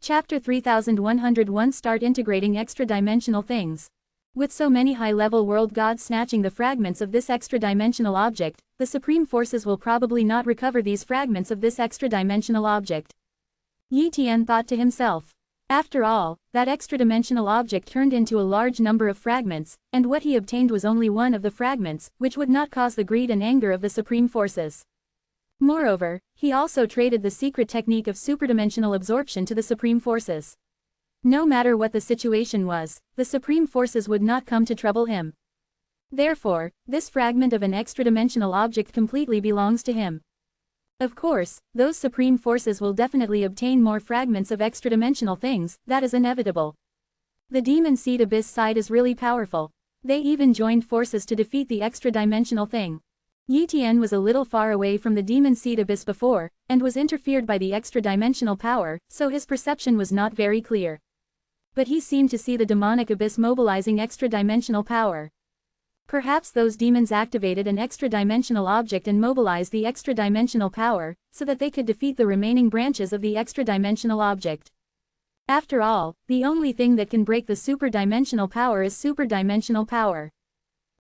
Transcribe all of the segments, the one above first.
Chapter 3101 Start integrating extra-dimensional things. With so many high-level world gods snatching the fragments of this extra-dimensional object, the supreme forces will probably not recover these fragments of this extra-dimensional object. Yi Tian thought to himself. After all, that extra-dimensional object turned into a large number of fragments, and what he obtained was only one of the fragments, which would not cause the greed and anger of the supreme forces. Moreover, he also traded the secret technique of superdimensional absorption to the supreme forces. No matter what the situation was, the supreme forces would not come to trouble him. Therefore, this fragment of an extra-dimensional object completely belongs to him. Of course, those supreme forces will definitely obtain more fragments of extra-dimensional things, that is inevitable. The demon seed abyss side is really powerful. They even joined forces to defeat the extra-dimensional thing. Yi Tian was a little far away from the demon seed abyss before, and was interfered by the extra-dimensional power, so his perception was not very clear. But he seemed to see the demonic abyss mobilizing extra-dimensional power. Perhaps those demons activated an extra-dimensional object and mobilized the extra-dimensional power, so that they could defeat the remaining branches of the extra-dimensional object. After all, the only thing that can break the super-dimensional power is super-dimensional power.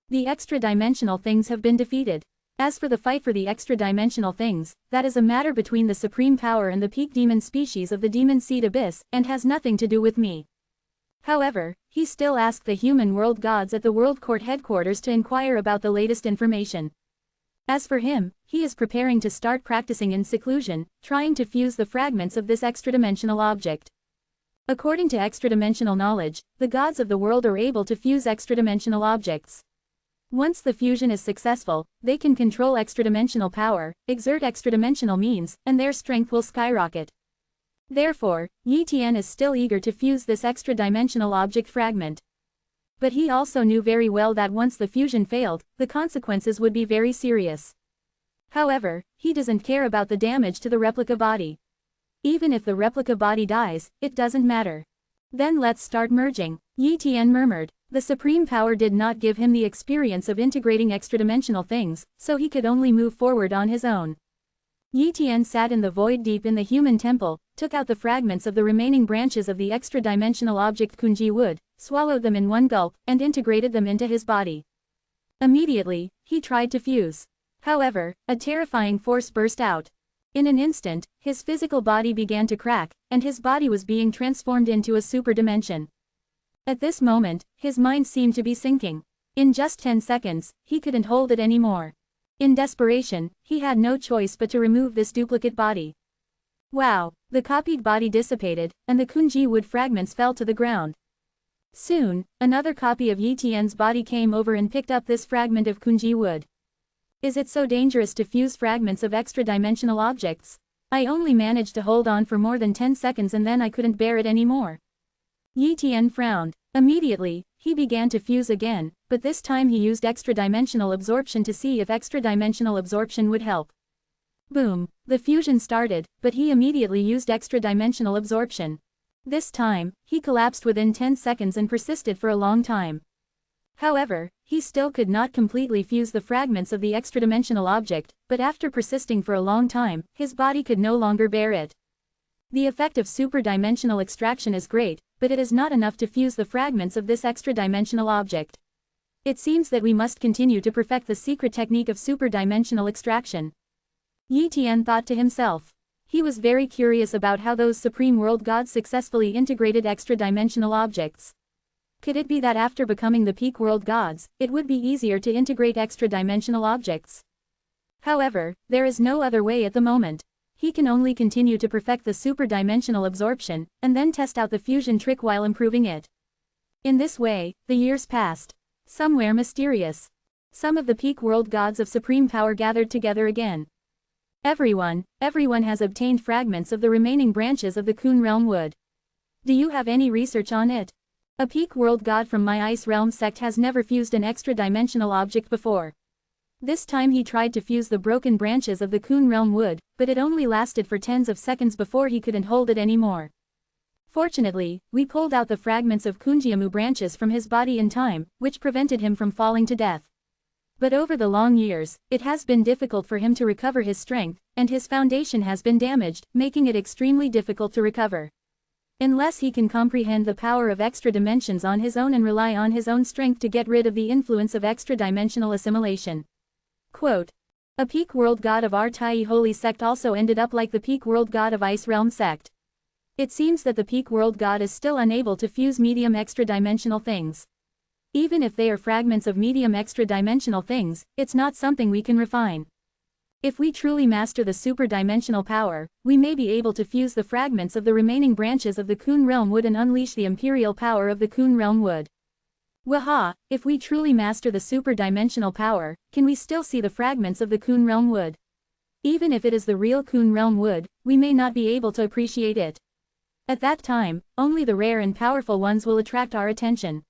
The extra-dimensional things have been defeated. As for the fight for the extra-dimensional things, that is a matter between the supreme power and the peak demon species of the demon seed abyss, and has nothing to do with me. However, he still asked the human world gods at the World Court headquarters to inquire about the latest information. As for him, he is preparing to start practicing in seclusion, trying to fuse the fragments of this extra-dimensional object. According to extra-dimensional knowledge, the gods of the world are able to fuse extra-dimensional objects. Once the fusion is successful, they can control extra-dimensional power, exert extra-dimensional means, and their strength will skyrocket. Therefore, Yi Tian is still eager to fuse this extra-dimensional object fragment. But he also knew very well that once the fusion failed, the consequences would be very serious. However, he doesn't care about the damage to the replica body. Even if the replica body dies, it doesn't matter. Then let's start merging, Yi Tian murmured. The supreme power did not give him the experience of integrating extra-dimensional things, so he could only move forward on his own. Yi Tian sat in the void deep in the human temple, took out the fragments of the remaining branches of the extra-dimensional object Kunji wood, swallowed them in one gulp, and integrated them into his body. Immediately, he tried to fuse. However, a terrifying force burst out. In an instant, his physical body began to crack, and his body was being transformed into a super dimension. At this moment, his mind seemed to be sinking. In just 10 seconds, he couldn't hold it anymore. In desperation, he had no choice but to remove this duplicate body. Wow, the copied body dissipated, and the Kunji wood fragments fell to the ground. Soon, another copy of Yi Tian's body came over and picked up this fragment of Kunji wood. Is it so dangerous to fuse fragments of extra-dimensional objects? I only managed to hold on for more than 10 seconds and then I couldn't bear it anymore. Yi Tian frowned. Immediately, he began to fuse again, but this time he used extra-dimensional absorption to see if extra-dimensional absorption would help. Boom! The fusion started, but he immediately used extra-dimensional absorption. This time, he collapsed within 10 seconds and persisted for a long time. However, he still could not completely fuse the fragments of the extra-dimensional object, but after persisting for a long time, his body could no longer bear it. The effect of super-dimensional extraction is great, but it is not enough to fuse the fragments of this extra-dimensional object. It seems that we must continue to perfect the secret technique of super-dimensional extraction. Yi Tian thought to himself. He was very curious about how those supreme world gods successfully integrated extra-dimensional objects. Could it be that after becoming the peak world gods, it would be easier to integrate extra-dimensional objects? However, there is no other way at the moment. He can only continue to perfect the super-dimensional absorption, and then test out the fusion trick while improving it. In this way, the years passed. Somewhere mysterious. Some of the peak world gods of supreme power gathered together again. Everyone has obtained fragments of the remaining branches of the Kun realm wood. Do you have any research on it? A peak world god from my ice realm sect has never fused an extra-dimensional object before. This time he tried to fuse the broken branches of the Kun realm wood, but it only lasted for tens of seconds before he couldn't hold it anymore. Fortunately, we pulled out the fragments of Kunjiamu branches from his body in time, which prevented him from falling to death. But over the long years, it has been difficult for him to recover his strength, and his foundation has been damaged, making it extremely difficult to recover. Unless he can comprehend the power of extra dimensions on his own and rely on his own strength to get rid of the influence of extra-dimensional assimilation. Quote, a peak world god of our Tai holy sect also ended up like the peak world god of Ice Realm sect. It seems that the peak world god is still unable to fuse medium extra-dimensional things. Even if they are fragments of medium extra-dimensional things, it's not something we can refine. If we truly master the super-dimensional power, we may be able to fuse the fragments of the remaining branches of the Kun Realm Wood and unleash the imperial power of the Kun Realm Wood. Waha, if we truly master the super-dimensional power, can we still see the fragments of the Kun Realm Wood? Even if it is the real Kun Realm Wood, we may not be able to appreciate it. At that time, only the rare and powerful ones will attract our attention.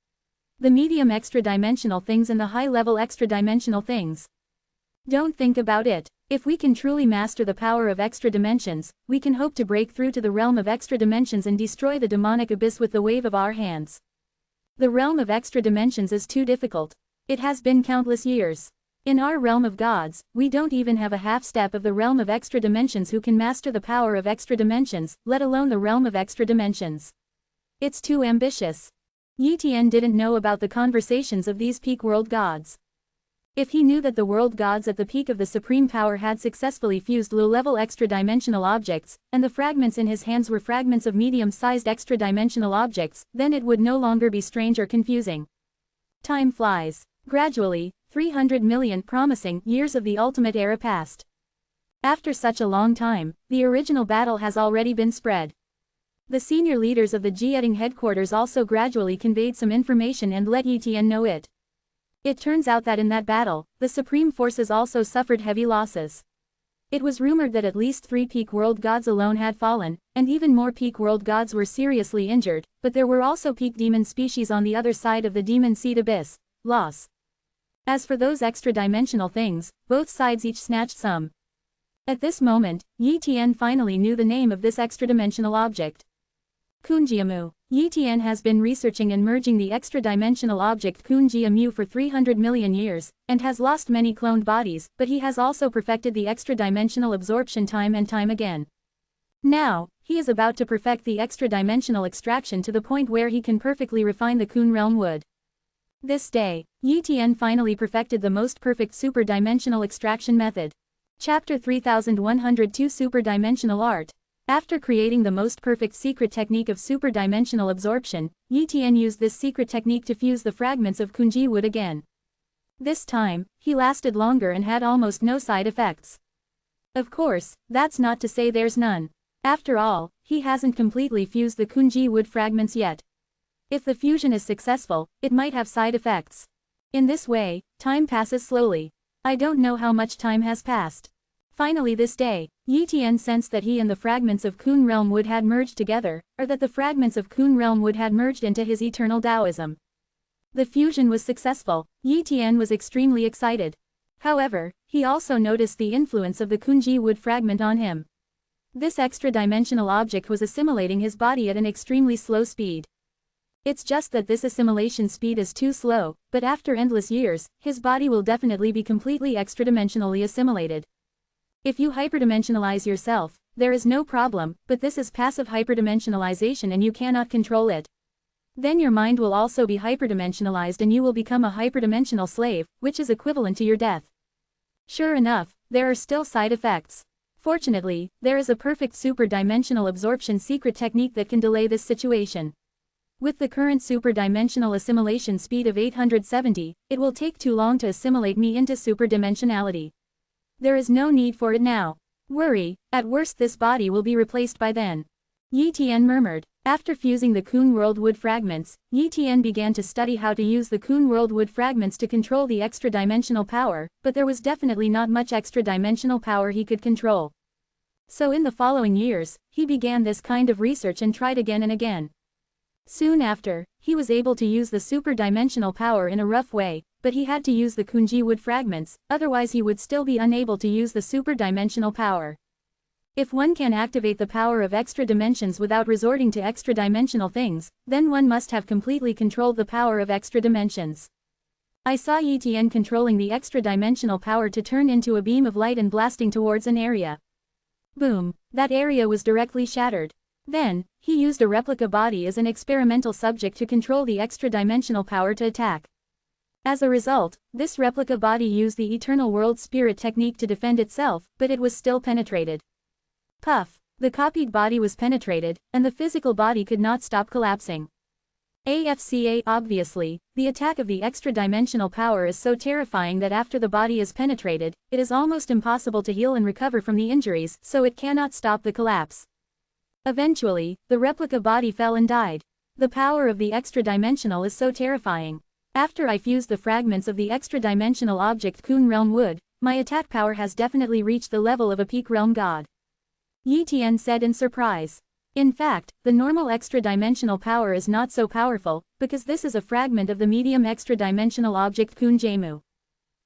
The medium extra-dimensional things and the high-level extra-dimensional things. Don't think about it. If we can truly master the power of extra dimensions, we can hope to break through to the realm of extra dimensions and destroy the demonic abyss with the wave of our hands. The realm of extra dimensions is too difficult. It has been countless years. In our realm of gods, we don't even have a half-step of the realm of extra dimensions who can master the power of extra dimensions, let alone the realm of extra dimensions. It's too ambitious. Yi Tian didn't know about the conversations of these peak world gods. If he knew that the world gods at the peak of the supreme power had successfully fused low-level extra-dimensional objects, and the fragments in his hands were fragments of medium-sized extra-dimensional objects, then it would no longer be strange or confusing. Time flies. Gradually, 300 million promising years of the ultimate era passed. After such a long time, the original battle has already been spread. The senior leaders of the Jieting headquarters also gradually conveyed some information and let Yi Tian know it. It turns out that in that battle, the Supreme Forces also suffered heavy losses. It was rumored that at least 3 peak world gods alone had fallen, and even more peak world gods were seriously injured, but there were also peak demon species on the other side of the demon seed abyss. Loss. As for those extra-dimensional things, both sides each snatched some. At this moment, Yi Tian finally knew the name of this extra-dimensional object. Kunjiamu. Yi Tian has been researching and merging the extra-dimensional object Kunjiamu for 300 million years, and has lost many cloned bodies, but he has also perfected the extra-dimensional absorption time and time again. Now, he is about to perfect the extra-dimensional extraction to the point where he can perfectly refine the Kun Realm Wood. This day, Yi Tian finally perfected the most perfect super-dimensional extraction method. Chapter 3102 Super-Dimensional Art. After creating the most perfect secret technique of super-dimensional absorption, Yi Tian used this secret technique to fuse the fragments of Kunji wood again. This time, he lasted longer and had almost no side effects. Of course, that's not to say there's none. After all, he hasn't completely fused the Kunji wood fragments yet. If the fusion is successful, it might have side effects. In this way, time passes slowly. I don't know how much time has passed. Finally this day, Yi Tian sensed that he and the fragments of Kun Realm Wood had merged together, or that the fragments of Kun Realm Wood had merged into his eternal Taoism. The fusion was successful. Yi Tian was extremely excited. However, he also noticed the influence of the Kunji wood fragment on him. This extra-dimensional object was assimilating his body at an extremely slow speed. It's just that this assimilation speed is too slow, but after endless years, his body will definitely be completely extra-dimensionally assimilated. If you hyperdimensionalize yourself, there is no problem, but this is passive hyperdimensionalization and you cannot control it. Then your mind will also be hyperdimensionalized and you will become a hyperdimensional slave, which is equivalent to your death. Sure enough, there are still side effects. Fortunately, there is a perfect super-dimensional absorption secret technique that can delay this situation. With the current super-dimensional assimilation speed of 870, it will take too long to assimilate me into superdimensionality. There is no need for it now. Worry, at worst this body will be replaced by then. Yi Tian murmured. After fusing the Kun World Wood fragments, Yi Tian began to study how to use the Kun World Wood fragments to control the extra-dimensional power, but there was definitely not much extra-dimensional power he could control. So in the following years, he began this kind of research and tried again and again. Soon after, he was able to use the super-dimensional power in a rough way, but he had to use the Kunji wood fragments, otherwise he would still be unable to use the super-dimensional power. If one can activate the power of extra dimensions without resorting to extra-dimensional things, then one must have completely controlled the power of extra dimensions. I saw Yi Tian controlling the extra-dimensional power to turn into a beam of light and blasting towards an area. Boom! That area was directly shattered. Then, he used a replica body as an experimental subject to control the extra-dimensional power to attack. As a result, this replica body used the eternal world spirit technique to defend itself, but it was still penetrated. Puff! The copied body was penetrated, and the physical body could not stop collapsing. AFCA Obviously, the attack of the extra-dimensional power is so terrifying that after the body is penetrated, it is almost impossible to heal and recover from the injuries, so it cannot stop the collapse. Eventually, the replica body fell and died. The power of the extra-dimensional is so terrifying. After I fused the fragments of the extra-dimensional object Kun Realm Wood, my attack power has definitely reached the level of a peak realm god. Yi Tian said in surprise. In fact, the normal extra-dimensional power is not so powerful, because this is a fragment of the medium extra-dimensional object Kun Jaemu.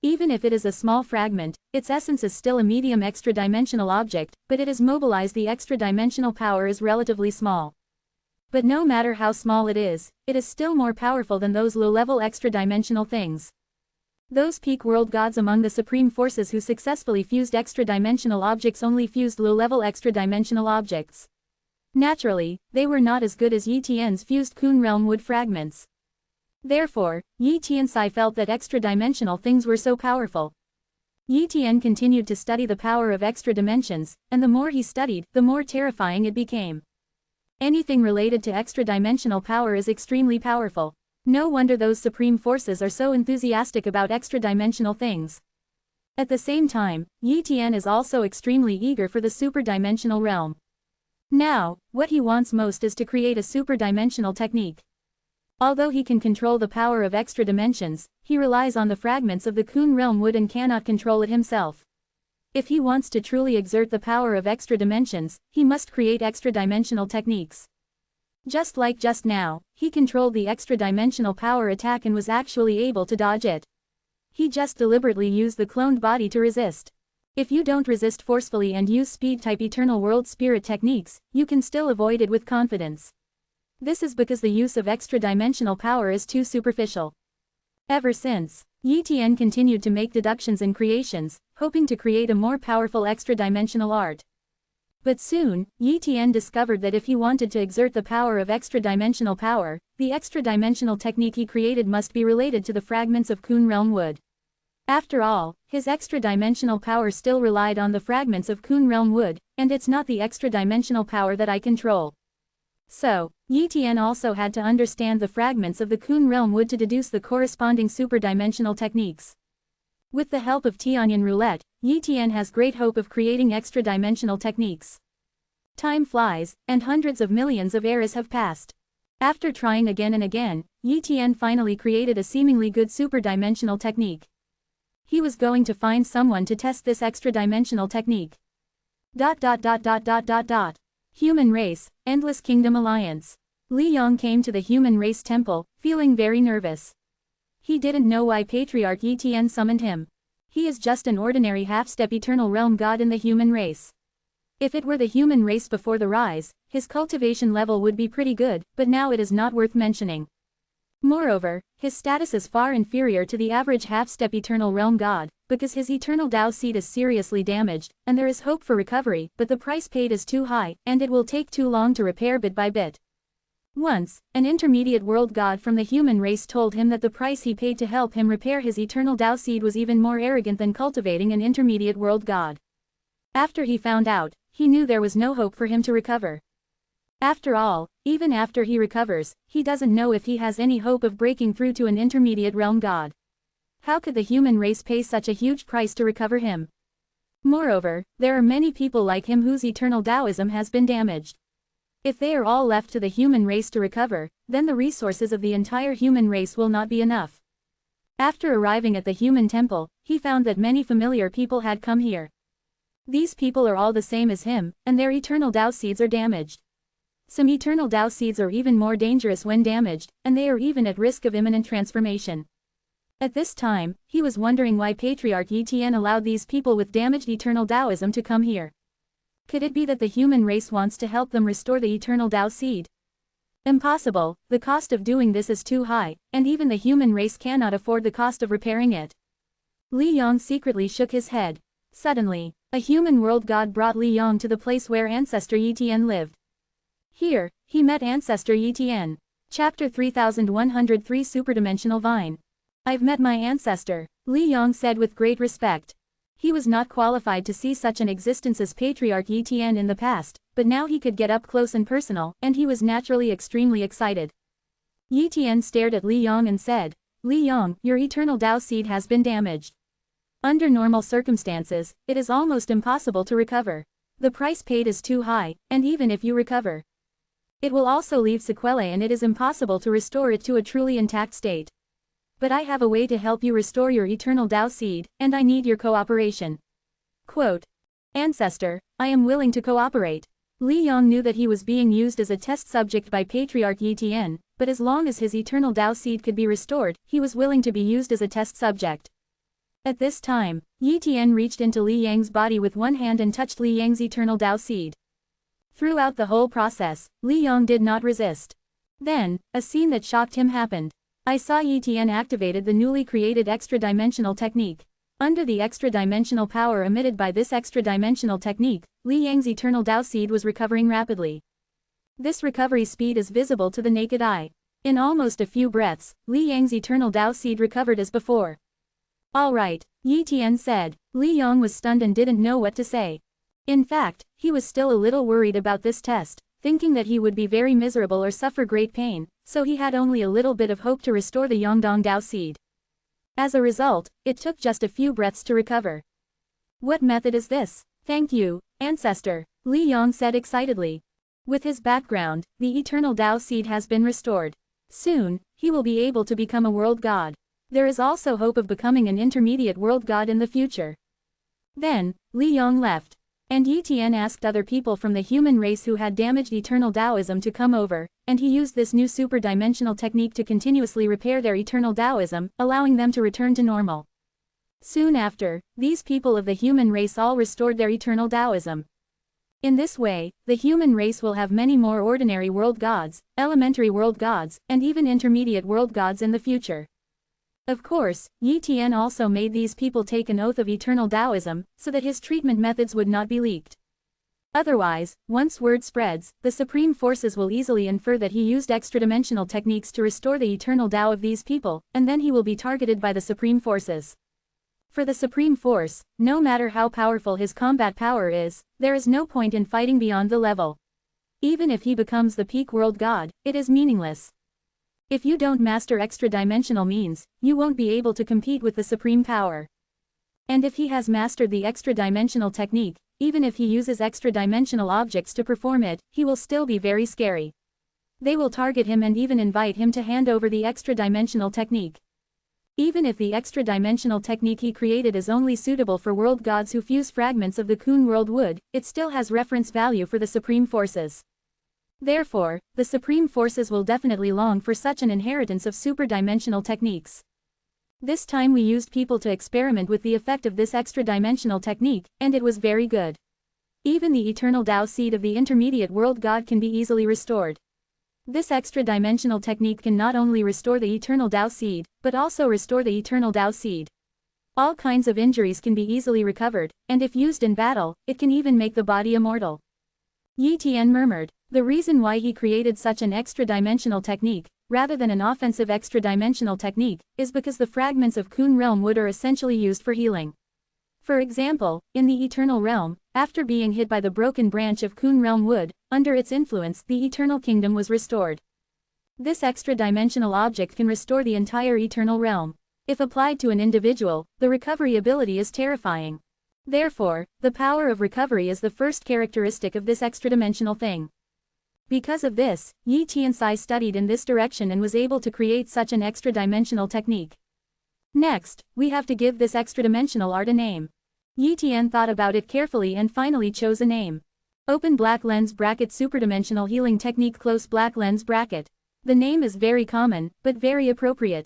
Even if it is a small fragment, its essence is still a medium extra-dimensional object, but it is mobilized the extra-dimensional power is relatively small. But no matter how small it is still more powerful than those low-level extra-dimensional things. Those peak world gods among the supreme forces who successfully fused extra-dimensional objects only fused low-level extra-dimensional objects. Naturally, they were not as good as Yi Tian's fused Kun Realm Wood fragments. Therefore, Yi Tianxi felt that extra-dimensional things were so powerful. Yi Tian continued to study the power of extra dimensions, and the more he studied, the more terrifying it became. Anything related to extra-dimensional power is extremely powerful. No wonder those supreme forces are so enthusiastic about extra-dimensional things. At the same time, Yi Tian is also extremely eager for the super-dimensional realm. Now, what he wants most is to create a super-dimensional technique. Although he can control the power of extra dimensions, he relies on the fragments of the Kun Realm Wood and cannot control it himself. If he wants to truly exert the power of extra dimensions, he must create extra-dimensional techniques. Just like just now, he controlled the extra-dimensional power attack and was actually able to dodge it. He just deliberately used the cloned body to resist. If you don't resist forcefully and use speed-type eternal world spirit techniques, you can still avoid it with confidence. This is because the use of extra-dimensional power is too superficial. Ever since, Yi Tian continued to make deductions and creations, hoping to create a more powerful extra-dimensional art. But soon, Yi Tian discovered that if he wanted to exert the power of extra-dimensional power, the extra-dimensional technique he created must be related to the fragments of Kun Realm Wood. After all, his extra-dimensional power still relied on the fragments of Kun Realm Wood, and it's not the extra-dimensional power that I control. So, Yi Tian also had to understand the fragments of the Kun Realm Wood to deduce the corresponding super-dimensional techniques. With the help of Tianyan Roulette, Yi Tian has great hope of creating extra-dimensional techniques. Time flies, and hundreds of millions of eras have passed. After trying again and again, Yi Tian finally created a seemingly good super-dimensional technique. He was going to find someone to test this extra-dimensional technique. Human race, Endless Kingdom Alliance. Li Yong came to the human race temple, feeling very nervous. He didn't know why Patriarch Yi Tian summoned him. He is just an ordinary half-step eternal realm god in the human race. If it were the human race before the rise, his cultivation level would be pretty good, but now it is not worth mentioning. Moreover, his status is far inferior to the average half-step eternal realm god, because his eternal Tao seed is seriously damaged, and there is hope for recovery, but the price paid is too high, and it will take too long to repair bit by bit. Once, an intermediate world god from the human race told him that the price he paid to help him repair his eternal Tao seed was even more arrogant than cultivating an intermediate world god. After he found out, he knew there was no hope for him to recover. After all, even after he recovers, he doesn't know if he has any hope of breaking through to an intermediate realm god. How could the human race pay such a huge price to recover him? Moreover, there are many people like him whose eternal Taoism has been damaged. If they are all left to the human race to recover, then the resources of the entire human race will not be enough. After arriving at the human temple, he found that many familiar people had come here. These people are all the same as him, and their eternal Tao seeds are damaged. Some eternal Tao seeds are even more dangerous when damaged, and they are even at risk of imminent transformation. At this time, he was wondering why Patriarch Yi Tian allowed these people with damaged eternal Taoism to come here. Could it be that the human race wants to help them restore the eternal Tao seed? Impossible, the cost of doing this is too high, and even the human race cannot afford the cost of repairing it. Li Yong secretly shook his head. Suddenly, a human world god brought Li Yong to the place where ancestor Yi Tian lived. Here, he met ancestor Yi Tian. Chapter 3103 Superdimensional Vine. I've met my ancestor, Li Yong said with great respect. He was not qualified to see such an existence as Patriarch Yi Tian in the past, but now he could get up close and personal, and he was naturally extremely excited. Yi Tian stared at Li Yong and said, Li Yong, your eternal Tao seed has been damaged. Under normal circumstances, it is almost impossible to recover. The price paid is too high, and even if you recover, it will also leave sequelae and it is impossible to restore it to a truly intact state. But I have a way to help you restore your eternal Tao seed, and I need your cooperation. Quote. Ancestor, I am willing to cooperate. Li Yong knew that he was being used as a test subject by Patriarch Yi Tian, but as long as his eternal Tao seed could be restored, he was willing to be used as a test subject. At this time, Yi Tian reached into Li Yang's body with one hand and touched Li Yang's eternal Tao seed. Throughout the whole process, Li Yong did not resist. Then, a scene that shocked him happened. I saw Yi Tian activated the newly created extra-dimensional technique. Under the extra-dimensional power emitted by this extra-dimensional technique, Li Yang's eternal Tao seed was recovering rapidly. This recovery speed is visible to the naked eye. In almost a few breaths, Li Yang's eternal Tao seed recovered as before. All right, Yi Tian said. Li Yong was stunned and didn't know what to say. In fact, he was still a little worried about this test, thinking that he would be very miserable or suffer great pain, so he had only a little bit of hope to restore the Yongdong Tao seed. As a result, it took just a few breaths to recover. What method is this? Thank you, ancestor, Li Yong said excitedly. With his background, the eternal Tao seed has been restored. Soon, he will be able to become a world god. There is also hope of becoming an intermediate world god in the future. Then, Li Yong left. And Yi Tian asked other people from the human race who had damaged eternal Taoism to come over, and he used this new super-dimensional technique to continuously repair their eternal Taoism, allowing them to return to normal. Soon after, these people of the human race all restored their eternal Taoism. In this way, the human race will have many more ordinary world gods, elementary world gods, and even intermediate world gods in the future. Of course, Yi Tian also made these people take an oath of eternal Taoism, so that his treatment methods would not be leaked. Otherwise, once word spreads, the supreme forces will easily infer that he used extra-dimensional techniques to restore the eternal Tao of these people, and then he will be targeted by the supreme forces. For the supreme force, no matter how powerful his combat power is, there is no point in fighting beyond the level. Even if he becomes the peak world god, it is meaningless. If you don't master extra-dimensional means, you won't be able to compete with the supreme power. And if he has mastered the extra-dimensional technique, even if he uses extra-dimensional objects to perform it, he will still be very scary. They will target him and even invite him to hand over the extra-dimensional technique. Even if the extra-dimensional technique he created is only suitable for world gods who fuse fragments of the Kun world wood, it still has reference value for the supreme forces. Therefore, the supreme forces will definitely long for such an inheritance of super-dimensional techniques. This time we used people to experiment with the effect of this extra-dimensional technique, and it was very good. Even the eternal Tao seed of the intermediate world god can be easily restored. This extra-dimensional technique can not only restore the eternal Tao seed, but also restore the eternal Tao seed. All kinds of injuries can be easily recovered, and if used in battle, it can even make the body immortal. Yi Tian murmured. The reason why he created such an extra-dimensional technique, rather than an offensive extra-dimensional technique, is because the fragments of Kun realm wood are essentially used for healing. For example, in the Eternal Realm, after being hit by the broken branch of Kun realm wood, under its influence the Eternal Kingdom was restored. This extra-dimensional object can restore the entire Eternal Realm. If applied to an individual, the recovery ability is terrifying. Therefore, the power of recovery is the first characteristic of this extra-dimensional thing. Because of this, Yi Tiansai studied in this direction and was able to create such an extra-dimensional technique. Next, we have to give this extra-dimensional art a name. Yi Tian thought about it carefully and finally chose a name. Open black lens bracket superdimensional healing technique close black lens bracket. The name is very common, but very appropriate.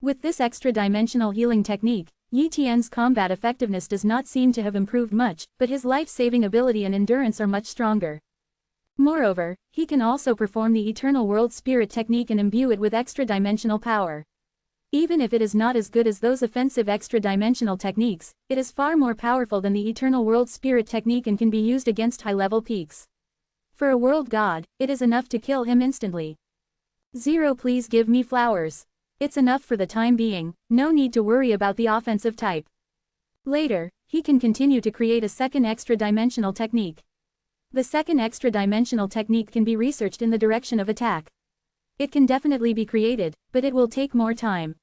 With this extra-dimensional healing technique, Yi Tian's combat effectiveness does not seem to have improved much, but his life-saving ability and endurance are much stronger. Moreover, he can also perform the Eternal World Spirit technique and imbue it with extra-dimensional power. Even if it is not as good as those offensive extra-dimensional techniques, it is far more powerful than the Eternal World Spirit technique and can be used against high-level peaks. For a world god, it is enough to kill him instantly. 0 Please give me flowers. It's enough for the time being, no need to worry about the offensive type. Later, he can continue to create a second extra-dimensional technique. The second extra-dimensional technique can be researched in the direction of attack. It can definitely be created, but it will take more time.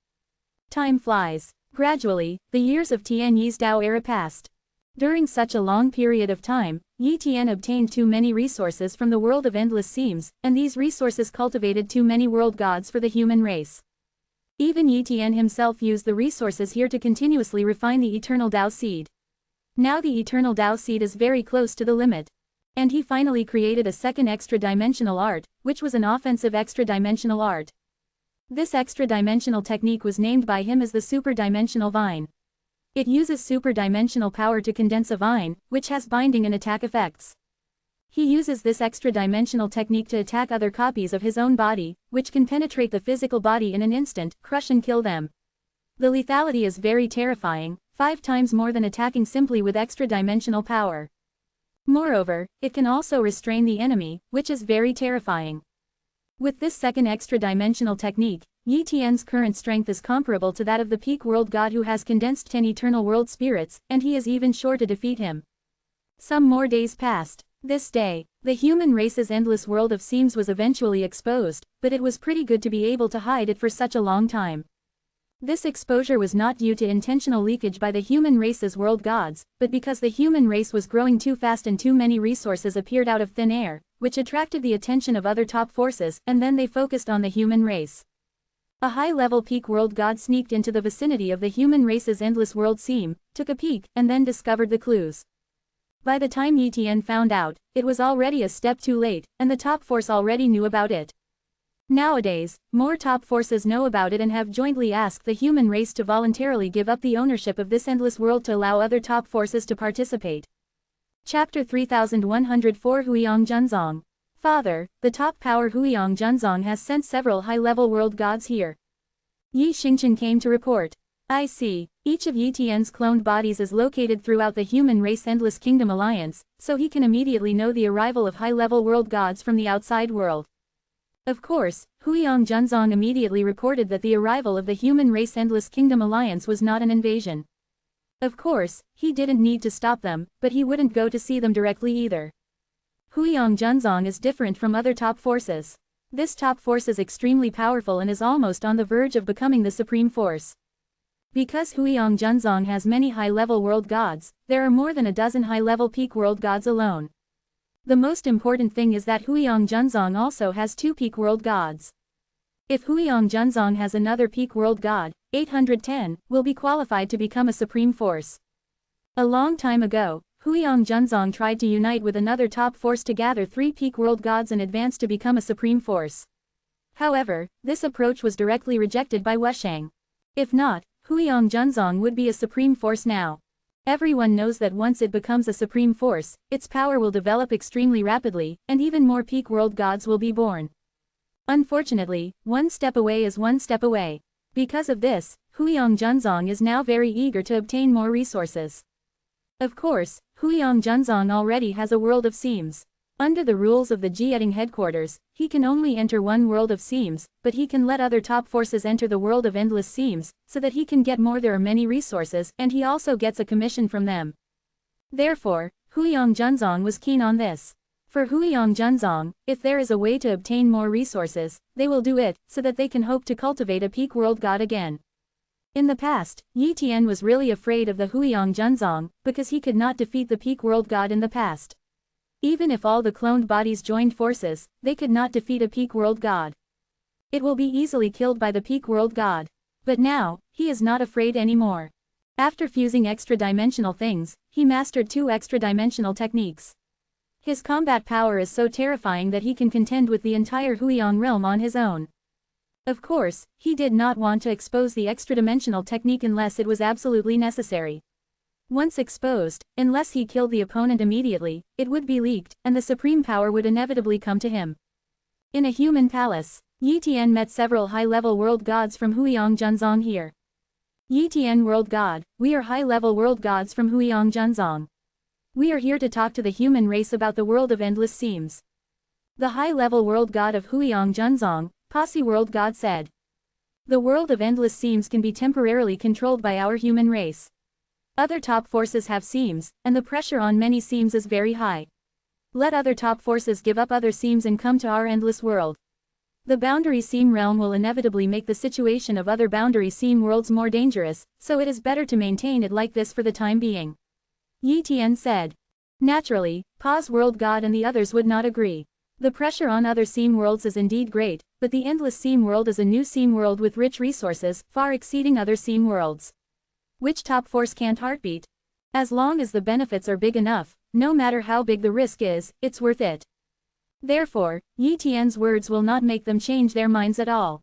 Time flies. Gradually, the years of Tian Yi's Dao era passed. During such a long period of time, Yi Tian obtained too many resources from the world of endless seams, and these resources cultivated too many world gods for the human race. Even Yi Tian himself used the resources here to continuously refine the eternal Dao seed. Now the eternal Dao seed is very close to the limit. And he finally created a second extra-dimensional art, which was an offensive extra-dimensional art. This extra-dimensional technique was named by him as the super-dimensional vine. It uses super-dimensional power to condense a vine, which has binding and attack effects. He uses this extra-dimensional technique to attack other copies of his own body, which can penetrate the physical body in an instant, crush and kill them. The lethality is very terrifying, 5 times more than attacking simply with extra-dimensional power. Moreover, it can also restrain the enemy, which is very terrifying. With this second extra-dimensional technique, Yi Tian's current strength is comparable to that of the peak world god who has condensed 10 eternal world spirits, and he is even sure to defeat him. Some more days passed. This day, the human race's endless world of seams was eventually exposed, but it was pretty good to be able to hide it for such a long time. This exposure was not due to intentional leakage by the human race's world gods, but because the human race was growing too fast and too many resources appeared out of thin air, which attracted the attention of other top forces, and then they focused on the human race. A high-level peak world god sneaked into the vicinity of the human race's endless world seam, took a peek, and then discovered the clues. By the time Yi Tian found out, it was already a step too late, and the top force already knew about it. Nowadays, more top forces know about it and have jointly asked the human race to voluntarily give up the ownership of this endless world to allow other top forces to participate. Chapter 3104 Huiyang Junzong. Father, the top power Huiyang Junzong has sent several high-level world gods here. Yi Xingchen came to report. I see, each of Yi Tian's cloned bodies is located throughout the human race Endless Kingdom Alliance, so he can immediately know the arrival of high-level world gods from the outside world. Of course, Huiyang Junzong immediately reported that the arrival of the human race Endless Kingdom Alliance was not an invasion. Of course, he didn't need to stop them, but he wouldn't go to see them directly either. Huiyang Junzong is different from other top forces. This top force is extremely powerful and is almost on the verge of becoming the supreme force. Because Huiyang Junzong has many high-level world gods, there are more than a dozen high-level peak world gods alone. The most important thing is that Huiyang Junzong also has 2 peak world gods. If Huiyang Junzong has another peak world god, 810, will be qualified to become a supreme force. A long time ago, Huiyang Junzong tried to unite with another top force to gather 3 peak world gods and advance to become a supreme force. However, this approach was directly rejected by Wushang. If not, Huiyang Junzong would be a supreme force now. Everyone knows that once it becomes a supreme force, its power will develop extremely rapidly, and even more peak world gods will be born. Unfortunately, one step away is one step away. Because of this, Huiyang Junzong is now very eager to obtain more resources. Of course, Huiyang Junzong already has a world of seams. Under the rules of the Jieting headquarters, he can only enter one world of seams, but he can let other top forces enter the world of endless seams, so that he can get more. There are many resources, and he also gets a commission from them. Therefore, Huiyang Junzong was keen on this. For Huiyang Junzong, if there is a way to obtain more resources, they will do it, so that they can hope to cultivate a peak world god again. In the past, Yi Tian was really afraid of the Huiyang Junzong, because he could not defeat the peak world god in the past. Even if all the cloned bodies joined forces, they could not defeat a peak world god. It will be easily killed by the peak world god. But now, he is not afraid anymore. After fusing extra-dimensional things, he mastered 2 extra-dimensional techniques. His combat power is so terrifying that he can contend with the entire Huiyang realm on his own. Of course, he did not want to expose the extra-dimensional technique unless it was absolutely necessary. Once exposed, unless he killed the opponent immediately, it would be leaked, and the supreme power would inevitably come to him. In a human palace, Yi Tian met several high-level world gods from Huiyang Junzong here. Yi Tian world god, we are high-level world gods from Huiyang Junzong. We are here to talk to the human race about the world of endless seams. The high-level world god of Huiyang Junzong, Posse World God said. The world of endless seams can be temporarily controlled by our human race. Other top forces have seams, and the pressure on many seams is very high. Let other top forces give up other seams and come to our endless world. The boundary seam realm will inevitably make the situation of other boundary seam worlds more dangerous, so it is better to maintain it like this for the time being. Yi Tian said. Naturally, Pa's world god and the others would not agree. The pressure on other seam worlds is indeed great, but the endless seam world is a new seam world with rich resources, far exceeding other seam worlds. Which top force can't heartbeat? As long as the benefits are big enough, no matter how big the risk is, it's worth it. Therefore, Yi Tian's words will not make them change their minds at all.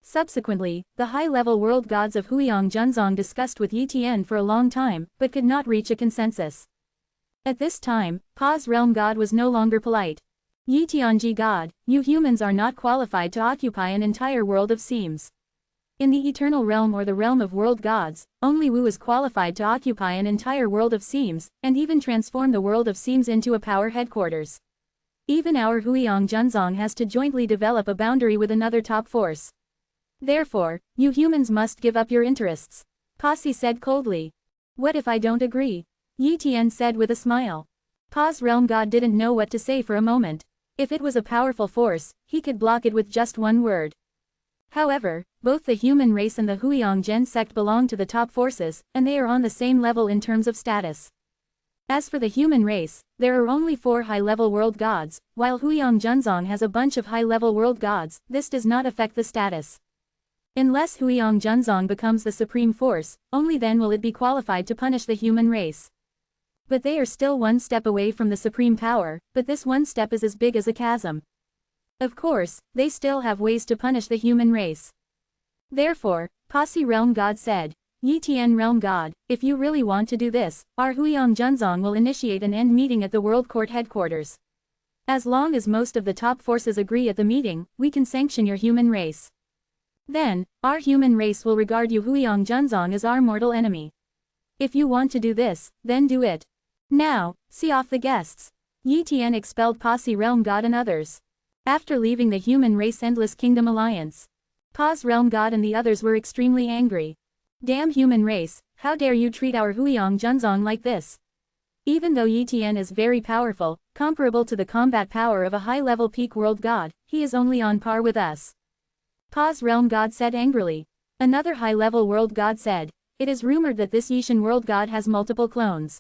Subsequently, the high-level world gods of Huiyang Junzong discussed with Yi Tian for a long time, but could not reach a consensus. At this time, Pa's realm god was no longer polite. Yi Tianji god, you humans are not qualified to occupy an entire world of seams. In the eternal realm or the realm of world gods, only Wu is qualified to occupy an entire world of seams, and even transform the world of seams into a power headquarters. Even our Huiyang Junzong has to jointly develop a boundary with another top force. Therefore, you humans must give up your interests. Posse said coldly. What if I don't agree? Yi Tian said with a smile. Pa's realm god didn't know what to say for a moment. If it was a powerful force, he could block it with just one word. However, both the human race and the Huiyang Gen sect belong to the top forces, and they are on the same level in terms of status. As for the human race, there are only 4 high-level world gods, while Huiyang Junzong has a bunch of high-level world gods. This does not affect the status. Unless Huiyang Junzong becomes the supreme force, only then will it be qualified to punish the human race. But they are still one step away from the supreme power, but this one step is as big as a chasm. Of course, they still have ways to punish the human race. Therefore, Posse Realm God said, Yi Tian Realm God, if you really want to do this, our Huiyang Junzong will initiate an end meeting at the World Court headquarters. As long as most of the top forces agree at the meeting, we can sanction your human race. Then, our human race will regard you Huiyang Junzong as our mortal enemy. If you want to do this, then do it. Now, see off the guests. Yi Tian expelled Posse Realm God and others. After leaving the human race Endless Kingdom Alliance, Pa's Realm God and the others were extremely angry. Damn human race, how dare you treat our Huiyang Junzong like this? Even though Yi Tian is very powerful, comparable to the combat power of a high-level peak world god, he is only on par with us. Pa's Realm God said angrily. Another high-level world god said, it is rumored that this Yishan world god has multiple clones.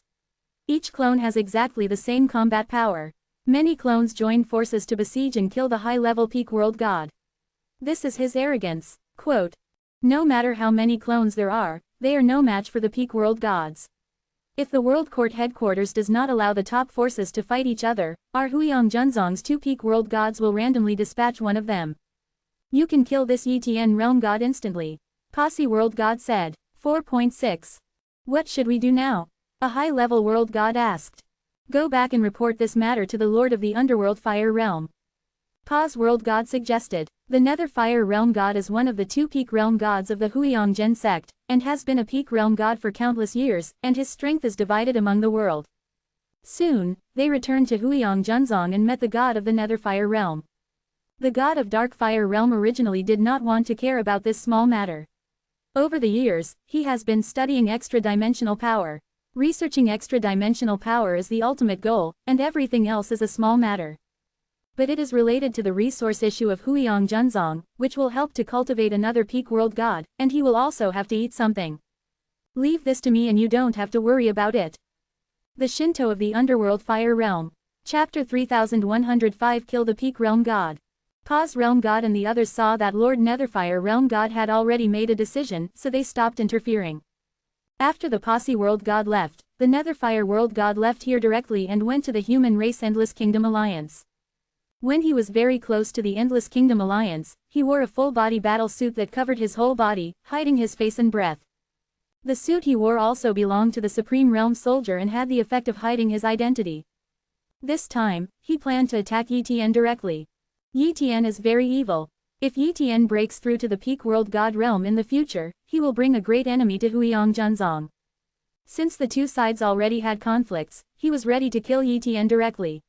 Each clone has exactly the same combat power. Many clones join forces to besiege and kill the high-level peak world god. This is his arrogance. Quote, no matter how many clones there are, they are no match for the peak world gods. If the World Court headquarters does not allow the top forces to fight each other, our Huiyang Junzong's 2 peak world gods will randomly dispatch one of them. You can kill this Yi Tian realm god instantly. Posse world god said. 4.6. What should we do now? A high-level world god asked. Go back and report this matter to the Lord of the Underworld Fire Realm. Pa's world god suggested. The Nether Fire Realm god is one of the 2 peak realm gods of the Huiyang Gen sect, and has been a peak realm god for countless years, and his strength is divided among the world. Soon, they returned to Huiyang Junzong and met the god of the Nether Fire Realm. The god of Dark Fire Realm originally did not want to care about this small matter. Over the years, he has been studying extra-dimensional power. Researching extra-dimensional power is the ultimate goal, and everything else is a small matter. But it is related to the resource issue of Huiyang Junzong, which will help to cultivate another peak world god, and he will also have to eat something. Leave this to me and you don't have to worry about it. The Shinto of the Underworld Fire Realm. Chapter 3105 Kill the Peak Realm God. Pa's Realm God and the others saw that Lord Netherfire Realm God had already made a decision, so they stopped interfering. After the Posse World God left, the Netherfire World God left here directly and went to the Human Race Endless Kingdom Alliance. When he was very close to the Endless Kingdom Alliance, he wore a full-body battle suit that covered his whole body, hiding his face and breath. The suit he wore also belonged to the Supreme Realm Soldier and had the effect of hiding his identity. This time, he planned to attack Yi Tian directly. Yi Tian is very evil. If Yi Tian breaks through to the Peak World God realm in the future, he will bring a great enemy to Huiyang Junzong. Since the two sides already had conflicts, he was ready to kill Yi Tian directly.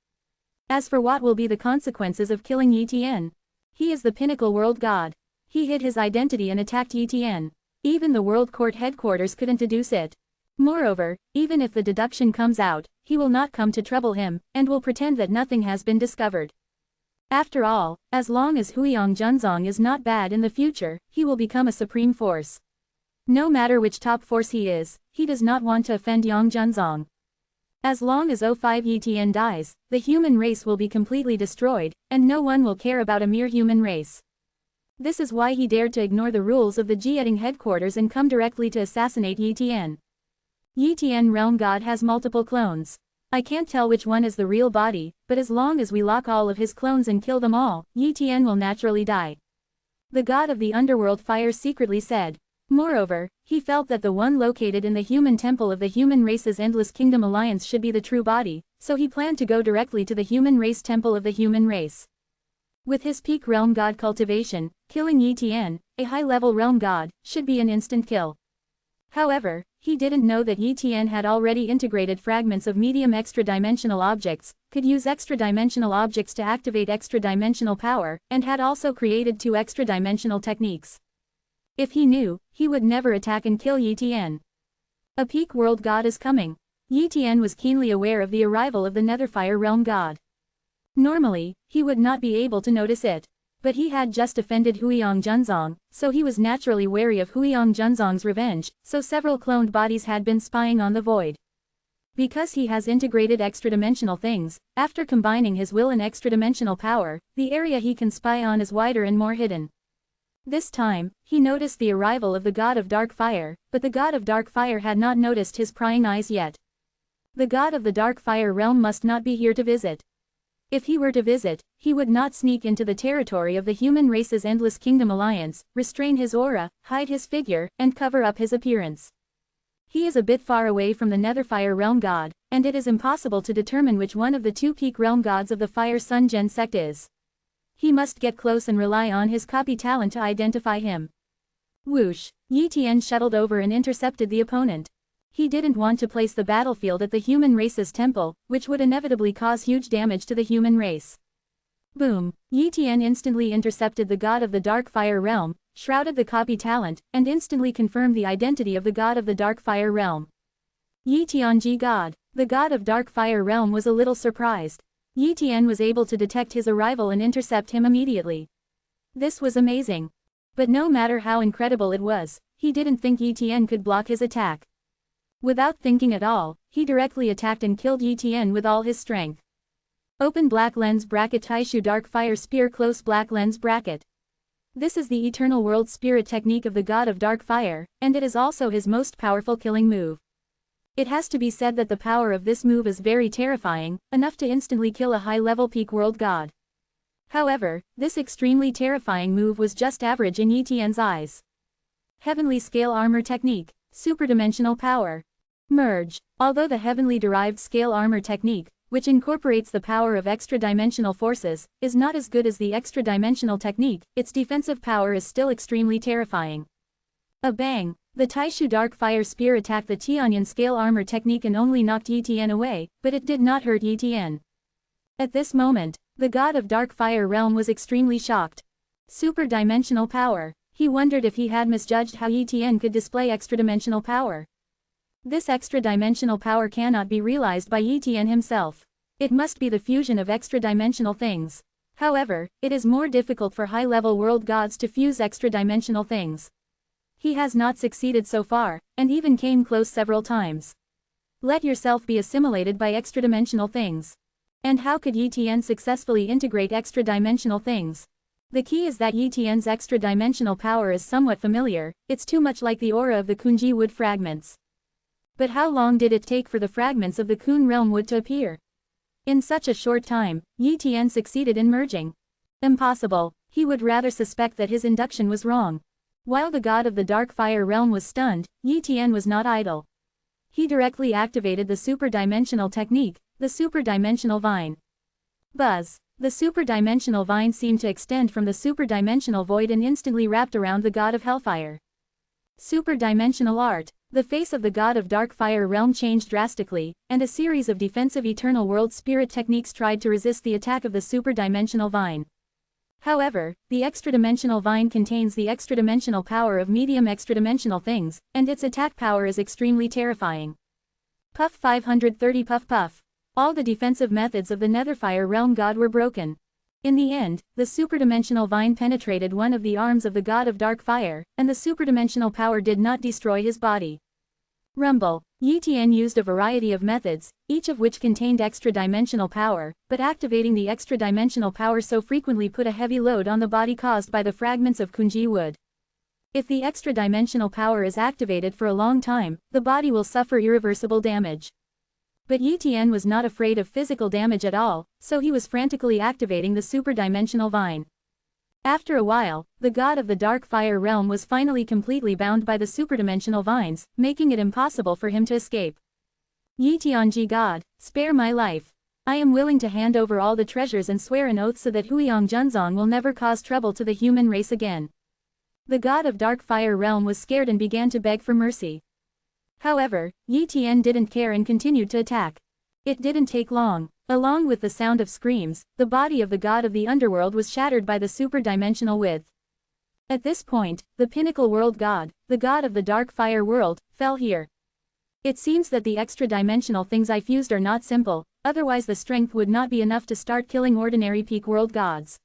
As for what will be the consequences of killing Yi, he is the pinnacle world god. He hid his identity and attacked Yi. Even the world court headquarters couldn't deduce it. Moreover, even if the deduction comes out, he will not come to trouble him, and will pretend that nothing has been discovered. After all, as long as Huiyang Junzong is not bad in the future, he will become a supreme force. No matter which top force he is, he does not want to offend Yang Junzong. As long as O5 Yi dies, the human race will be completely destroyed, and no one will care about a mere human race. This is why he dared to ignore the rules of the Jieting headquarters and come directly to assassinate Yi. Yi realm god has multiple clones. I can't tell which one is the real body, but as long as we lock all of his clones and kill them all, Yi will naturally die. The god of the underworld fire secretly said. Moreover, he felt that the one located in the human temple of the human race's endless kingdom alliance should be the true body, so he planned to go directly to the human race temple of the human race. With his peak realm god cultivation, killing Yi, a high-level realm god, should be an instant kill. However, he didn't know that Yi had already integrated fragments of medium extra-dimensional objects, could use extra-dimensional objects to activate extra-dimensional power, and had also created 2 extra-dimensional techniques. If he knew, he would never attack and kill Yi. A peak world god is coming. Yi was keenly aware of the arrival of the Netherfire realm god. Normally, he would not be able to notice it. But he had just offended Huiyang Junzong, so he was naturally wary of Huiyang Junzong's revenge, so several cloned bodies had been spying on the void. Because he has integrated extra-dimensional things, after combining his will and extra-dimensional power, the area he can spy on is wider and more hidden. This time, he noticed the arrival of the god of dark fire, but the god of dark fire had not noticed his prying eyes yet. The god of the dark fire realm must not be here to visit. If he were to visit, he would not sneak into the territory of the human race's endless kingdom alliance, restrain his aura, hide his figure, and cover up his appearance. He is a bit far away from the Netherfire realm god, and it is impossible to determine which one of the 2 peak realm gods of the Fire Sun Gen sect is. He must get close and rely on his copy talent to identify him. Whoosh! Yi shuttled over and intercepted the opponent. He didn't want to place the battlefield at the human race's temple, which would inevitably cause huge damage to the human race. Boom! Yi instantly intercepted the god of the dark fire realm, shrouded the copy talent, and instantly confirmed the identity of the god of the dark fire realm. Yi Tianji god. The god of dark fire realm was a little surprised. Yi was able to detect his arrival and intercept him immediately. This was amazing. But no matter how incredible it was, he didn't think Yi could block his attack. Without thinking at all, he directly attacked and killed Yi with all his strength. Open black lens bracket Taishu dark fire spear close black lens bracket. This is the eternal world spirit technique of the god of dark fire, and it is also his most powerful killing move. It has to be said that the power of this move is very terrifying, enough to instantly kill a high-level peak world god. However, this extremely terrifying move was just average in Yi eyes. Heavenly Scale Armor Technique. Superdimensional Power. Merge. Although the heavenly derived scale armor technique, which incorporates the power of extra-dimensional forces, is not as good as the extra-dimensional technique, its defensive power is still extremely terrifying. A bang! The Taishu Dark Fire Spear attacked the Tianyan Scale Armor Technique and only knocked Yi away, but it did not hurt Yi. At this moment, the god of Dark Fire Realm was extremely shocked. Super-dimensional power. He wondered if he had misjudged how Yi could display extra-dimensional power. This extra-dimensional power cannot be realized by Yi himself. It must be the fusion of extra-dimensional things. However, it is more difficult for high-level world gods to fuse extra-dimensional things. He has not succeeded so far, and even came close several times. Let yourself be assimilated by extra-dimensional things. And how could Yi successfully integrate extra-dimensional things? The key is that Yi extra-dimensional power is somewhat familiar, it's too much like the aura of the Kunji wood fragments. But how long did it take for the fragments of the Kun realm wood to appear? In such a short time, Yi succeeded in merging. Impossible. He would rather suspect that his induction was wrong. While the god of the Dark Fire realm was stunned, Yi was not idle. He directly activated the super-dimensional technique, the super-dimensional vine. Buzz! The super-dimensional vine seemed to extend from the super-dimensional void and instantly wrapped around the god of Hellfire. Super-dimensional art. The face of the god of Dark Fire realm changed drastically, and a series of defensive eternal world spirit techniques tried to resist the attack of the super-dimensional vine. However, the extra-dimensional vine contains the extra-dimensional power of medium extra-dimensional things, and its attack power is extremely terrifying. Puff 530 Puff Puff. All the defensive methods of the Netherfire realm god were broken. In the end, the superdimensional vine penetrated one of the arms of the god of Dark Fire, and the superdimensional power did not destroy his body. Rumble. Yi Tian used a variety of methods, each of which contained extra-dimensional power, but activating the extra-dimensional power so frequently put a heavy load on the body caused by the fragments of Kunji wood. If the extra-dimensional power is activated for a long time, the body will suffer irreversible damage. But Yi Tian was not afraid of physical damage at all, so he was frantically activating the super-dimensional vine. After a while, the god of the Dark Fire realm was finally completely bound by the superdimensional vines, making it impossible for him to escape. Yi Tianji God, spare my life. I am willing to hand over all the treasures and swear an oath so that Huiyang Junzong will never cause trouble to the human race again. The god of Dark Fire realm was scared and began to beg for mercy. However, Yi Tian didn't care and continued to attack. It didn't take long. Along with the sound of screams, the body of the god of the underworld was shattered by the super-dimensional width. At this point, the pinnacle world god, the god of the Dark Fire world, fell here. It seems that the extra-dimensional things I fused are not simple, otherwise the strength would not be enough to start killing ordinary peak world gods.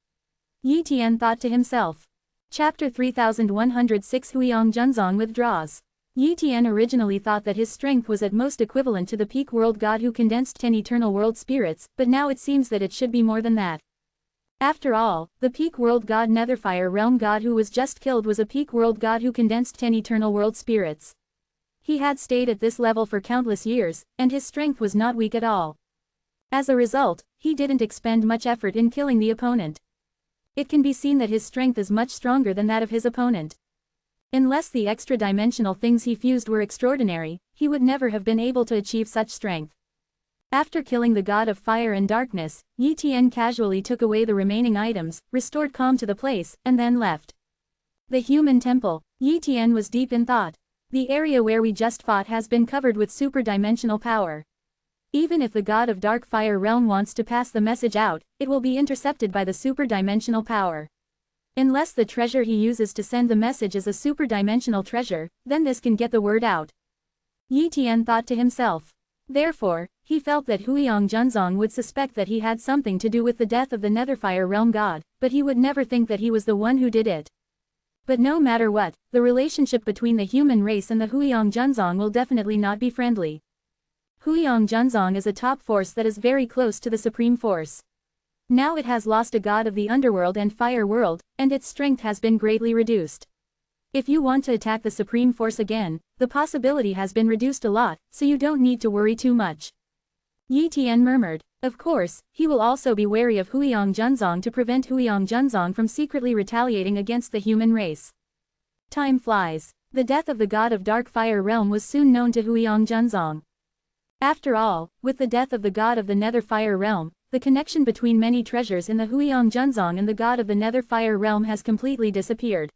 Yi Tian thought to himself. Chapter 3106 Huiyang Junzong withdraws. Yi Tian originally thought that his strength was at most equivalent to the peak world god who condensed 10 eternal world spirits, but now it seems that it should be more than that. After all, the peak world god Netherfire realm god who was just killed was a peak world god who condensed 10 eternal world spirits. He had stayed at this level for countless years, and his strength was not weak at all. As a result, he didn't expend much effort in killing the opponent. It can be seen that his strength is much stronger than that of his opponent. Unless the extra-dimensional things he fused were extraordinary, he would never have been able to achieve such strength. After killing the god of fire and darkness, Yi Tian casually took away the remaining items, restored calm to the place, and then left. The human temple. Yi Tian was deep in thought. The area where we just fought has been covered with super-dimensional power. Even if the god of Dark Fire realm wants to pass the message out, it will be intercepted by the super-dimensional power. Unless the treasure he uses to send the message is a super-dimensional treasure, then this can get the word out. Yi Tian thought to himself. Therefore, he felt that Huiyang Junzong would suspect that he had something to do with the death of the Netherfire realm god, but he would never think that he was the one who did it. But no matter what, the relationship between the human race and the Huiyang Junzong will definitely not be friendly. Huiyang Junzong is a top force that is very close to the supreme force. Now it has lost a god of the underworld and fire world, and its strength has been greatly reduced. If you want to attack the supreme force again, the possibility has been reduced a lot, so you don't need to worry too much. Yi Tian murmured. Of course, he will also be wary of Huiyang Junzong to prevent Huiyang Junzong from secretly retaliating against the human race. Time flies. The death of the god of Dark Fire realm was soon known to Huiyang Junzong. After all, with the death of the god of the Netherfire realm, the connection between many treasures in the Huiyang Junzong and the god of the Netherfire realm has completely disappeared.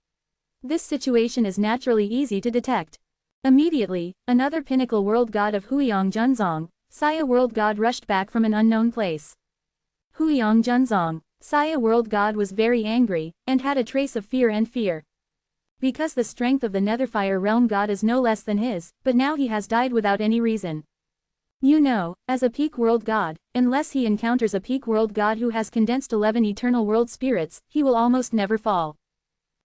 This situation is naturally easy to detect. Immediately, another pinnacle world god of Huiyang Junzong, Saya world god rushed back from an unknown place. Huiyang Junzong, Saya world god was very angry, and had a trace of fear. Because the strength of the Netherfire realm god is no less than his, but now he has died without any reason. You know, as a peak world god, unless he encounters a peak world god who has condensed 11 eternal world spirits, he will almost never fall.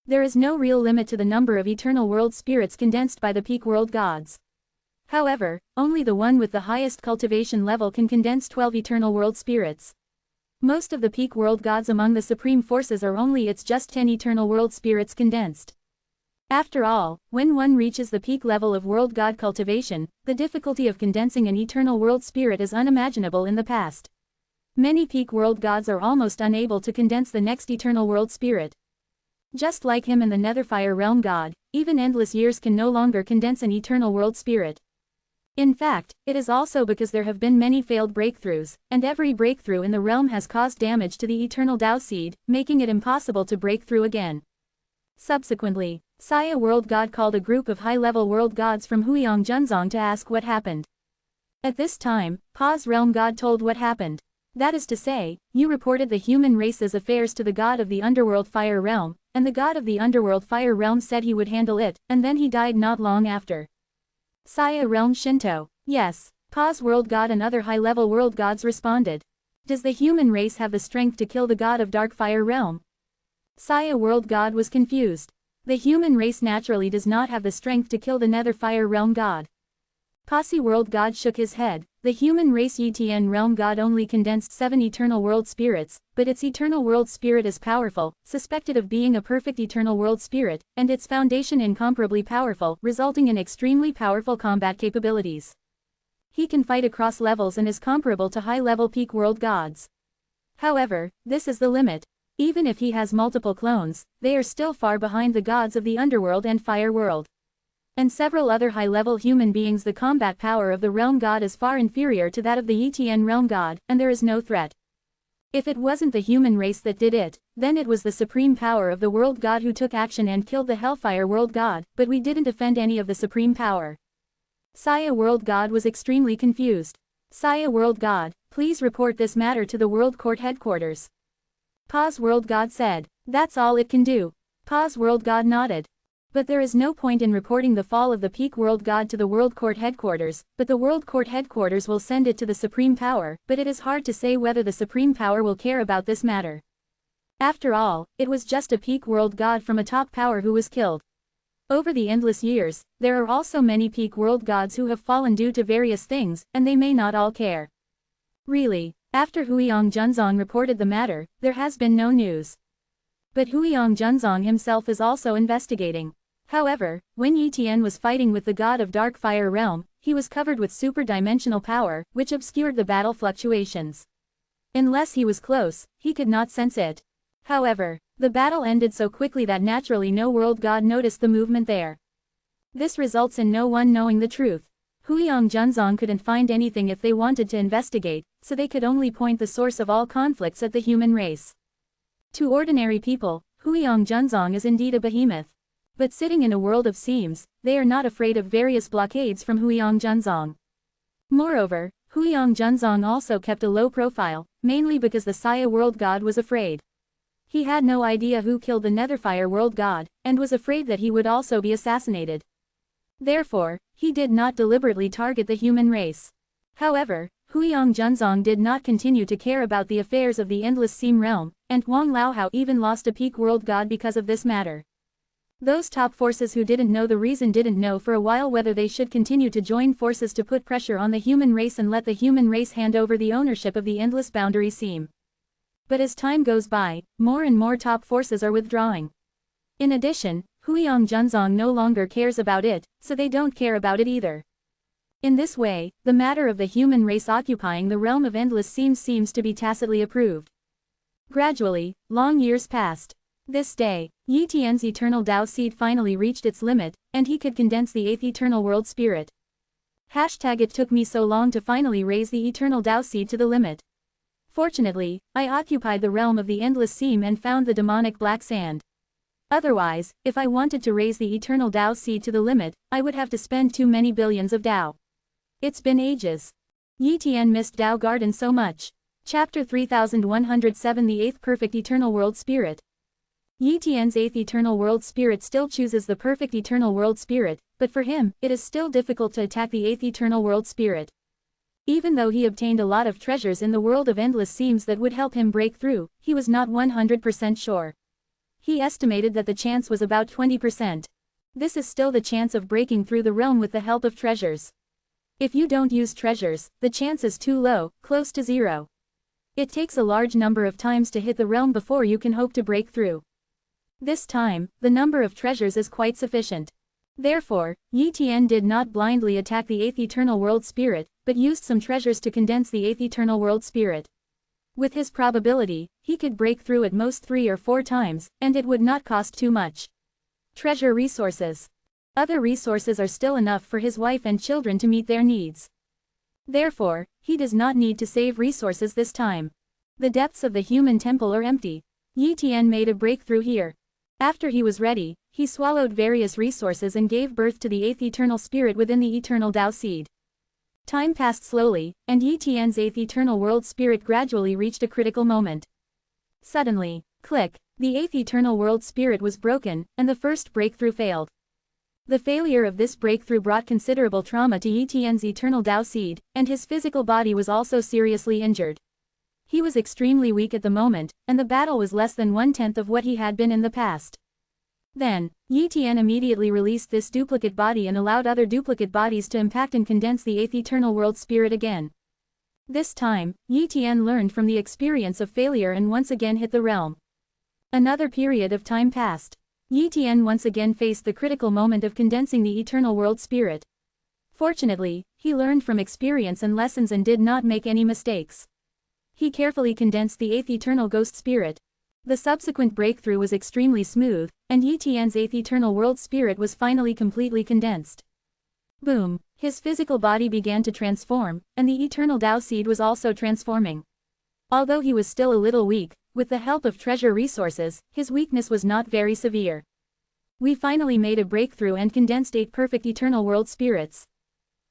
There is no real limit to the number of eternal world spirits condensed by the peak world gods. However, only the one with the highest cultivation level can condense 12 eternal world spirits. Most of the peak world gods among the supreme forces are only just 10 eternal world spirits condensed. After all, when one reaches the peak level of world god cultivation, the difficulty of condensing an eternal world spirit is unimaginable in the past. Many peak world gods are almost unable to condense the next eternal world spirit. Just like him and the Netherfire realm god, even endless years can no longer condense an eternal world spirit. In fact, it is also because there have been many failed breakthroughs, and every breakthrough in the realm has caused damage to the eternal Tao seed, making it impossible to break through again. Subsequently, Saya World God called a group of high-level world gods from Huiyang Junzong to ask what happened. At this time, Pa's realm god told what happened. That is to say, you reported the human race's affairs to the god of the underworld fire realm, and the god of the underworld fire realm said he would handle it, and then he died not long after. Saya realm Shinto. Yes, Pa's world god and other high-level world gods responded. Does the human race have the strength to kill the god of dark fire realm? Saya world god was confused. The human race naturally does not have the strength to kill the nether fire realm god. Pasi world god shook his head. The human race Yitian realm god only condensed 7 eternal world spirits, but its eternal world spirit is powerful, suspected of being a perfect eternal world spirit, and its foundation incomparably powerful, resulting in extremely powerful combat capabilities. He can fight across levels and is comparable to high-level peak world gods. However, this is the limit. Even if he has multiple clones, they are still far behind the gods of the underworld and fire world. And several other high-level human beings. The combat power of the realm god is far inferior to that of the Yitian realm god, and there is no threat. If it wasn't the human race that did it, then it was the supreme power of the world god who took action and killed the hellfire world god, but we didn't offend any of the supreme power. Saya world god was extremely confused. Saya world god, please report this matter to the world court headquarters. Pa's world god said. That's all it can do. Pa's world god nodded. But there is no point in reporting the fall of the peak world god to the world court headquarters, but the world court headquarters will send it to the supreme power, but it is hard to say whether the supreme power will care about this matter. After all, it was just a peak world god from a top power who was killed. Over the endless years, there are also many peak world gods who have fallen due to various things, and they may not all care. Really, after Huiyang Junzong reported the matter, there has been no news. But Huiyang Junzong himself is also investigating. However, when Yitian was fighting with the god of dark fire realm, he was covered with super-dimensional power, which obscured the battle fluctuations. Unless he was close, he could not sense it. However, the battle ended so quickly that naturally no world god noticed the movement there. This results in no one knowing the truth. Huiyang Junzong couldn't find anything if they wanted to investigate, so they could only point the source of all conflicts at the human race. To ordinary people, Huiyang Junzong is indeed a behemoth. But sitting in a world of seams, they are not afraid of various blockades from Huiyang Junzong. Moreover, Huiyang Junzong also kept a low profile, mainly because the Saya world god was afraid. He had no idea who killed the Netherfire world god, and was afraid that he would also be assassinated. Therefore, he did not deliberately target the human race. However, Huiyang Junzong did not continue to care about the affairs of the Endless Seam realm, and Wang Laohao even lost a peak world god because of this matter. Those top forces who didn't know the reason didn't know for a while whether they should continue to join forces to put pressure on the human race and let the human race hand over the ownership of the Endless Boundary Seam. But as time goes by, more and more top forces are withdrawing. In addition, Huiyang Junzong no longer cares about it, so they don't care about it either. In this way, the matter of the human race occupying the realm of Endless Seams seems to be tacitly approved. Gradually, long years passed. This day, Yitian's eternal Tao seed finally reached its limit, and he could condense the 8th eternal world spirit. #It took me so long to finally raise the eternal Tao seed to the limit. Fortunately, I occupied the realm of the Endless Seam and found the demonic black sand. Otherwise, if I wanted to raise the eternal Tao seed to the limit, I would have to spend too many billions of Tao. It's been ages. Yitian missed Tao Garden so much. Chapter 3107 The 8th Perfect Eternal World Spirit. Yitian's 8th Eternal World Spirit still chooses the perfect Eternal World Spirit, but for him, it is still difficult to attack the 8th Eternal World Spirit. Even though he obtained a lot of treasures in the world of Endless Seams that would help him break through, he was not 100% sure. He estimated that the chance was about 20%. This is still the chance of breaking through the realm with the help of treasures. If you don't use treasures, the chance is too low, close to zero. It takes a large number of times to hit the realm before you can hope to break through. This time, the number of treasures is quite sufficient. Therefore, Yitian did not blindly attack the 8th Eternal World Spirit, but used some treasures to condense the 8th Eternal World Spirit. With his probability, he could break through at most 3 or 4 times, and it would not cost too much. Treasure resources. Other resources are still enough for his wife and children to meet their needs. Therefore, he does not need to save resources this time. The depths of the human temple are empty. Yitian made a breakthrough here. After he was ready, he swallowed various resources and gave birth to the 8th eternal spirit within the eternal Tao seed. Time passed slowly, and Yi Tian's 8th eternal world spirit gradually reached a critical moment. Suddenly, click, the 8th eternal world spirit was broken, and the first breakthrough failed. The failure of this breakthrough brought considerable trauma to Yi Tian's eternal Tao seed, and his physical body was also seriously injured. He was extremely weak at the moment, and the battle was less than 1/10 of what he had been in the past. Then, Yi Tian immediately released this duplicate body and allowed other duplicate bodies to impact and condense the 8th eternal world spirit again. This time, Yi Tian learned from the experience of failure and once again hit the realm. Another period of time passed. Yi Tian once again faced the critical moment of condensing the eternal world spirit. Fortunately, he learned from experience and lessons and did not make any mistakes. He carefully condensed the 8th eternal ghost spirit. The subsequent breakthrough was extremely smooth, and Yi Tian's 8th eternal world spirit was finally completely condensed. Boom! His physical body began to transform, and the eternal Tao seed was also transforming. Although he was still a little weak, with the help of treasure resources, his weakness was not very severe. We finally made a breakthrough and condensed 8 perfect eternal world spirits.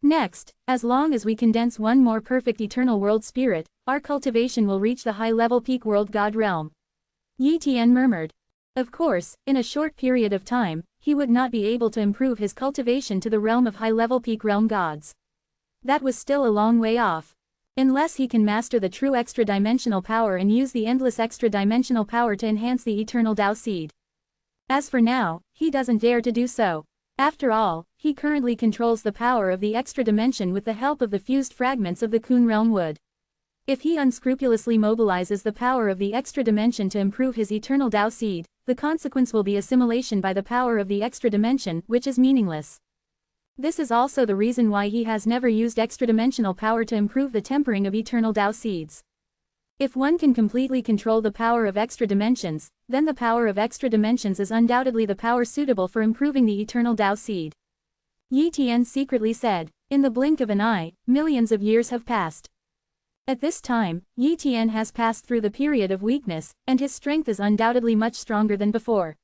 Next, as long as we condense one more perfect eternal world spirit, our cultivation will reach the high-level peak world god realm. Yi Tian murmured. Of course, in a short period of time, he would not be able to improve his cultivation to the realm of high-level peak realm gods. That was still a long way off. Unless he can master the true extra-dimensional power and use the endless extra-dimensional power to enhance the eternal Tao seed. As for now, he doesn't dare to do so. After all, he currently controls the power of the extra dimension with the help of the fused fragments of the Kun realm wood. If he unscrupulously mobilizes the power of the extra dimension to improve his eternal Tao seed, the consequence will be assimilation by the power of the extra dimension, which is meaningless. This is also the reason why he has never used extra-dimensional power to improve the tempering of eternal Tao seeds. If one can completely control the power of extra dimensions, then the power of extra dimensions is undoubtedly the power suitable for improving the eternal Tao seed. Yi Tian secretly said. In the blink of an eye, millions of years have passed. At this time, Yi Tian has passed through the period of weakness, and his strength is undoubtedly much stronger than before.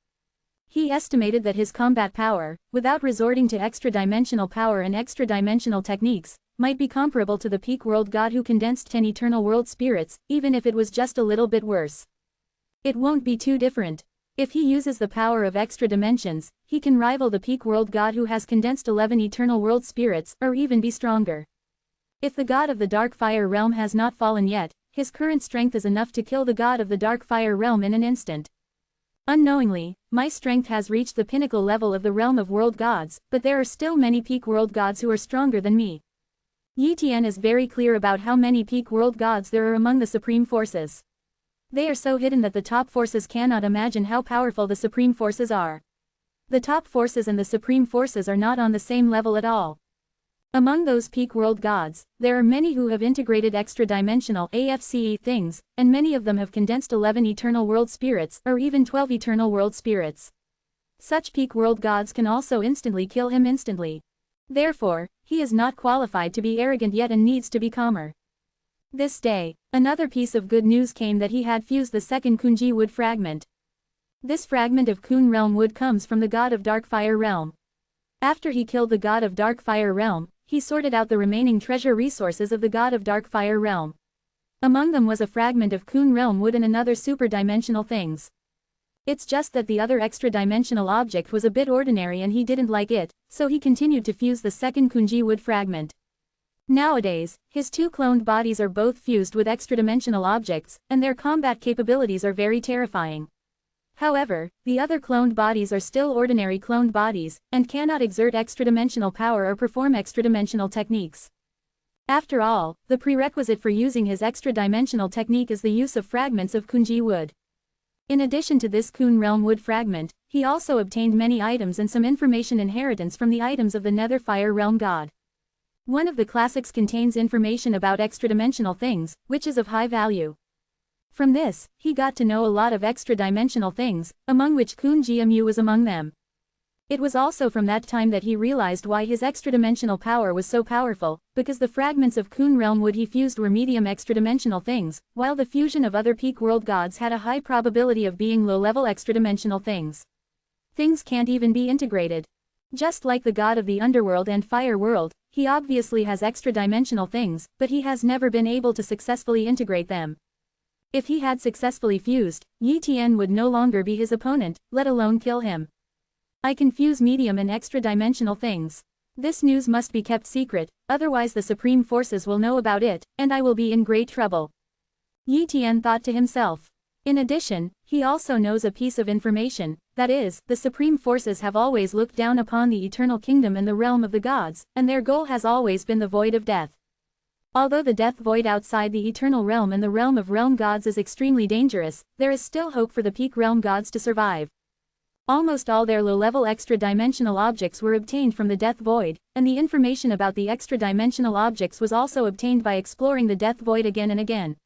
He estimated that his combat power, without resorting to extra-dimensional power and extra-dimensional techniques, might be comparable to the peak world god who condensed 10 eternal world spirits, even if it was just a little bit worse. It won't be too different. If he uses the power of extra dimensions, he can rival the peak world god who has condensed 11 eternal world spirits, or even be stronger. If the god of the dark fire realm has not fallen yet, his current strength is enough to kill the god of the dark fire realm in an instant. Unknowingly, my strength has reached the pinnacle level of the realm of world gods, but there are still many peak world gods who are stronger than me. Yi Tian is very clear about how many peak world gods there are among the supreme forces. They are so hidden that the top forces cannot imagine how powerful the supreme forces are. The top forces and the supreme forces are not on the same level at all. Among those peak world gods, there are many who have integrated extra-dimensional AFCE things, and many of them have condensed 11 eternal world spirits, or even 12 eternal world spirits. Such peak world gods can also instantly kill him instantly. Therefore, he is not qualified to be arrogant yet and needs to be calmer. This day, another piece of good news came that he had fused the second Kunji wood fragment. This fragment of Kun realm wood comes from the god of dark fire realm. After he killed the god of dark fire realm, he sorted out the remaining treasure resources of the god of dark fire realm. Among them was a fragment of Kun realm wood and another super-dimensional things. It's just that the other extra-dimensional object was a bit ordinary and he didn't like it, so he continued to fuse the second Kunji wood fragment. Nowadays, his two cloned bodies are both fused with extra-dimensional objects, and their combat capabilities are very terrifying. However, the other cloned bodies are still ordinary cloned bodies, and cannot exert extra-dimensional power or perform extra-dimensional techniques. After all, the prerequisite for using his extra-dimensional technique is the use of fragments of Kunji wood. In addition to this Kun realm wood fragment, he also obtained many items and some information inheritance from the items of the Nether Fire realm god. One of the classics contains information about extra-dimensional things, which is of high value. From this, he got to know a lot of extra-dimensional things, among which Kun Jiamu was among them. It was also from that time that he realized why his extra-dimensional power was so powerful, because the fragments of Kun realm wood he fused were medium extra-dimensional things, while the fusion of other peak world gods had a high probability of being low-level extra-dimensional things. Things can't even be integrated. Just like the god of the underworld and fire world, he obviously has extra-dimensional things, but he has never been able to successfully integrate them. If he had successfully fused, Yi Tian would no longer be his opponent, let alone kill him. I can fuse medium and extra-dimensional things. This news must be kept secret, otherwise the supreme forces will know about it, and I will be in great trouble. Yi Tian thought to himself. In addition, he also knows a piece of information, that is, the supreme forces have always looked down upon the eternal kingdom and the realm of the gods, and their goal has always been the void of death. Although the death void outside the eternal realm and the realm of realm gods is extremely dangerous, there is still hope for the peak realm gods to survive. Almost all their low-level extra-dimensional objects were obtained from the death void, and the information about the extra-dimensional objects was also obtained by exploring the death void again and again.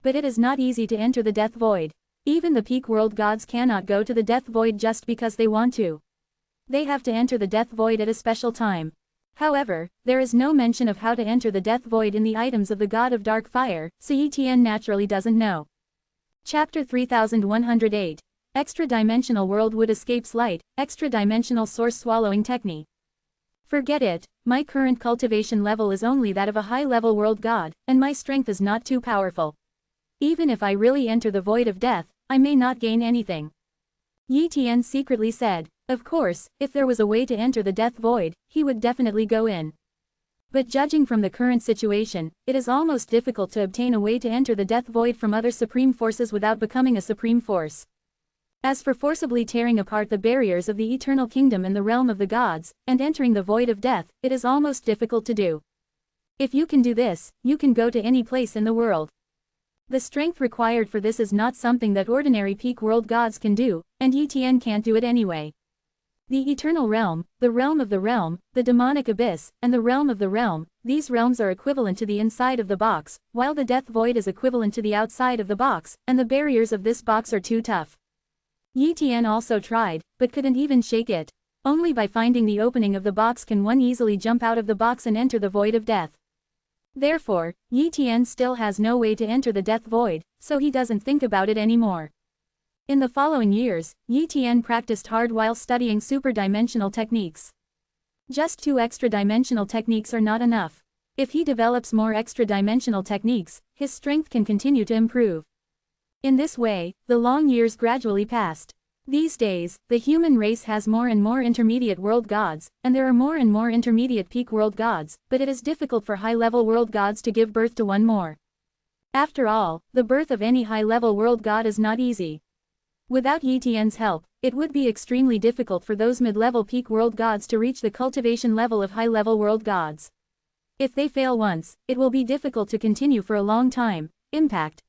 But it is not easy to enter the death void. Even the peak world gods cannot go to the death void just because they want to. They have to enter the death void at a special time. However, there is no mention of how to enter the death void in the items of the god of dark fire, so Yi Tian naturally doesn't know. Chapter 3108. Extra-dimensional world wood escapes light, extra-dimensional source swallowing technique. Forget it, my current cultivation level is only that of a high-level world god, and my strength is not too powerful. Even if I really enter the void of death, I may not gain anything. Yi Tian secretly said. Of course, if there was a way to enter the death void, he would definitely go in. But judging from the current situation, it is almost difficult to obtain a way to enter the death void from other supreme forces without becoming a supreme force. As for forcibly tearing apart the barriers of the eternal kingdom and the realm of the gods, and entering the void of death, it is almost difficult to do. If you can do this, you can go to any place in the world. The strength required for this is not something that ordinary peak world gods can do, and Yi Tian can't do it anyway. The eternal realm, the realm of the realm, the demonic abyss, and the realm of the realm, these realms are equivalent to the inside of the box, while the death void is equivalent to the outside of the box, and the barriers of this box are too tough. Yi Tian also tried, but couldn't even shake it. Only by finding the opening of the box can one easily jump out of the box and enter the void of death. Therefore, Yi Tian still has no way to enter the death void, so he doesn't think about it anymore. In the following years, Yi Tian practiced hard while studying super-dimensional techniques. Just 2 extra-dimensional techniques are not enough. If he develops more extra-dimensional techniques, his strength can continue to improve. In this way, the long years gradually passed. These days, the human race has more and more intermediate world gods, and there are more and more intermediate peak world gods, but it is difficult for high-level world gods to give birth to one more. After all, the birth of any high-level world god is not easy. Without Yi Tian's help, it would be extremely difficult for those mid-level peak world gods to reach the cultivation level of high-level world gods. If they fail once, it will be difficult to continue for a long time. Impact.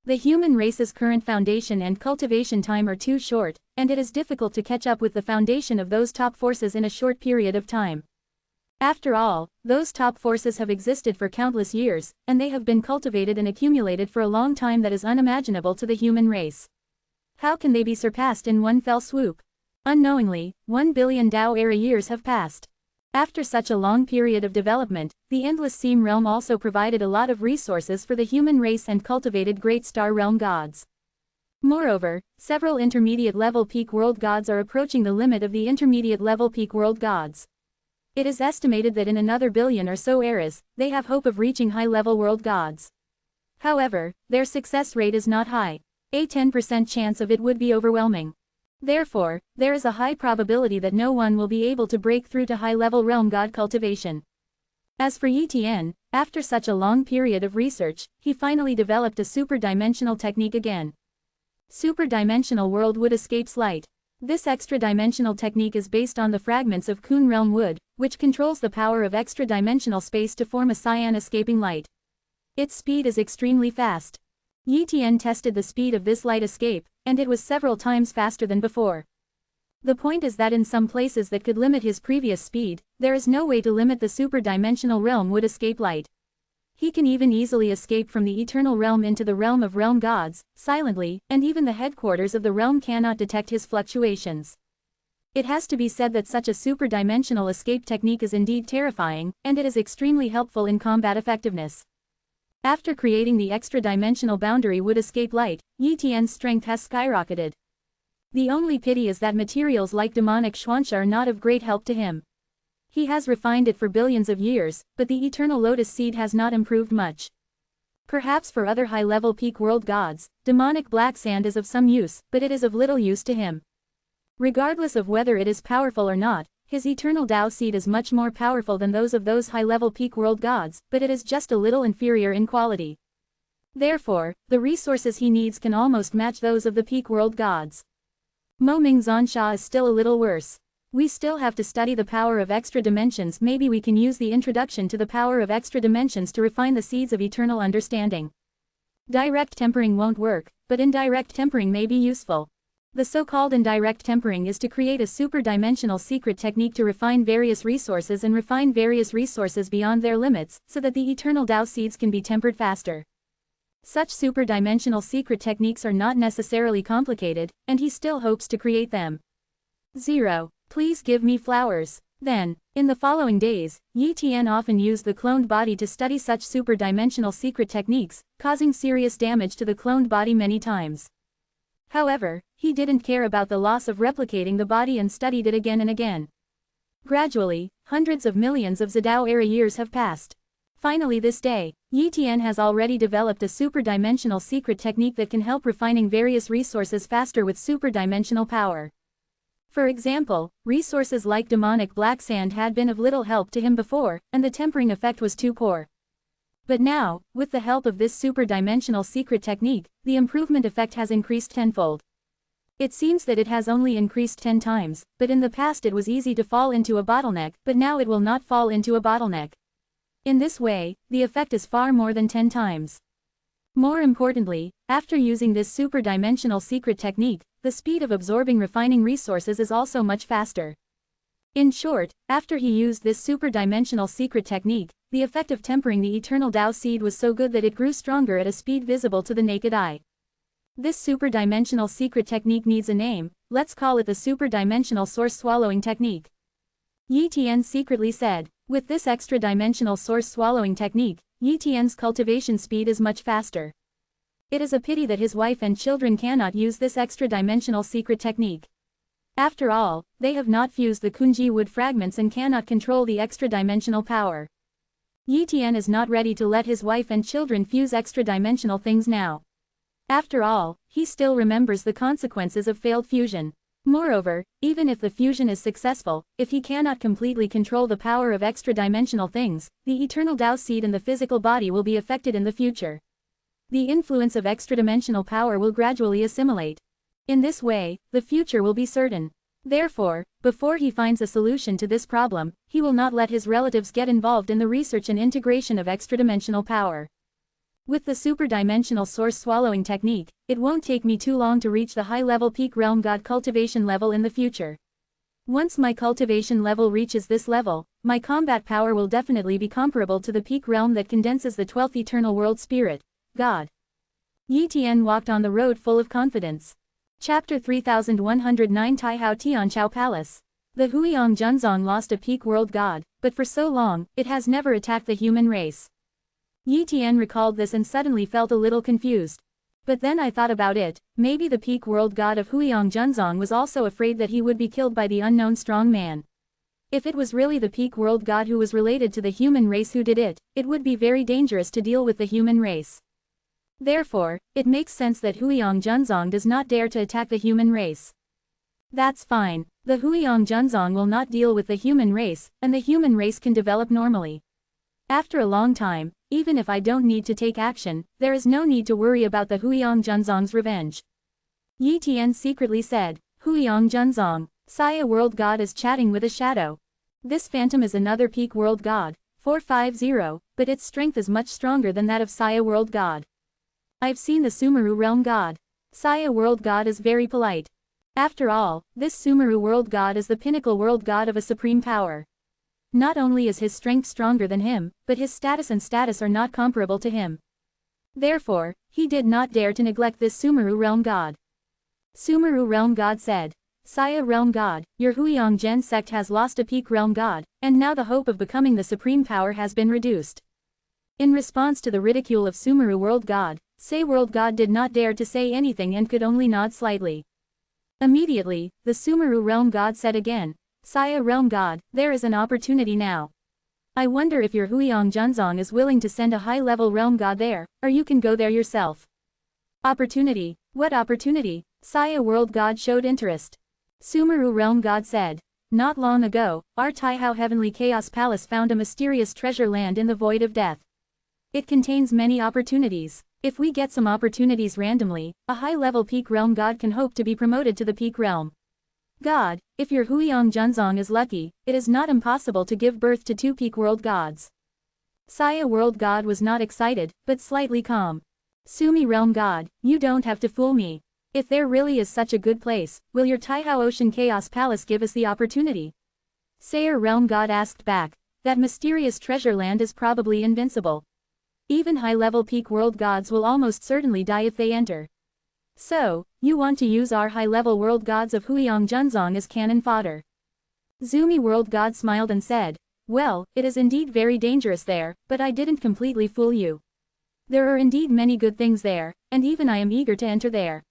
The human race's current foundation and cultivation time are too short, and it is difficult to catch up with the foundation of those top forces in a short period of time. After all, those top forces have existed for countless years, and they have been cultivated and accumulated for a long time that is unimaginable to the human race. How can they be surpassed in one fell swoop? Unknowingly, 1 billion Dao era years have passed. After such a long period of development, the Endless Seam realm also provided a lot of resources for the human race and cultivated great star realm gods. Moreover, several intermediate level peak world gods are approaching the limit of the intermediate level peak world gods. It is estimated that in another billion or so eras, they have hope of reaching high-level world gods. However, their success rate is not high. A 10% chance of it would be overwhelming. Therefore, there is a high probability that no one will be able to break through to high-level realm god cultivation. As for Yi Tian, after such a long period of research, he finally developed a super-dimensional technique again. Super-dimensional world wood escapes light. This extra-dimensional technique is based on the fragments of Kun realm wood, which controls the power of extra-dimensional space to form a cyan escaping light. Its speed is extremely fast. Yi Tian tested the speed of this light escape, and it was several times faster than before. The point is that in some places that could limit his previous speed, there is no way to limit the super-dimensional realm wood escape light. He can even easily escape from the eternal realm into the realm of realm gods, silently, and even the headquarters of the realm cannot detect his fluctuations. It has to be said that such a super-dimensional escape technique is indeed terrifying, and it is extremely helpful in combat effectiveness. After creating the extra-dimensional boundary wood escape light, Yi Tian's strength has skyrocketed. The only pity is that materials like demonic Xuanxia are not of great help to him. He has refined it for billions of years, but the eternal lotus seed has not improved much. Perhaps for other high-level peak world gods, demonic black sand is of some use, but it is of little use to him. Regardless of whether it is powerful or not, his eternal Tao seed is much more powerful than those of those high-level peak world gods, but it is just a little inferior in quality. Therefore, the resources he needs can almost match those of the peak world gods. Mo Ming Zansha is still a little worse. We still have to study the power of extra dimensions. Maybe we can use the introduction to the power of extra dimensions to refine the seeds of eternal understanding. Direct tempering won't work, but indirect tempering may be useful. The so-called indirect tempering is to create a super-dimensional secret technique to refine various resources and refine various resources beyond their limits, so that the eternal Tao seeds can be tempered faster. Such super-dimensional secret techniques are not necessarily complicated, and he still hopes to create them. 0. Please give me flowers. Then, in the following days, Yi Tian often used the cloned body to study such super-dimensional secret techniques, causing serious damage to the cloned body many times. However, he didn't care about the loss of replicating the body and studied it again and again. Gradually, hundreds of millions of Zidao era years have passed. Finally this day, Yi Tian has already developed a super-dimensional secret technique that can help refining various resources faster with super-dimensional power. For example, resources like demonic black sand had been of little help to him before, and the tempering effect was too poor. But now, with the help of this super-dimensional secret technique, the improvement effect has increased tenfold. It seems that it has only increased 10 times, but in the past it was easy to fall into a bottleneck, but now it will not fall into a bottleneck. In this way, the effect is far more than 10 times. More importantly, after using this super-dimensional secret technique, the speed of absorbing refining resources is also much faster. In short, after he used this super-dimensional secret technique, the effect of tempering the eternal Tao seed was so good that it grew stronger at a speed visible to the naked eye. This super-dimensional secret technique needs a name. Let's call it the super-dimensional source swallowing technique. Yi Tian secretly said. With this extra-dimensional source swallowing technique, Yi Tian's cultivation speed is much faster. It is a pity that his wife and children cannot use this extra-dimensional secret technique. After all, they have not fused the Kunji wood fragments and cannot control the extra-dimensional power. Yi Tian is not ready to let his wife and children fuse extra-dimensional things now. After all, he still remembers the consequences of failed fusion. Moreover, even if the fusion is successful, if he cannot completely control the power of extra-dimensional things, the eternal Tao seed in the physical body will be affected in the future. The influence of extra-dimensional power will gradually assimilate. In this way, the future will be certain. Therefore, before he finds a solution to this problem, he will not let his relatives get involved in the research and integration of extra-dimensional power. With the super-dimensional source swallowing technique, it won't take me too long to reach the high-level peak realm god cultivation level in the future. Once my cultivation level reaches this level, my combat power will definitely be comparable to the peak realm that condenses the 12th eternal world spirit, God. Yi Tian walked on the road full of confidence. Chapter 3109 Taihao Tianchao Palace. The Huiyang Junzong lost a peak world god, but for so long, it has never attacked the human race. Yi Tian recalled this and suddenly felt a little confused. But then I thought about it, maybe the peak world god of Huiyang Junzong was also afraid that he would be killed by the unknown strong man. If it was really the peak world god who was related to the human race who did it, it would be very dangerous to deal with the human race. Therefore, it makes sense that Huiyang Junzong does not dare to attack the human race. That's fine, the Huiyang Junzong will not deal with the human race, and the human race can develop normally. After a long time, even if I don't need to take action, there is no need to worry about the Huiyang Junzong's revenge. Yi Tian secretly said, Huiyang Junzong, Saya world god is chatting with a shadow. This phantom is another peak world god, 450, but its strength is much stronger than that of Saya world god. I've seen the Sumeru realm god. Saya world god is very polite. After all, this Sumeru world god is the pinnacle world god of a supreme power. Not only is his strength stronger than him, but his status are not comparable to him. Therefore, he did not dare to neglect this Sumeru realm god. Sumeru realm god said, Saya realm god, your Huiyang Gen sect has lost a peak realm god, and now the hope of becoming the supreme power has been reduced. In response to the ridicule of Sumeru world god, Say world god did not dare to say anything and could only nod slightly. Immediately, the Sumeru realm god said again, Saya realm god, there is an opportunity now. I wonder if your Huiyang Junzong is willing to send a high-level realm god there, or you can go there yourself. Opportunity? What opportunity? Saya world god showed interest. Sumeru realm god said. Not long ago, our Taihao Heavenly Chaos Palace found a mysterious treasure land in the void of death. It contains many opportunities. If we get some opportunities randomly, a high-level peak realm god can hope to be promoted to the peak realm god. If your Huiyang Junzong is lucky, it is not impossible to give birth to 2 peak world gods. Saya world god was not excited, but slightly calm. Sumi realm god, you don't have to fool me. If there really is such a good place, will your Taihao Ocean Chaos Palace give us the opportunity? Sayer realm god asked back. That mysterious treasure land is probably invincible. Even high-level peak world gods will almost certainly die if they enter. So, you want to use our high-level world gods of Huiyang Junzong as cannon fodder. Zumi world god smiled and said, well, it is indeed very dangerous there, but I didn't completely fool you. There are indeed many good things there, and even I am eager to enter there.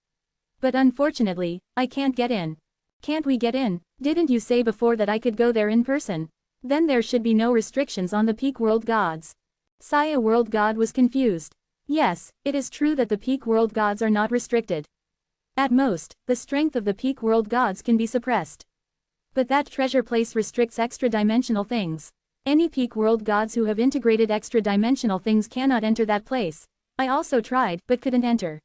But unfortunately, I can't get in. Can't we get in? Didn't you say before that I could go there in person? Then there should be no restrictions on the peak world gods. Saya world god was confused. Yes, it is true that the peak world gods are not restricted. At most, the strength of the peak world gods can be suppressed. But that treasure place restricts extra-dimensional things. Any peak world gods who have integrated extra-dimensional things cannot enter that place. I also tried, but couldn't enter.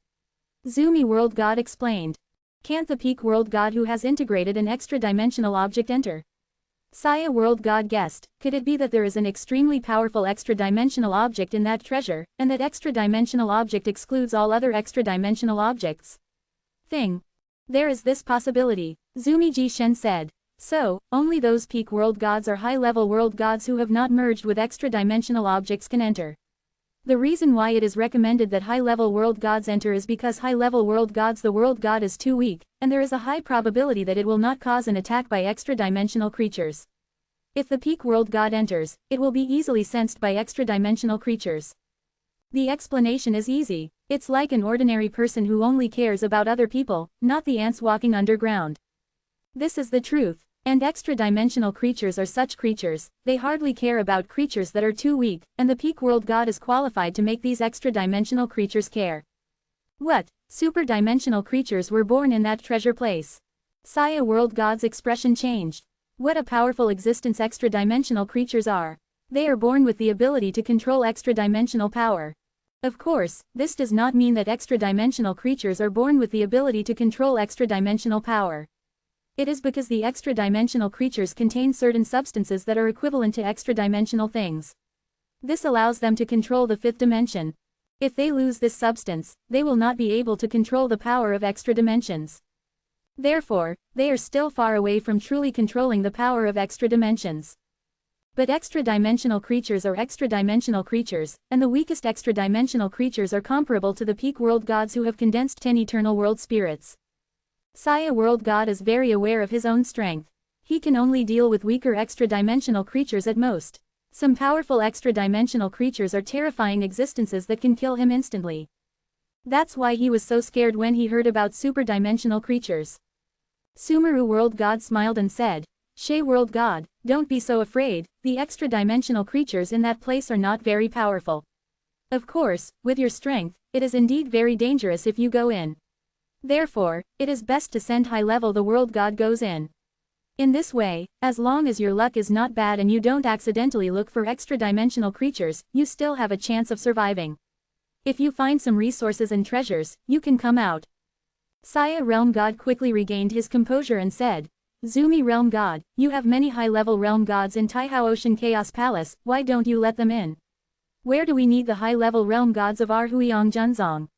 Zumi world god explained. Can't the peak world god who has integrated an extra-dimensional object enter? Saya world god guessed, could it be that there is an extremely powerful extra-dimensional object in that treasure, and that extra-dimensional object excludes all other extra-dimensional objects? There is this possibility, Zumi Jishen said. So, only those peak world gods or high-level world gods who have not merged with extra-dimensional objects can enter. The reason why it is recommended that high-level world gods enter is because high-level world gods the world god is too weak, and there is a high probability that it will not cause an attack by extra-dimensional creatures. If the peak world god enters, it will be easily sensed by extra-dimensional creatures. The explanation is easy. It's like an ordinary person who only cares about other people, not the ants walking underground. This is the truth. And extra-dimensional creatures are such creatures, they hardly care about creatures that are too weak, and the peak world god is qualified to make these extra-dimensional creatures care. What? Super-dimensional creatures were born in that treasure place. Saya world god's expression changed. What a powerful existence extra-dimensional creatures are. They are born with the ability to control extra-dimensional power. Of course, this does not mean that extra-dimensional creatures are born with the ability to control extra-dimensional power. It is because the extra-dimensional creatures contain certain substances that are equivalent to extra-dimensional things. This allows them to control the 5th dimension. If they lose this substance, they will not be able to control the power of extra dimensions. Therefore, they are still far away from truly controlling the power of extra dimensions. But extra-dimensional creatures are extra-dimensional creatures, and the weakest extra-dimensional creatures are comparable to the peak world gods who have condensed 10 eternal world spirits. Saya world god is very aware of his own strength. He can only deal with weaker extra-dimensional creatures at most. Some powerful extra-dimensional creatures are terrifying existences that can kill him instantly. That's why he was so scared when he heard about super-dimensional creatures. Sumeru world god smiled and said, She world god, don't be so afraid, the extra-dimensional creatures in that place are not very powerful. Of course, with your strength, it is indeed very dangerous if you go in. Therefore, it is best to send high-level the world god goes in. In this way, as long as your luck is not bad and you don't accidentally look for extra-dimensional creatures, you still have a chance of surviving. If you find some resources and treasures, you can come out. Saya realm god quickly regained his composure and said, Zumi realm god, you have many high-level realm gods in Taihao Ocean Chaos Palace, why don't you let them in? Where do we need the high-level realm gods of our Huiyang Junzong?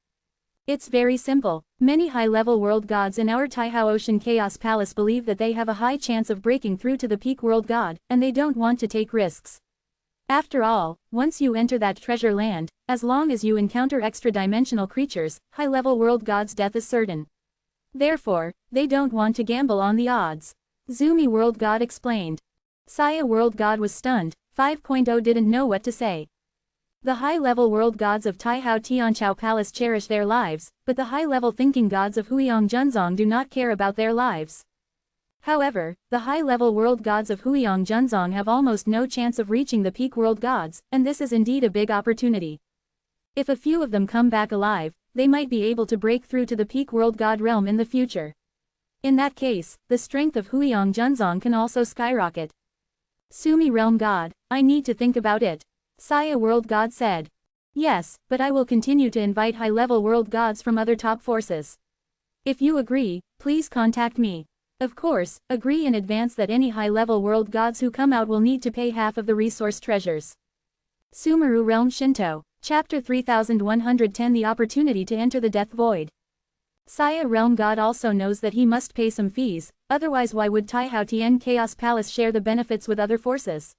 It's very simple. Many high-level world gods in our Taihao Ocean Chaos Palace believe that they have a high chance of breaking through to the peak world god, and they don't want to take risks. After all, once you enter that treasure land, as long as you encounter extra-dimensional creatures, high-level world god's death is certain. Therefore, they don't want to gamble on the odds. Zumi world god explained. Saya world god was stunned. 5.0 didn't know what to say. The high-level world gods of Taihao Tianqiao Palace cherish their lives, but the high-level thinking gods of Huiyang Junzong do not care about their lives. However, the high-level world gods of Huiyang Junzong have almost no chance of reaching the peak world gods, and this is indeed a big opportunity. If a few of them come back alive, they might be able to break through to the peak world god realm in the future. In that case, the strength of Huiyang Junzong can also skyrocket. Sumi realm god, I need to think about it. Saya world god said. Yes, but I will continue to invite high-level world gods from other top forces. If you agree, please contact me. Of course, agree in advance that any high-level world gods who come out will need to pay half of the resource treasures. Sumeru Realm Shinto, Chapter 3110. The opportunity to enter the Death Void. Saya Realm God also knows that he must pay some fees, otherwise why would Taihao Tian Chaos Palace share the benefits with other forces?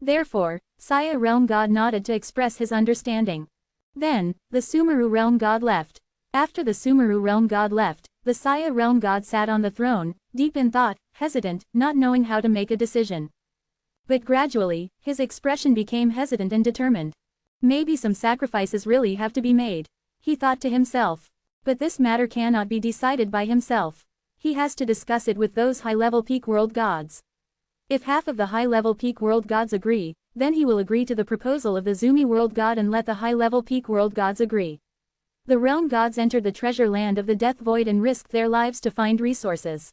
Therefore, Saya Realm God nodded to express his understanding. Then, the Sumeru Realm God left. After the Sumeru Realm God left, the Saya Realm God sat on the throne, deep in thought, hesitant, not knowing how to make a decision. But gradually, his expression became hesitant and determined. Maybe some sacrifices really have to be made. He thought to himself. But this matter cannot be decided by himself. He has to discuss it with those high-level peak world gods. If half of the high-level peak world gods agree, then he will agree to the proposal of the Zumi world god and let the high-level peak world gods agree. The realm gods entered the treasure land of the Death Void and risked their lives to find resources.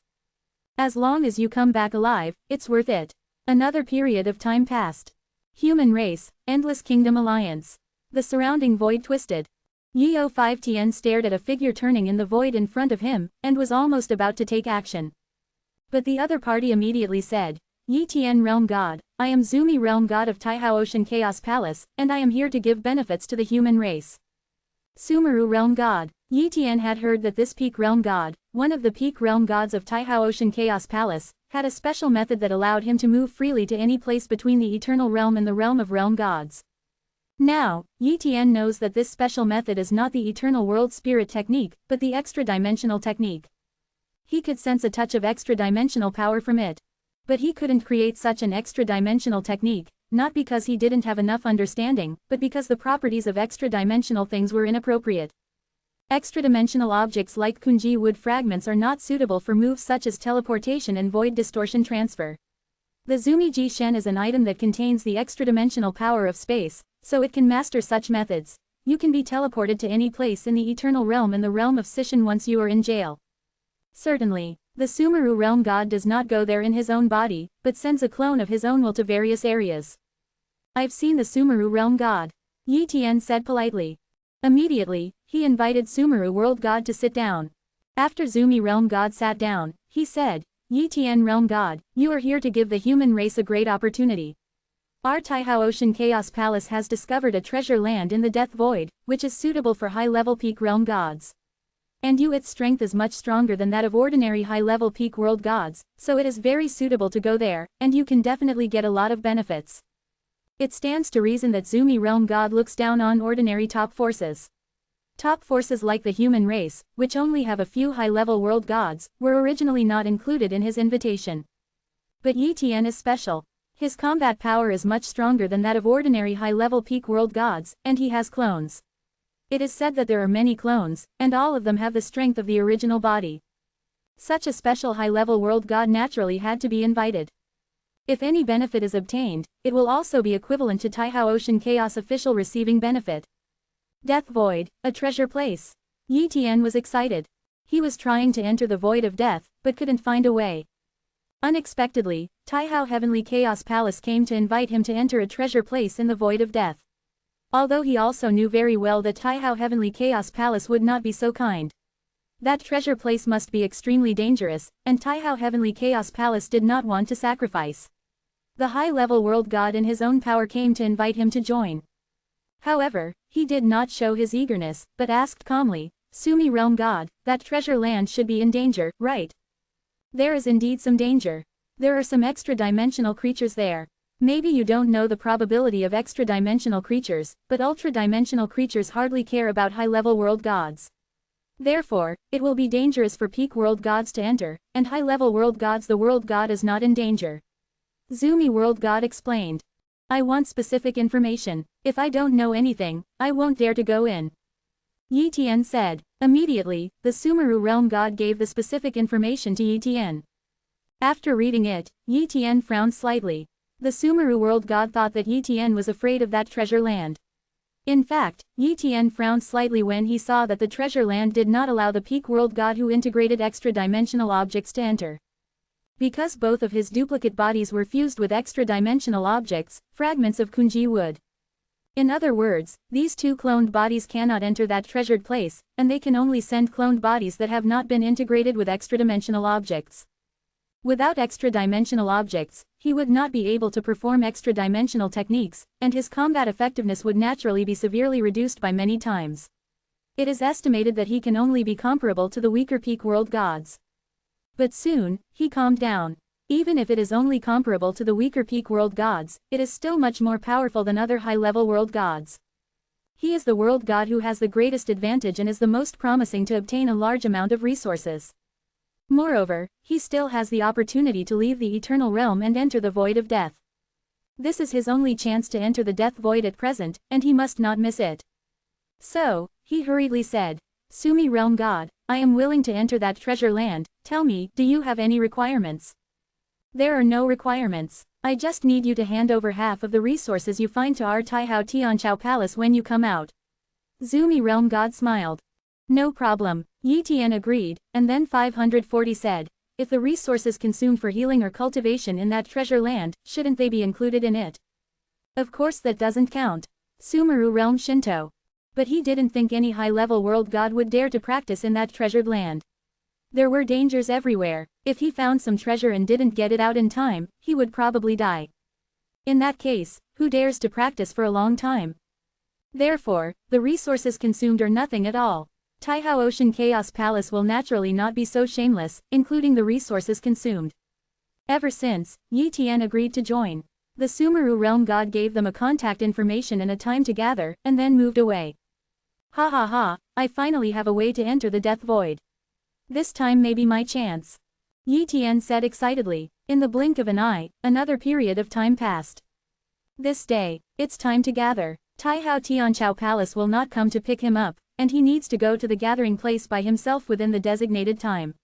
As long as you come back alive, it's worth it. Another period of time passed. Human race, Endless Kingdom Alliance. The surrounding void twisted. Yeo 5 Tien stared at a figure turning in the void in front of him, and was almost about to take action. But the other party immediately said, Yi Tian Realm God, I am Zumi Realm God of Taihao Ocean Chaos Palace, and I am here to give benefits to the human race. Sumeru Realm God, Yi Tian had heard that this peak realm god, one of the peak realm gods of Taihao Ocean Chaos Palace, had a special method that allowed him to move freely to any place between the eternal realm and the realm of realm gods. Now, Yi Tian knows that this special method is not the eternal world spirit technique, but the extra-dimensional technique. He could sense a touch of extra-dimensional power from it. But he couldn't create such an extra-dimensional technique, not because he didn't have enough understanding, but because the properties of extra-dimensional things were inappropriate. Extra-dimensional objects like kunji wood fragments are not suitable for moves such as teleportation and void distortion transfer. The Zumi Ji Shen is an item that contains the extra-dimensional power of space, so it can master such methods. You can be teleported to any place in the eternal realm and the realm of Sishin once you are in jail. Certainly, the Sumeru realm god does not go there in his own body, but sends a clone of his own will to various areas. I've seen the Sumeru realm god, Yi Tian said politely. Immediately, he invited Sumeru world god to sit down. After Zumi realm god sat down, he said, Yi Tian realm god, you are here to give the human race a great opportunity. Our Taihao Ocean Chaos Palace has discovered a treasure land in the Death Void, which is suitable for high-level peak realm gods. And its strength is much stronger than that of ordinary high-level peak world gods, so it is very suitable to go there, and you can definitely get a lot of benefits. It stands to reason that Zumi realm god looks down on ordinary top forces. Top forces like the human race, which only have a few high-level world gods, were originally not included in his invitation. But Yi Tian is special. His combat power is much stronger than that of ordinary high-level peak world gods, and he has clones. It is said that there are many clones, and all of them have the strength of the original body. Such a special high-level world god naturally had to be invited. If any benefit is obtained, it will also be equivalent to Taihao Ocean Chaos official receiving benefit. Death Void, a treasure place. Yi Tian was excited. He was trying to enter the void of death, but couldn't find a way. Unexpectedly, Taihao Heavenly Chaos Palace came to invite him to enter a treasure place in the void of death. Although he also knew very well that Taihao Heavenly Chaos Palace would not be so kind. That treasure place must be extremely dangerous, and Taihao Heavenly Chaos Palace did not want to sacrifice. The high-level world god in his own power came to invite him to join. However, he did not show his eagerness, but asked calmly, Sumi realm god, that treasure land should be in danger, right? There is indeed some danger. There are some extra-dimensional creatures there. Maybe you don't know the probability of extra-dimensional creatures, but ultra-dimensional creatures hardly care about high-level world gods. Therefore, it will be dangerous for peak world gods to enter, and high-level world gods the world god is not in danger. Zumi world god explained. I want specific information. If I don't know anything, I won't dare to go in. Yi Tian said. Immediately, the Sumeru realm god gave the specific information to Yi Tian. After reading it, Yi Tian frowned slightly. The Sumeru world god thought that Yi Tian was afraid of that treasure land. In fact, Yi Tian frowned slightly when he saw that the treasure land did not allow the peak world god who integrated extra-dimensional objects to enter. Because both of his duplicate bodies were fused with extra-dimensional objects, fragments of Kunji would. In other words, these two cloned bodies cannot enter that treasured place, and they can only send cloned bodies that have not been integrated with extra-dimensional objects. Without extra-dimensional objects, he would not be able to perform extra-dimensional techniques, and his combat effectiveness would naturally be severely reduced by many times. It is estimated that he can only be comparable to the weaker peak world gods. But soon, he calmed down. Even if it is only comparable to the weaker peak world gods, it is still much more powerful than other high-level world gods. He is the world god who has the greatest advantage and is the most promising to obtain a large amount of resources. Moreover, he still has the opportunity to leave the eternal realm and enter the void of death. This is his only chance to enter the death void at present, and he must not miss it. So, he hurriedly said, Sumi realm god, I am willing to enter that treasure land. Tell me, do you have any requirements? There are no requirements. I just need you to hand over half of the resources you find to our Taihao Tianchao Palace when you come out. Sumi realm god smiled. No problem, Yi Tian agreed, and then 540 said, if the resources consumed for healing or cultivation in that treasure land, shouldn't they be included in it? Of course that doesn't count. Sumeru realm Shinto. But he didn't think any high-level world god would dare to practice in that treasured land. There were dangers everywhere. If he found some treasure and didn't get it out in time, he would probably die. In that case, who dares to practice for a long time? Therefore, the resources consumed are nothing at all. Taihao Ocean Chaos Palace will naturally not be so shameless, including the resources consumed. Ever since, Yi Tian agreed to join. The Sumeru realm god gave them a contact information and a time to gather, and then moved away. Ha ha ha, I finally have a way to enter the death void. This time may be my chance. Yi Tian said excitedly. In the blink of an eye, another period of time passed. This day, it's time to gather. Taihao Tianchao Palace will not come to pick him up, and he needs to go to the gathering place by himself within the designated time.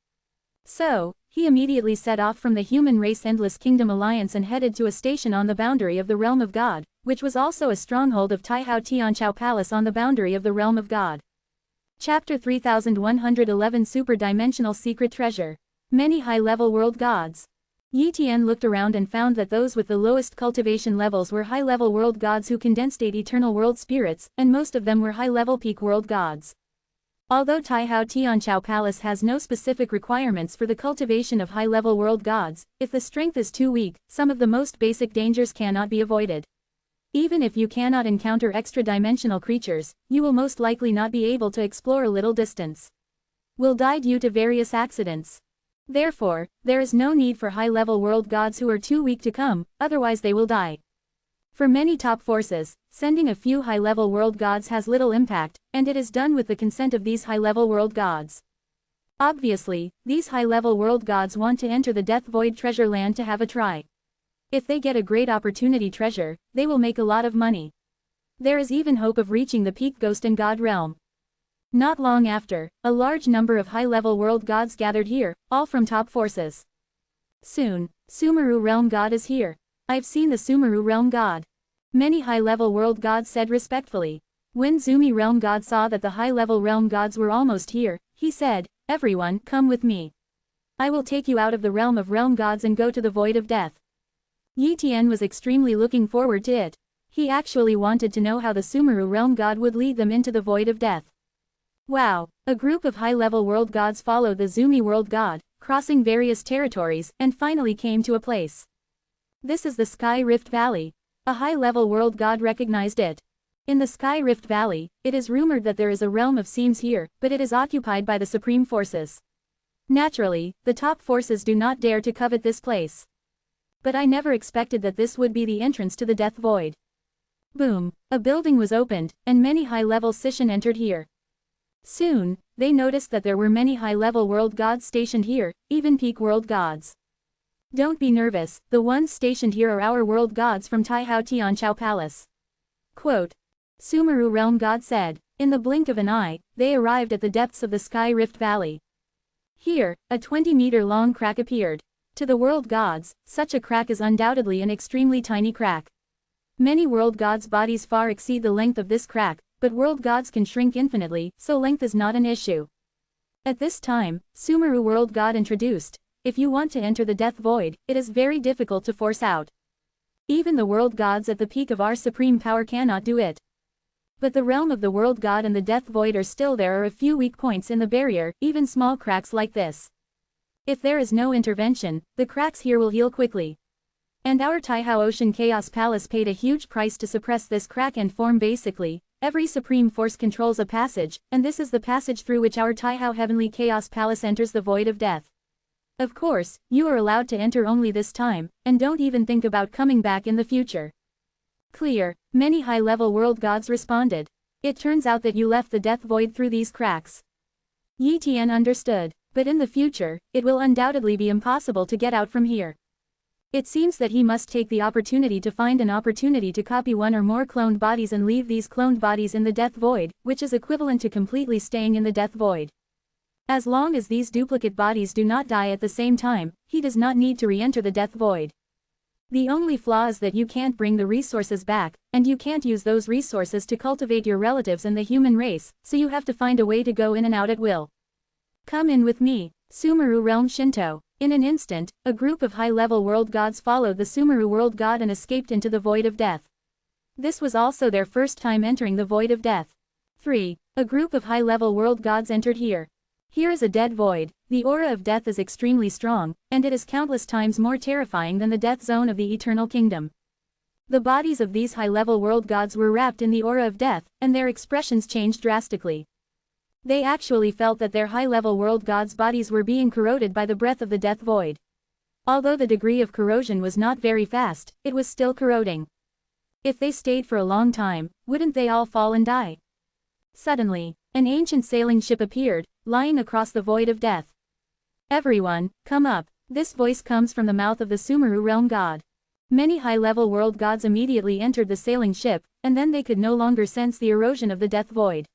So, he immediately set off from the Human Race Endless Kingdom Alliance and headed to a station on the boundary of the Realm of God, which was also a stronghold of Taihao Tianchao Palace on the boundary of the Realm of God. Chapter 3111 Super-Dimensional Secret Treasure. Many high-level world gods. Yi Tian looked around and found that those with the lowest cultivation levels were high-level world gods who condensed 8 eternal world spirits, and most of them were high-level peak world gods. Although Taihao Tianchao Palace has no specific requirements for the cultivation of high-level world gods, if the strength is too weak, some of the most basic dangers cannot be avoided. Even if you cannot encounter extra-dimensional creatures, you will most likely not be able to explore a little distance. Will die due to various accidents. Therefore, there is no need for high-level world gods who are too weak to come, otherwise they will die. For many top forces, sending a few high-level world gods has little impact, and it is done with the consent of these high-level world gods. Obviously, these high-level world gods want to enter the Death Void treasure land to have a try. If they get a great opportunity treasure, they will make a lot of money. There is even hope of reaching the peak ghost and god realm. Not long after, a large number of high-level world gods gathered here, all from top forces. Soon, Sumeru realm god is here. I've seen the Sumeru realm god. Many high-level world gods said respectfully. When Zumi realm god saw that the high-level realm gods were almost here, he said, everyone, come with me. I will take you out of the realm of realm gods and go to the void of death. Yi Tian was extremely looking forward to it. He actually wanted to know how the Sumeru realm god would lead them into the void of death. Wow, a group of high-level world gods followed the Zumi world god, crossing various territories, and finally came to a place. This is the Sky Rift Valley. A high-level world god recognized it. In the Sky Rift Valley, it is rumored that there is a realm of seams here, but it is occupied by the supreme forces. Naturally, the top forces do not dare to covet this place. But I never expected that this would be the entrance to the Death Void. Boom, a building was opened, and many high-level Sishin entered here. Soon, they noticed that there were many high-level world gods stationed here, even peak world gods. Don't be nervous, the ones stationed here are our world gods from Taihao Tianqiao Palace. Quote. Sumeru Realm God said. In the blink of an eye, they arrived at the depths of the Sky Rift Valley. Here, a 20-meter-long crack appeared. To the world gods, such a crack is undoubtedly an extremely tiny crack. Many world gods' bodies far exceed the length of this crack, but world gods can shrink infinitely, so length is not an issue. At this time, Sumeru World God introduced, if you want to enter the death void, it is very difficult to force out. Even the world gods at the peak of our supreme power cannot do it. But the realm of the world god and the death void are still there are a few weak points in the barrier, even small cracks like this. If there is no intervention, the cracks here will heal quickly. And our Taihao Ocean Chaos Palace paid a huge price to suppress this crack and form basically. Every supreme force controls a passage, and this is the passage through which our Taihao Heavenly Chaos Palace enters the void of death. Of course, you are allowed to enter only this time, and don't even think about coming back in the future. Clear, many high-level world gods responded. It turns out that you left the death void through these cracks. Yi Tian understood, but in the future, it will undoubtedly be impossible to get out from here. It seems that he must take the opportunity to find an opportunity to copy one or more cloned bodies and leave these cloned bodies in the death void, which is equivalent to completely staying in the death void. As long as these duplicate bodies do not die at the same time, he does not need to re-enter the death void. The only flaw is that you can't bring the resources back, and you can't use those resources to cultivate your relatives and the human race, so you have to find a way to go in and out at will. Come in with me, Sumeru Realm Shinto. In an instant, a group of high-level world gods followed the Sumeru world god and escaped into the void of death. This was also their first time entering the void of death. 3. A group of high-level world gods entered here. Here is a dead void, the aura of death is extremely strong, and it is countless times more terrifying than the death zone of the Eternal Kingdom. The bodies of these high-level world gods were wrapped in the aura of death, and their expressions changed drastically. They actually felt that their high-level world gods' bodies were being corroded by the breath of the death void. Although the degree of corrosion was not very fast, it was still corroding. If they stayed for a long time, wouldn't they all fall and die? Suddenly, an ancient sailing ship appeared, lying across the void of death. Everyone, come up. This voice comes from the mouth of the Sumeru realm god. Many high-level world gods immediately entered the sailing ship, and then they could no longer sense the erosion of the death void.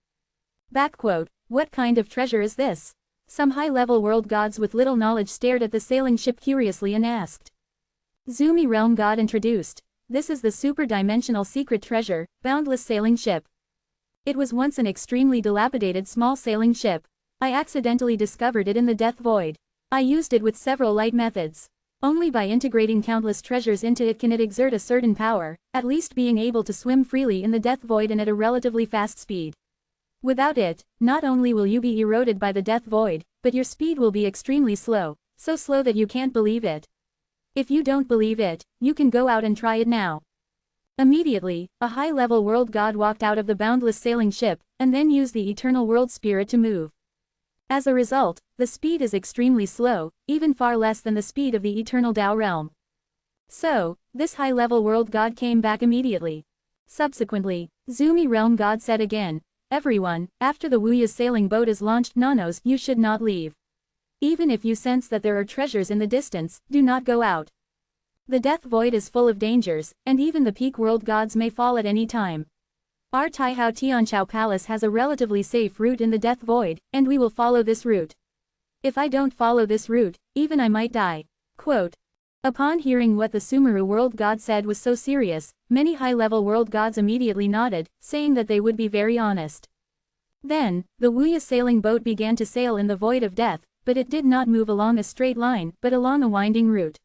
Backquote, what kind of treasure is this? Some high-level world gods with little knowledge stared at the sailing ship curiously and asked. Zumi realm god introduced, this is the super-dimensional secret treasure, boundless sailing ship. It was once an extremely dilapidated small sailing ship. I accidentally discovered it in the death void. I used it with several light methods. Only by integrating countless treasures into it can it exert a certain power, at least being able to swim freely in the death void and at a relatively fast speed. Without it, not only will you be eroded by the death void, but your speed will be extremely slow, so slow that you can't believe it. If you don't believe it, you can go out and try it now. Immediately, a high-level world god walked out of the boundless sailing ship, and then used the eternal world spirit to move. As a result, the speed is extremely slow, even far less than the speed of the eternal Tao realm. So, this high-level world god came back immediately. Subsequently, Zumi realm god said again, everyone, after the Wuya sailing boat is launched Nanos, you should not leave. Even if you sense that there are treasures in the distance, do not go out. The death void is full of dangers, and even the peak world gods may fall at any time. Our Taihao Tianqiao Palace has a relatively safe route in the death void, and we will follow this route. If I don't follow this route, even I might die. Quote. Upon hearing what the Sumeru world god said was so serious, many high-level world gods immediately nodded, saying that they would be very honest. Then, the Wuya sailing boat began to sail in the void of death, but it did not move along a straight line, but along a winding route.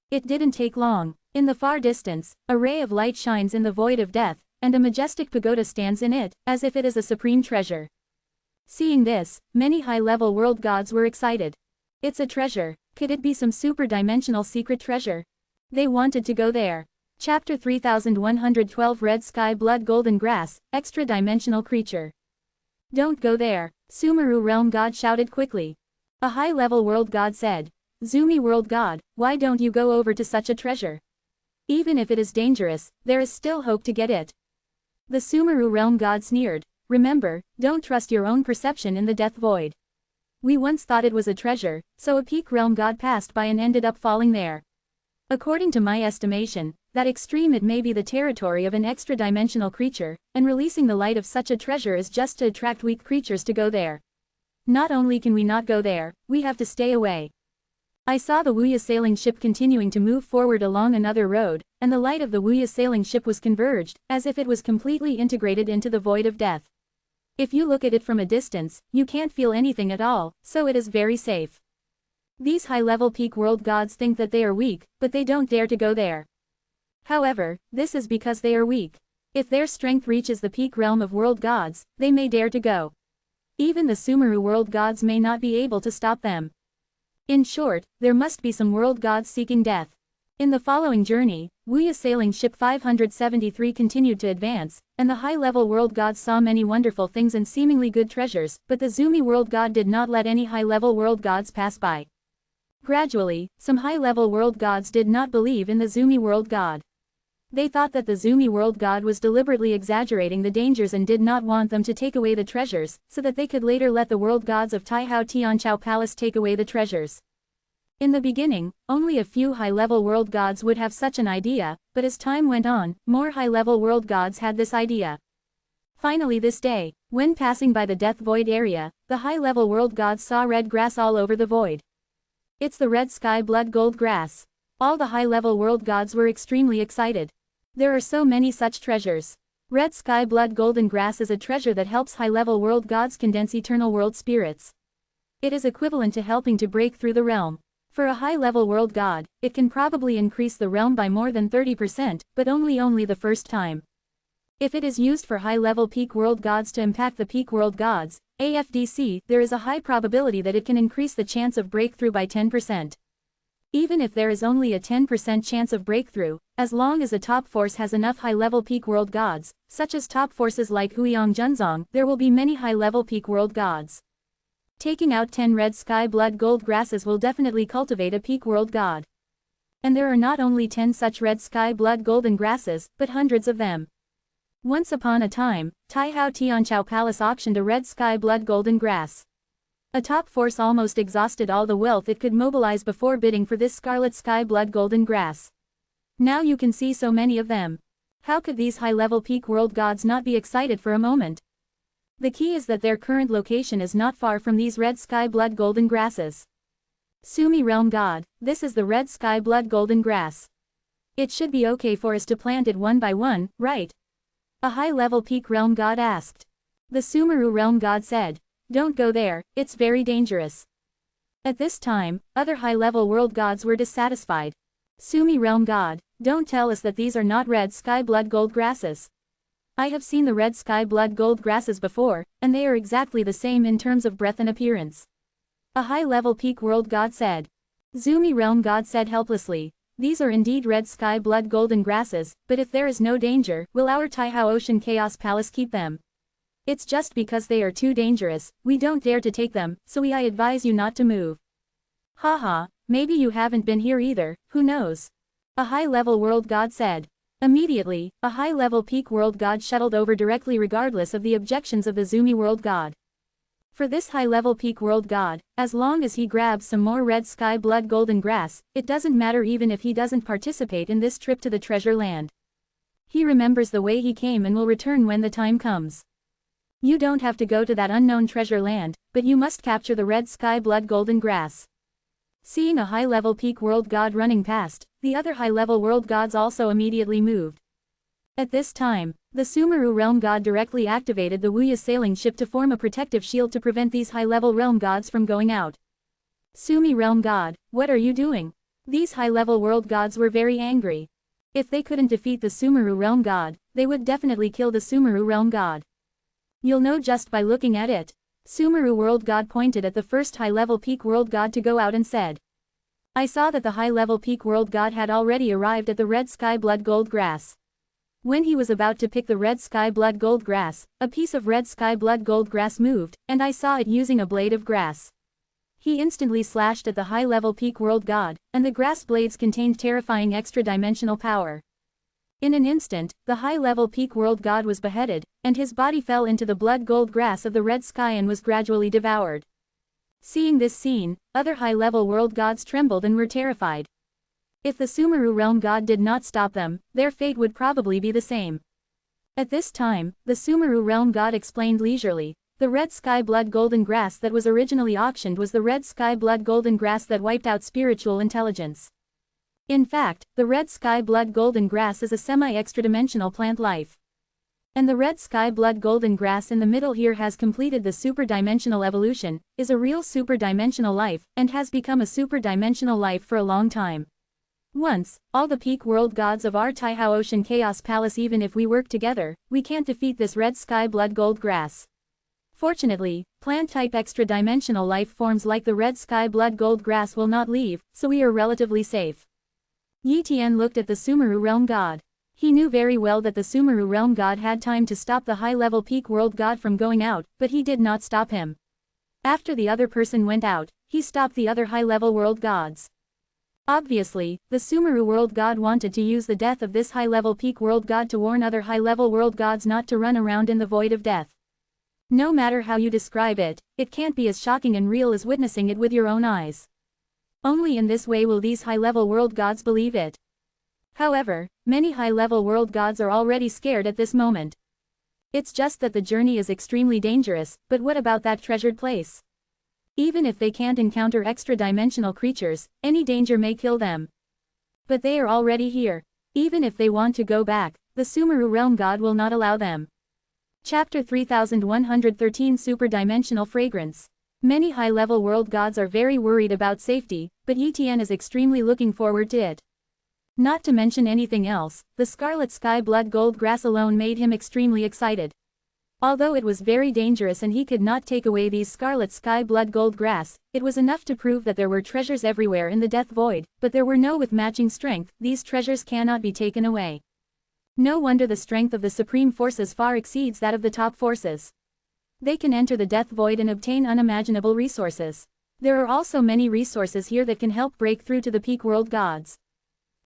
It didn't take long. In the far distance, a ray of light shines in the void of death, and a majestic pagoda stands in it, as if it is a supreme treasure. Seeing this, many high-level world gods were excited. It's a treasure. Could it be some super-dimensional secret treasure? They wanted to go there. Chapter 3112 Red Sky Blood Golden Grass, Extra-Dimensional Creature. Don't go there, Sumeru Realm God shouted quickly. A high-level world god said, Zumi World God, why don't you go over to such a treasure? Even if it is dangerous, there is still hope to get it. The Sumeru Realm God sneered, remember, don't trust your own perception in the death void. We once thought it was a treasure, so a peak realm god passed by and ended up falling there. According to my estimation, that extreme it may be the territory of an extra-dimensional creature, and releasing the light of such a treasure is just to attract weak creatures to go there. Not only can we not go there, we have to stay away. I saw the Wuya sailing ship continuing to move forward along another road, and the light of the Wuya sailing ship was converged, as if it was completely integrated into the void of death. If you look at it from a distance, you can't feel anything at all, so it is very safe. These high-level peak world gods think that they are weak, but they don't dare to go there. However, this is because they are weak. If their strength reaches the peak realm of world gods, they may dare to go. Even the Sumeru world gods may not be able to stop them. In short, there must be some world gods seeking death. In the following journey, Wuya sailing ship 573 continued to advance, and the high-level world gods saw many wonderful things and seemingly good treasures, but the Zumi world god did not let any high-level world gods pass by. Gradually, some high-level world gods did not believe in the Zumi world god. They thought that the Zumi world god was deliberately exaggerating the dangers and did not want them to take away the treasures, so that they could later let the world gods of Taihao Tianchao Palace take away the treasures. In the beginning, only a few high-level world gods would have such an idea, but as time went on, more high-level world gods had this idea. Finally this day, when passing by the Death Void area, the high-level world gods saw red grass all over the void. It's the red sky blood gold grass. All the high-level world gods were extremely excited. There are so many such treasures. Red sky blood golden grass is a treasure that helps high-level world gods condense eternal world spirits. It is equivalent to helping to break through the realm. For a high-level world god, it can probably increase the realm by more than 30%, but only the first time. If it is used for high-level peak world gods to impact the peak world gods, AFDC, there is a high probability that it can increase the chance of breakthrough by 10%. Even if there is only a 10% chance of breakthrough, as long as a top force has enough high-level peak world gods, such as top forces like Huiyang Junzong, there will be many high-level peak world gods. Taking out 10 red sky blood gold grasses will definitely cultivate a peak world god. And there are not only 10 such red sky blood golden grasses, but hundreds of them. Once upon a time, Taihao Tianchao Palace auctioned a red sky blood golden grass. A top force almost exhausted all the wealth it could mobilize before bidding for this scarlet sky blood golden grass. Now you can see so many of them. How could these high-level peak world gods not be excited for a moment? The key is that their current location is not far from these red sky blood golden grasses. Sumi realm god, this is the red sky blood golden grass. It should be okay for us to plant it one by one, right? A high-level peak realm god asked. The Sumeru realm god said, "Don't go there, it's very dangerous." At this time, other high-level world gods were dissatisfied. Sumi realm god, don't tell us that these are not red sky blood gold grasses. I have seen the red sky blood gold grasses before, and they are exactly the same in terms of breadth and appearance. A high-level peak world god said. Zumi realm god said helplessly, "These are indeed red sky blood golden grasses, but if there is no danger, will our Taihao Ocean Chaos Palace keep them? It's just because they are too dangerous, we don't dare to take them, so I advise you not to move." Haha, maybe you haven't been here either, who knows? A high-level world god said. Immediately, a high-level peak world god shuttled over directly regardless of the objections of the Zumi world god. For this high-level peak world god, as long as he grabs some more red sky blood golden grass, it doesn't matter even if he doesn't participate in this trip to the treasure land. He remembers the way he came and will return when the time comes. You don't have to go to that unknown treasure land, but you must capture the red sky blood golden grass. Seeing a high-level peak world god running past, the other high-level world gods also immediately moved. At this time, the Sumeru realm god directly activated the Wuya sailing ship to form a protective shield to prevent these high-level realm gods from going out. Sumi realm god, what are you doing? These high-level world gods were very angry. If they couldn't defeat the Sumeru realm god, they would definitely kill the Sumeru realm god. You'll know just by looking at it. Sumeru world god pointed at the first high-level peak world god to go out and said. I saw that the high-level peak world god had already arrived at the red sky blood gold grass. When he was about to pick the red sky blood gold grass, a piece of red sky blood gold grass moved, and I saw it using a blade of grass. He instantly slashed at the high-level peak world god, and the grass blades contained terrifying extra-dimensional power. In an instant, the high-level peak world god was beheaded, and his body fell into the blood gold grass of the red sky and was gradually devoured. Seeing this scene, other high-level world gods trembled and were terrified. If the Sumeru realm god did not stop them, their fate would probably be the same. At this time, the Sumeru realm god explained leisurely, the red sky blood golden grass that was originally auctioned was the red sky blood golden grass that wiped out spiritual intelligence. In fact, the red sky blood golden grass is a semi-extra-dimensional plant life. And the red sky blood golden grass in the middle here has completed the super-dimensional evolution, is a real super-dimensional life, and has become a super-dimensional life for a long time. Once, all the peak world gods of our Taihao Ocean Chaos Palace, even if we work together, we can't defeat this red sky blood gold grass. Fortunately, plant-type extra-dimensional life forms like the red sky blood gold grass will not leave, so we are relatively safe. Yi Tian looked at the Sumeru realm god. He knew very well that the Sumeru realm god had time to stop the high-level peak world god from going out, but he did not stop him. After the other person went out, he stopped the other high-level world gods. Obviously, the Sumeru world god wanted to use the death of this high-level peak world god to warn other high-level world gods not to run around in the void of death. No matter how you describe it, it can't be as shocking and real as witnessing it with your own eyes. Only in this way will these high-level world gods believe it. However, many high-level world gods are already scared at this moment. It's just that the journey is extremely dangerous, but what about that treasured place? Even if they can't encounter extra-dimensional creatures, any danger may kill them. But they are already here. Even if they want to go back, the Sumeru realm god will not allow them. Chapter 3113 Super-Dimensional Fragrance. Many high-level world gods are very worried about safety, but Yi Tian is extremely looking forward to it. Not to mention anything else, the scarlet sky blood gold grass alone made him extremely excited. Although it was very dangerous and he could not take away these scarlet sky blood gold grass, it was enough to prove that there were treasures everywhere in the death void, but there were no with matching strength, these treasures cannot be taken away. No wonder the strength of the supreme forces far exceeds that of the top forces. They can enter the death void and obtain unimaginable resources. There are also many resources here that can help break through to the peak world gods.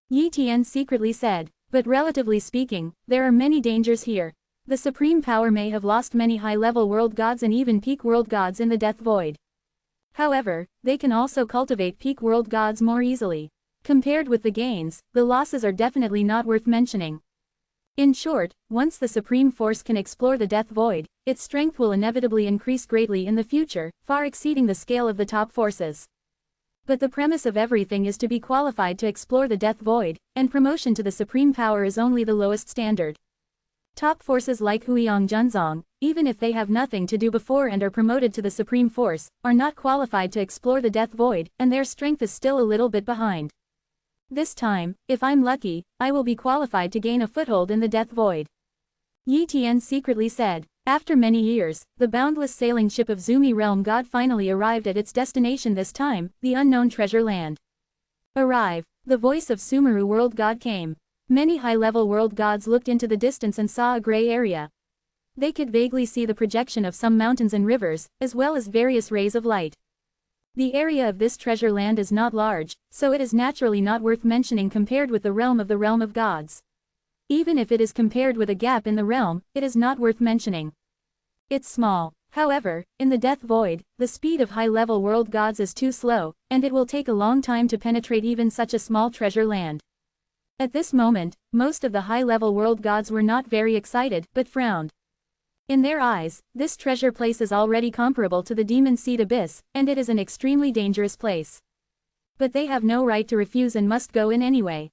Yi Tian secretly said, but relatively speaking, there are many dangers here. The supreme power may have lost many high-level world gods and even peak world gods in the death void. However, they can also cultivate peak world gods more easily. Compared with the gains, the losses are definitely not worth mentioning. In short, once the supreme force can explore the death void, its strength will inevitably increase greatly in the future, far exceeding the scale of the top forces. But the premise of everything is to be qualified to explore the death void, and promotion to the supreme power is only the lowest standard. Top forces like Huiyang Junzong, even if they have nothing to do before and are promoted to the supreme force, are not qualified to explore the death void, and their strength is still a little bit behind. This time, if I'm lucky, I will be qualified to gain a foothold in the death void. Yi Tian secretly said. After many years, the boundless sailing ship of Zumi Realm God finally arrived at its destination, this time, the unknown treasure land. Arrive, the voice of Sumeru World God came. Many high-level world gods looked into the distance and saw a gray area. They could vaguely see the projection of some mountains and rivers, as well as various rays of light. The area of this treasure land is not large, so it is naturally not worth mentioning compared with the realm of gods. Even if it is compared with a gap in the realm, it is not worth mentioning. It's small. However, in the death void, the speed of high-level world gods is too slow, and it will take a long time to penetrate even such a small treasure land. At this moment, most of the high-level world gods were not very excited, but frowned. In their eyes, this treasure place is already comparable to the demon seed abyss, and it is an extremely dangerous place. But they have no right to refuse and must go in anyway.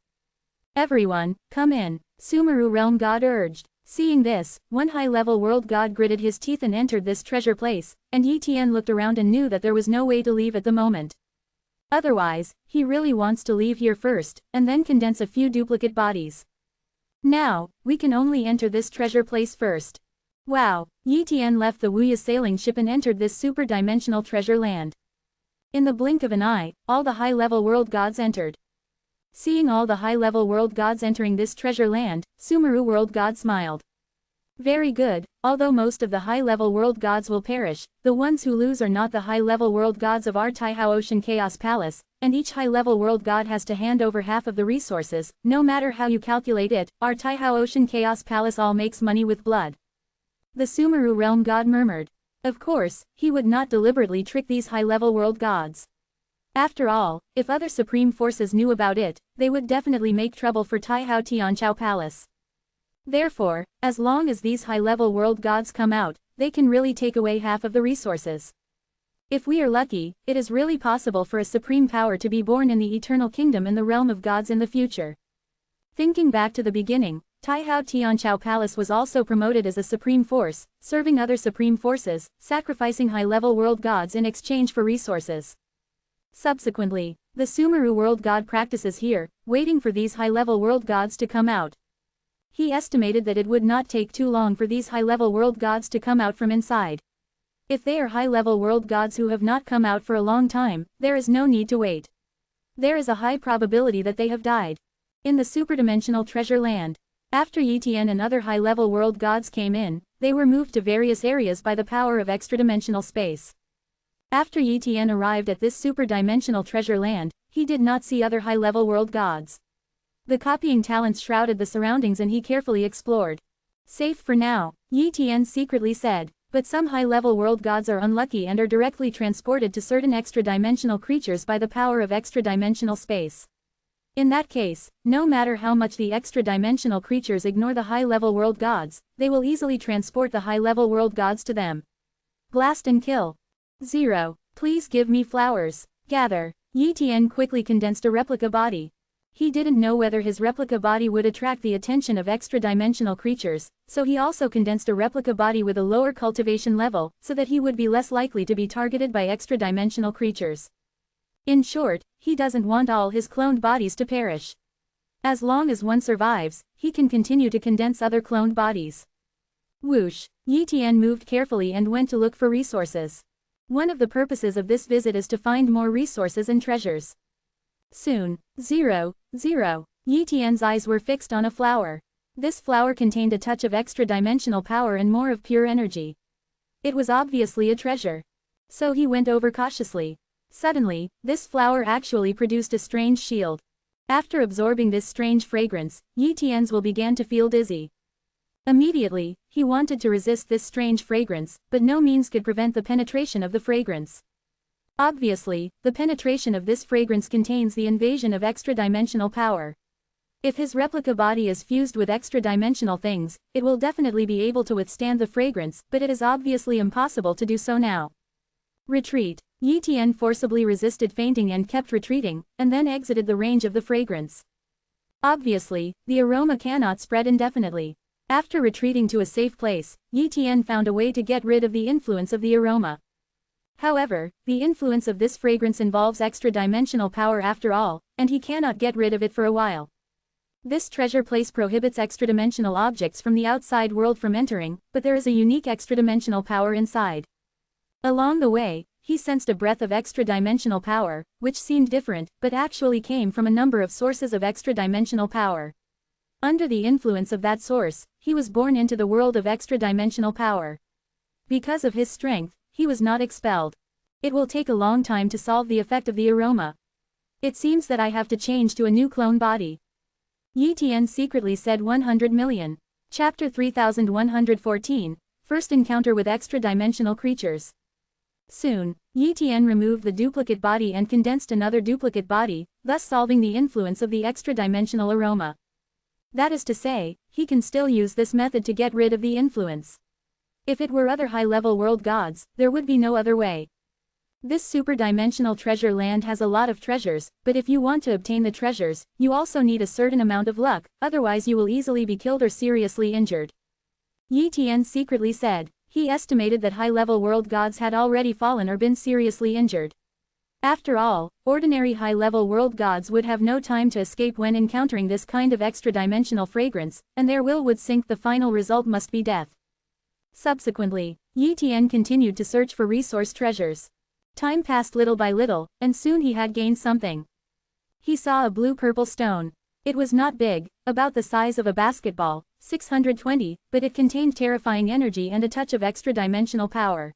Everyone, come in, Sumeru Realm God urged. Seeing this, one high-level world god gritted his teeth and entered this treasure place, and Yi Tian looked around and knew that there was no way to leave at the moment. Otherwise, he really wants to leave here first, and then condense a few duplicate bodies. Now, we can only enter this treasure place first. Wow, Yi Tian left the Wuya sailing ship and entered this super-dimensional treasure land. In the blink of an eye, all the high-level world gods entered. Seeing all the high-level world gods entering this treasure land, Sumeru World God smiled. Very good, although most of the high-level world gods will perish, the ones who lose are not the high-level world gods of our Taihao Ocean Chaos Palace, and each high-level world god has to hand over half of the resources, no matter how you calculate it, our Taihao Ocean Chaos Palace all makes money with blood. The Sumeru Realm God murmured. Of course, he would not deliberately trick these high-level world gods. After all, if other supreme forces knew about it, they would definitely make trouble for Taihao Tianqiao Palace. Therefore, as long as these high-level world gods come out, they can really take away half of the resources. If we are lucky, it is really possible for a supreme power to be born in the eternal kingdom in the realm of gods in the future. Thinking back to the beginning, Taihao Tianqiao Palace was also promoted as a supreme force, serving other supreme forces, sacrificing high-level world gods in exchange for resources. Subsequently, the Sumeru world god practices here, waiting for these high-level world gods to come out. He estimated that it would not take too long for these high-level world gods to come out from inside. If they are high-level world gods who have not come out for a long time, there is no need to wait. There is a high probability that they have died. In the superdimensional treasure land, after Yitian and other high-level world gods came in, they were moved to various areas by the power of extra-dimensional space. After Yitian arrived at this superdimensional treasure land, he did not see other high-level world gods. The copying talents shrouded the surroundings and he carefully explored. Safe for now, Yitian secretly said, but some high-level world gods are unlucky and are directly transported to certain extra-dimensional creatures by the power of extra-dimensional space. In that case, no matter how much the extra-dimensional creatures ignore the high-level world gods, they will easily transport the high-level world gods to them. Blast and kill. 0. Please give me flowers. Gather. Yitian quickly condensed a replica body. He didn't know whether his replica body would attract the attention of extra-dimensional creatures, so he also condensed a replica body with a lower cultivation level, so that he would be less likely to be targeted by extra-dimensional creatures. In short, he doesn't want all his cloned bodies to perish. As long as one survives, he can continue to condense other cloned bodies. Whoosh! Yitian moved carefully and went to look for resources. One of the purposes of this visit is to find more resources and treasures. Soon, 0. Yitian's eyes were fixed on a flower. This flower contained a touch of extra-dimensional power and more of pure energy. It was obviously a treasure. So he went over cautiously. Suddenly, this flower actually produced a strange shield. After absorbing this strange fragrance, Yitian's will began to feel dizzy. Immediately, he wanted to resist this strange fragrance, but no means could prevent the penetration of the fragrance. Obviously, the penetration of this fragrance contains the invasion of extra-dimensional power. If his replica body is fused with extra-dimensional things, it will definitely be able to withstand the fragrance, but it is obviously impossible to do so now. Retreat. Yitian forcibly resisted fainting and kept retreating, and then exited the range of the fragrance. Obviously, the aroma cannot spread indefinitely. After retreating to a safe place, Yitian found a way to get rid of the influence of the aroma. However, the influence of this fragrance involves extra-dimensional power after all, and he cannot get rid of it for a while. This treasure place prohibits extra-dimensional objects from the outside world from entering, but there is a unique extra-dimensional power inside. Along the way, he sensed a breath of extra-dimensional power, which seemed different, but actually came from a number of sources of extra-dimensional power. Under the influence of that source, he was born into the world of extra-dimensional power. Because of his strength, he was not expelled. It will take a long time to solve the effect of the aroma. It seems that I have to change to a new clone body. Yitian secretly said 100 million. Chapter 3114, First Encounter with Extra-Dimensional Creatures. Soon, Yitian removed the duplicate body and condensed another duplicate body, thus solving the influence of the extra-dimensional aroma. That is to say, he can still use this method to get rid of the influence. If it were other high-level world gods, there would be no other way. This super-dimensional treasure land has a lot of treasures, but if you want to obtain the treasures, you also need a certain amount of luck, otherwise you will easily be killed or seriously injured. Yitian secretly said. He estimated that high-level world gods had already fallen or been seriously injured. After all, ordinary high-level world gods would have no time to escape when encountering this kind of extra-dimensional fragrance, and their will would sink. The final result must be death. Subsequently, Yitian continued to search for resource treasures. Time passed little by little, and soon he had gained something. He saw a blue-purple stone. It was not big, about the size of a basketball, 620, but it contained terrifying energy and a touch of extra-dimensional power.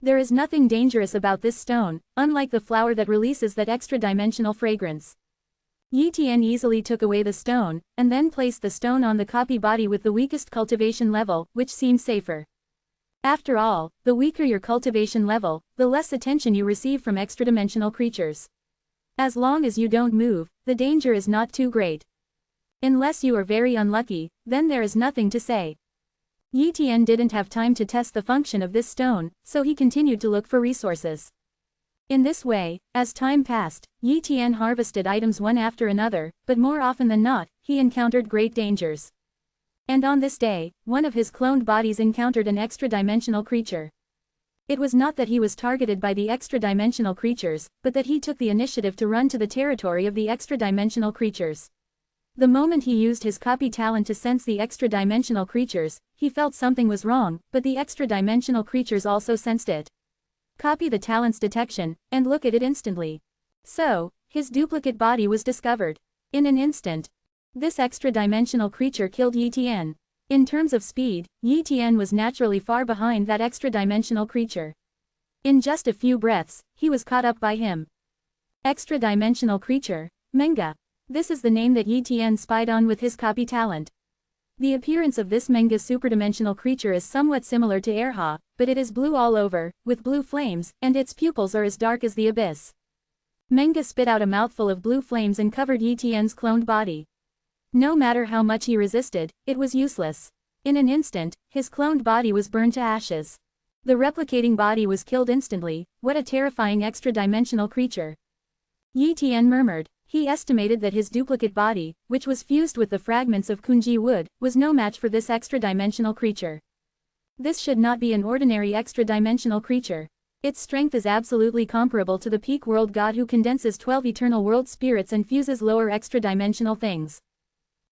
There is nothing dangerous about this stone, unlike the flower that releases that extra-dimensional fragrance. Yitian easily took away the stone, and then placed the stone on the copy body with the weakest cultivation level, which seemed safer. After all, the weaker your cultivation level, the less attention you receive from extra-dimensional creatures. As long as you don't move, the danger is not too great. Unless you are very unlucky, then there is nothing to say. Yi Tian didn't have time to test the function of this stone, so he continued to look for resources. In this way, as time passed, Yi Tian harvested items one after another, but more often than not, he encountered great dangers. And on this day, one of his cloned bodies encountered an extra-dimensional creature. It was not that he was targeted by the extra-dimensional creatures, but that he took the initiative to run to the territory of the extra-dimensional creatures. The moment he used his copy talent to sense the extra-dimensional creatures, he felt something was wrong, but the extra-dimensional creatures also sensed it. Copy the talent's detection, and look at it instantly. So, his duplicate body was discovered. In an instant, this extra-dimensional creature killed Yi Tian. In terms of speed, Yi Tian was naturally far behind that extra-dimensional creature. In just a few breaths, he was caught up by him. Extra-dimensional creature, Menga. This is the name that Yi Tian spied on with his copy talent. The appearance of this Menga superdimensional creature is somewhat similar to Erha, but it is blue all over, with blue flames, and its pupils are as dark as the abyss. Menga spit out a mouthful of blue flames and covered Yi Tian's cloned body. No matter how much he resisted, it was useless. In an instant, his cloned body was burned to ashes. The replicating body was killed instantly. What a terrifying extra-dimensional creature. Yi Tian murmured. He estimated that his duplicate body, which was fused with the fragments of Kunji wood, was no match for this extra-dimensional creature. This should not be an ordinary extra-dimensional creature. Its strength is absolutely comparable to the peak world god who condenses 12 eternal world spirits and fuses lower extra-dimensional things.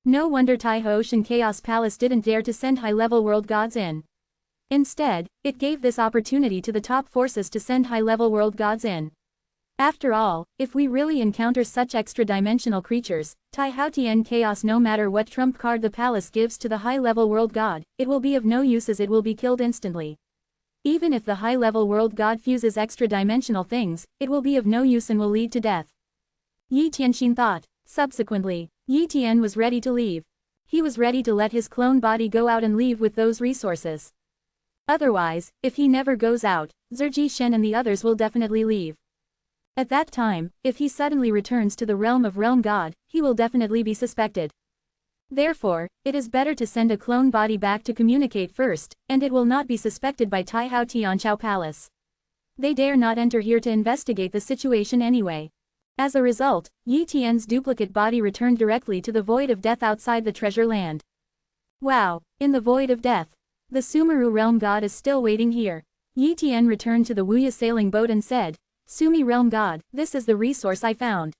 No wonder Taiho Ocean Chaos Palace didn't dare to send high-level world gods in. Instead, it gave this opportunity to the top forces to send high-level world gods in. After all, if we really encounter such extra-dimensional creatures, Taiho Tian Chaos, no matter what trump card the palace gives to the high-level world god, it will be of no use as it will be killed instantly. Even if the high-level world god fuses extra-dimensional things, it will be of no use and will lead to death. Yi Tianxin thought. Subsequently, Yi Tian was ready to leave. He was ready to let his clone body go out and leave with those resources. Otherwise, if he never goes out, Zerji Shen and the others will definitely leave. At that time, if he suddenly returns to the realm of Realm God, he will definitely be suspected. Therefore, it is better to send a clone body back to communicate first, and it will not be suspected by Taiho Tianchao Palace. They dare not enter here to investigate the situation anyway. As a result, Yi Tian's duplicate body returned directly to the void of death outside the treasure land. Wow, in the void of death. The Sumeru realm god is still waiting here. Yi Tian returned to the Wuya sailing boat and said, Sumi realm god, this is the resource I found.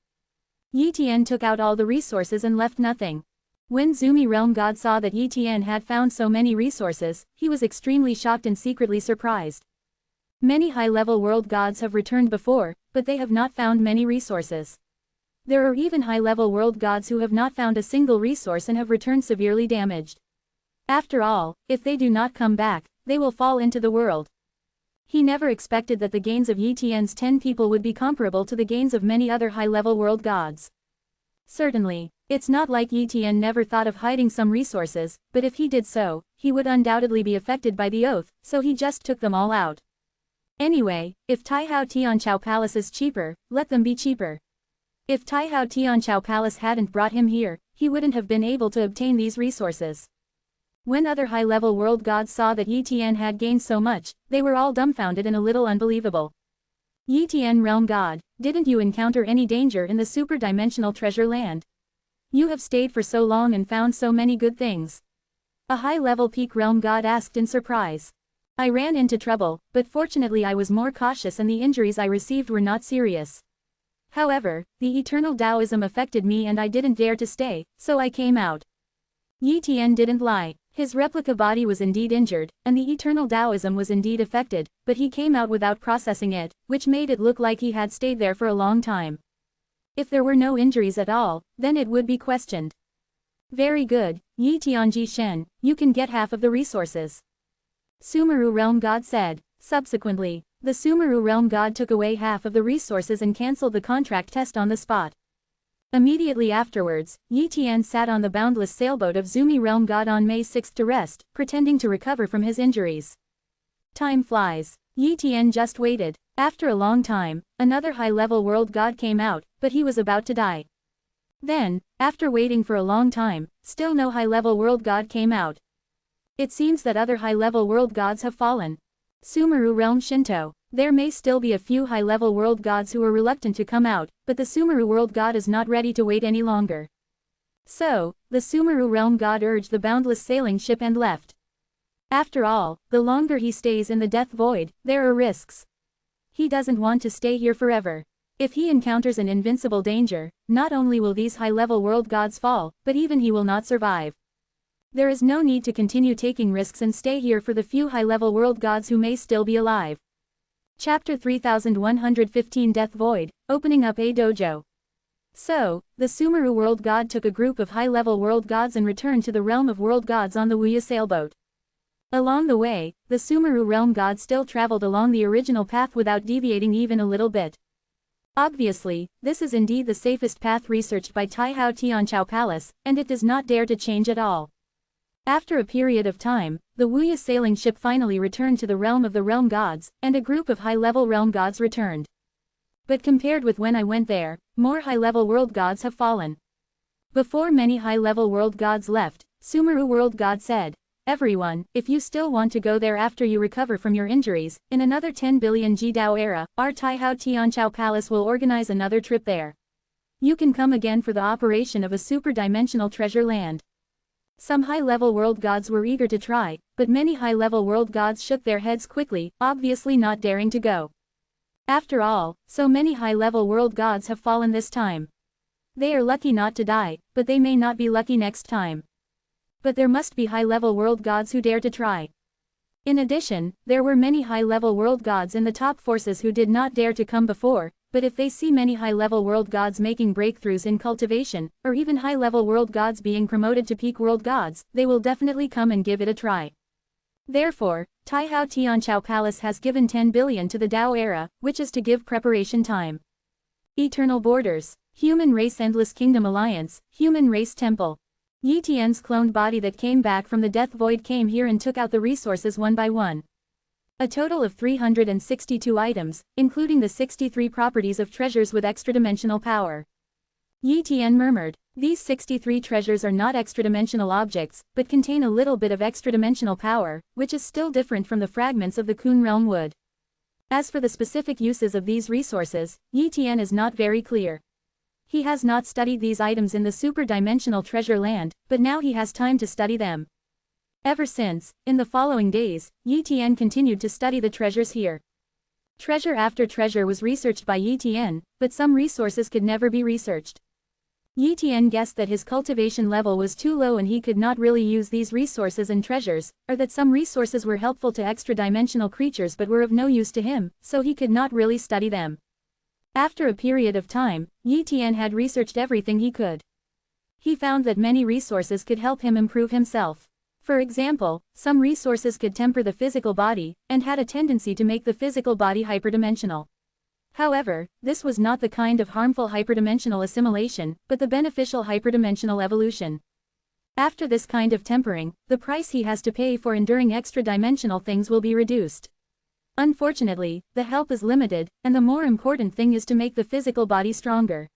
Yi Tian took out all the resources and left nothing. When Zumi realm god saw that Yi Tian had found so many resources, he was extremely shocked and secretly surprised. Many high-level world gods have returned before, but they have not found many resources. There are even high-level world gods who have not found a single resource and have returned severely damaged. After all, if they do not come back, they will fall into the world. He never expected that the gains of Yi Tian's 10 people would be comparable to the gains of many other high-level world gods. Certainly, it's not like Yi Tian never thought of hiding some resources, but if he did so, he would undoubtedly be affected by the oath, so he just took them all out. Anyway, if Taiho Tianchao Palace is cheaper, let them be cheaper. If Taiho Tianchao Palace hadn't brought him here, he wouldn't have been able to obtain these resources. When other high-level world gods saw that Yi Tian had gained so much, they were all dumbfounded and a little unbelievable. Yi Tian realm god, didn't you encounter any danger in the super-dimensional treasure land? You have stayed for so long and found so many good things. A high-level peak realm god asked in surprise. I ran into trouble, but fortunately I was more cautious and the injuries I received were not serious. However, the eternal Taoism affected me and I didn't dare to stay, so I came out. Yi Tian didn't lie. His replica body was indeed injured, and the eternal Taoism was indeed affected, but he came out without processing it, which made it look like he had stayed there for a long time. If there were no injuries at all, then it would be questioned. Very good, Yi Tianji Shen, you can get half of the resources. Sumeru realm god said. Subsequently, the Sumeru realm god took away half of the resources and cancelled the contract test on the spot. Immediately afterwards, Yi Tian sat on the boundless sailboat of Zumi realm god on May 6 to rest, pretending to recover from his injuries. Time flies. Yi Tian just waited. After a long time, another high-level world god came out, but he was about to die. Then, after waiting for a long time, still no high-level world god came out. It seems that other high-level world gods have fallen. Sumeru Realm Shinto. There may still be a few high-level world gods who are reluctant to come out, but the Sumeru world god is not ready to wait any longer. So, the Sumeru realm god urged the boundless sailing ship and left. After all, the longer he stays in the death void, there are risks. He doesn't want to stay here forever. If he encounters an invincible danger, not only will these high-level world gods fall, but even he will not survive. There is no need to continue taking risks and stay here for the few high-level world gods who may still be alive. Chapter 3115 Death Void, Opening Up a Dojo. So, the Sumeru world god took a group of high-level world gods and returned to the realm of world gods on the Wuya sailboat. Along the way, the Sumeru realm god still traveled along the original path without deviating even a little bit. Obviously, this is indeed the safest path researched by Taihao Tianchao Palace, and it does not dare to change at all. After a period of time, the Wuya sailing ship finally returned to the realm of the realm gods, and a group of high-level realm gods returned. But compared with when I went there, more high-level world gods have fallen. Before many high-level world gods left, Sumeru world god said, "Everyone, if you still want to go there after you recover from your injuries, in another 10 billion Jidao era, our Taihao Tianchao Palace will organize another trip there. You can come again for the operation of a super-dimensional treasure land." Some high-level world gods were eager to try, but many high-level world gods shook their heads quickly, obviously not daring to go. After all, so many high-level world gods have fallen this time. They are lucky not to die, but they may not be lucky next time. But there must be high-level world gods who dare to try. In addition, there were many high-level world gods in the top forces who did not dare to come before, but if they see many high-level world gods making breakthroughs in cultivation, or even high-level world gods being promoted to peak world gods, they will definitely come and give it a try. Therefore, Taihao Tianchao Palace has given 10 billion to the Dao era, which is to give preparation time. Eternal Borders. Human Race Endless Kingdom Alliance, Human Race Temple. Yi Tian's cloned body that came back from the death void came here and took out the resources one by one. A total of 362 items, including the 63 properties of treasures with extra-dimensional power. Yi Tian murmured, "These 63 treasures are not extra-dimensional objects, but contain a little bit of extra-dimensional power, which is still different from the fragments of the Kun realm wood." As for the specific uses of these resources, Yi Tian is not very clear. He has not studied these items in the super-dimensional treasure land, but now he has time to study them. Ever since, in the following days, Yi Tian continued to study the treasures here. Treasure after treasure was researched by Yi Tian, but some resources could never be researched. Yi Tian guessed that his cultivation level was too low and he could not really use these resources and treasures, or that some resources were helpful to extra-dimensional creatures but were of no use to him, so he could not really study them. After a period of time, Yi Tian had researched everything he could. He found that many resources could help him improve himself. For example, some resources could temper the physical body, and had a tendency to make the physical body hyperdimensional. However, this was not the kind of harmful hyperdimensional assimilation, but the beneficial hyperdimensional evolution. After this kind of tempering, the price he has to pay for enduring extra-dimensional things will be reduced. Unfortunately, the help is limited, and the more important thing is to make the physical body stronger.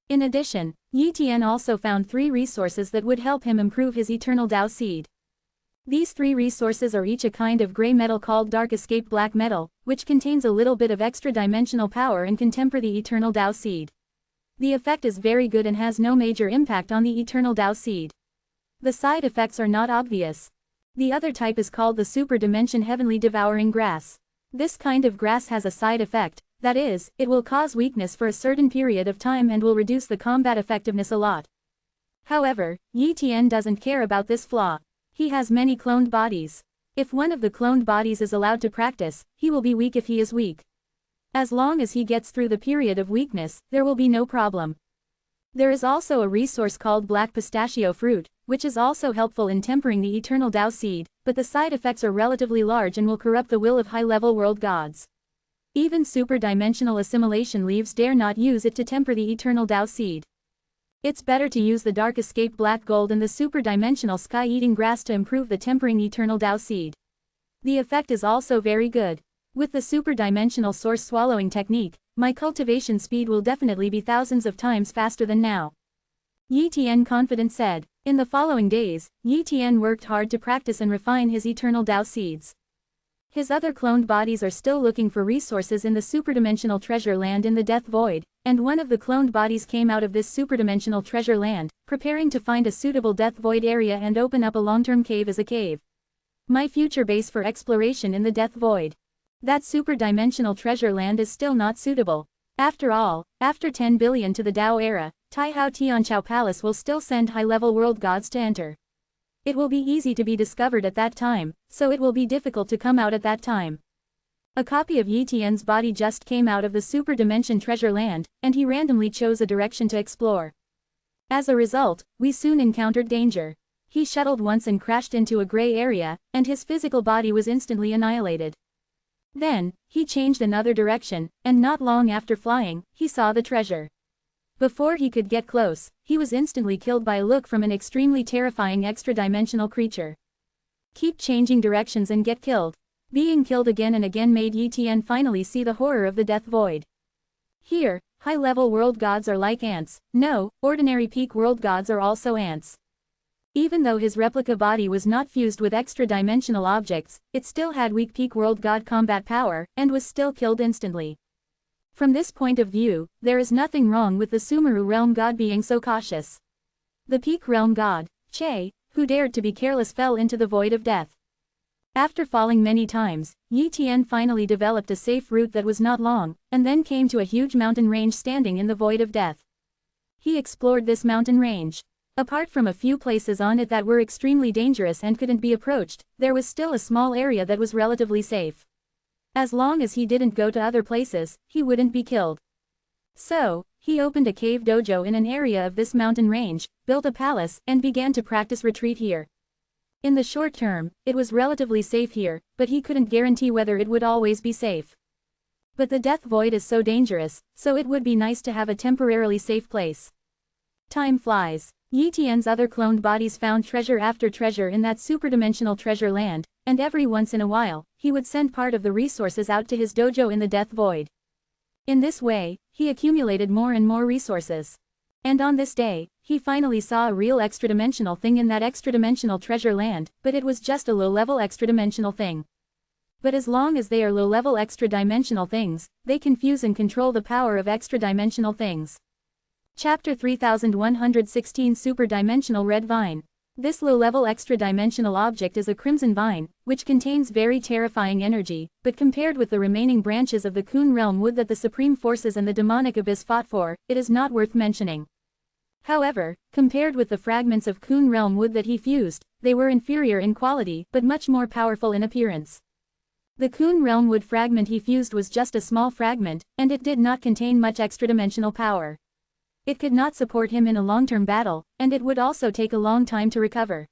In addition, Yi Tian also found 3 resources that would help him improve his eternal Dao seed. These 3 resources are each a kind of gray metal called Dark Escape Black Metal, which contains a little bit of extra-dimensional power and can temper the eternal Dao seed. The effect is very good and has no major impact on the eternal Dao seed. The side effects are not obvious. The other type is called the Super Dimension Heavenly Devouring Grass. This kind of grass has a side effect, that is, it will cause weakness for a certain period of time and will reduce the combat effectiveness a lot. However, Yi Tian doesn't care about this flaw. He has many cloned bodies. If one of the cloned bodies is allowed to practice, he will be weak if he is weak. As long as he gets through the period of weakness, there will be no problem. There is also a resource called Black Pistachio Fruit, which is also helpful in tempering the eternal Dao seed, but the side effects are relatively large and will corrupt the will of high-level world gods. Even super-dimensional assimilation leaves dare not use it to temper the eternal Dao seed. It's better to use the Dark Escape Black Gold and the super-dimensional Sky-Eating Grass to improve the tempering eternal Dao seed. The effect is also very good. With the super-dimensional source swallowing technique, my cultivation speed will definitely be thousands of times faster than now. Yi Tian confident said. In the following days, Yi Tian worked hard to practice and refine his eternal Tao seeds. His other cloned bodies are still looking for resources in the superdimensional treasure land in the Death Void, and one of the cloned bodies came out of this superdimensional treasure land, preparing to find a suitable Death Void area and open up a long-term cave as a cave. My future base for exploration in the Death Void. That superdimensional treasure land is still not suitable. After all, after 10 billion to the Tao era, Tai Hao Tianchao Palace will still send high-level world gods to enter. It will be easy to be discovered at that time, so it will be difficult to come out at that time. A copy of Yi Tian's body just came out of the super dimension treasure land, and he randomly chose a direction to explore. As a result, we soon encountered danger. He shuttled once and crashed into a gray area, and his physical body was instantly annihilated. Then, he changed another direction, and not long after flying, he saw the treasure. Before he could get close, he was instantly killed by a look from an extremely terrifying extra-dimensional creature. Keep changing directions and get killed. Being killed again and again made Yi Tian finally see the horror of the Death Void. Here, high-level world gods are like ants. No, ordinary peak world gods are also ants. Even though his replica body was not fused with extra-dimensional objects, it still had weak peak world god combat power, and was still killed instantly. From this point of view, there is nothing wrong with the Sumeru realm god being so cautious. The peak realm god, Che, who dared to be careless fell into the void of death. After falling many times, Yi Tian finally developed a safe route that was not long, and then came to a huge mountain range standing in the void of death. He explored this mountain range. Apart from a few places on it that were extremely dangerous and couldn't be approached, there was still a small area that was relatively safe. As long as he didn't go to other places, he wouldn't be killed. So, he opened a cave dojo in an area of this mountain range, built a palace, and began to practice retreat here. In the short term, it was relatively safe here, but he couldn't guarantee whether it would always be safe. But the Death Void is so dangerous, so it would be nice to have a temporarily safe place. Time flies. Yi Tian's other cloned bodies found treasure after treasure in that superdimensional treasure land, and every once in a while, he would send part of the resources out to his dojo in the Death Void. In this way, he accumulated more and more resources. And on this day, he finally saw a real extra-dimensional thing in that extra-dimensional treasure land, but it was just a low-level extra-dimensional thing. But as long as they are low-level extra-dimensional things, they can fuse and control the power of extra-dimensional things. Chapter 3116 Super-Dimensional Red Vine. This low-level extra-dimensional object is a crimson vine, which contains very terrifying energy, but compared with the remaining branches of the Kun realm wood that the supreme forces and the demonic abyss fought for, it is not worth mentioning. However, compared with the fragments of Kun realm wood that he fused, they were inferior in quality but much more powerful in appearance. The Kun realm wood fragment he fused was just a small fragment, and it did not contain much extra-dimensional power. It could not support him in a long-term battle, and it would also take a long time to recover.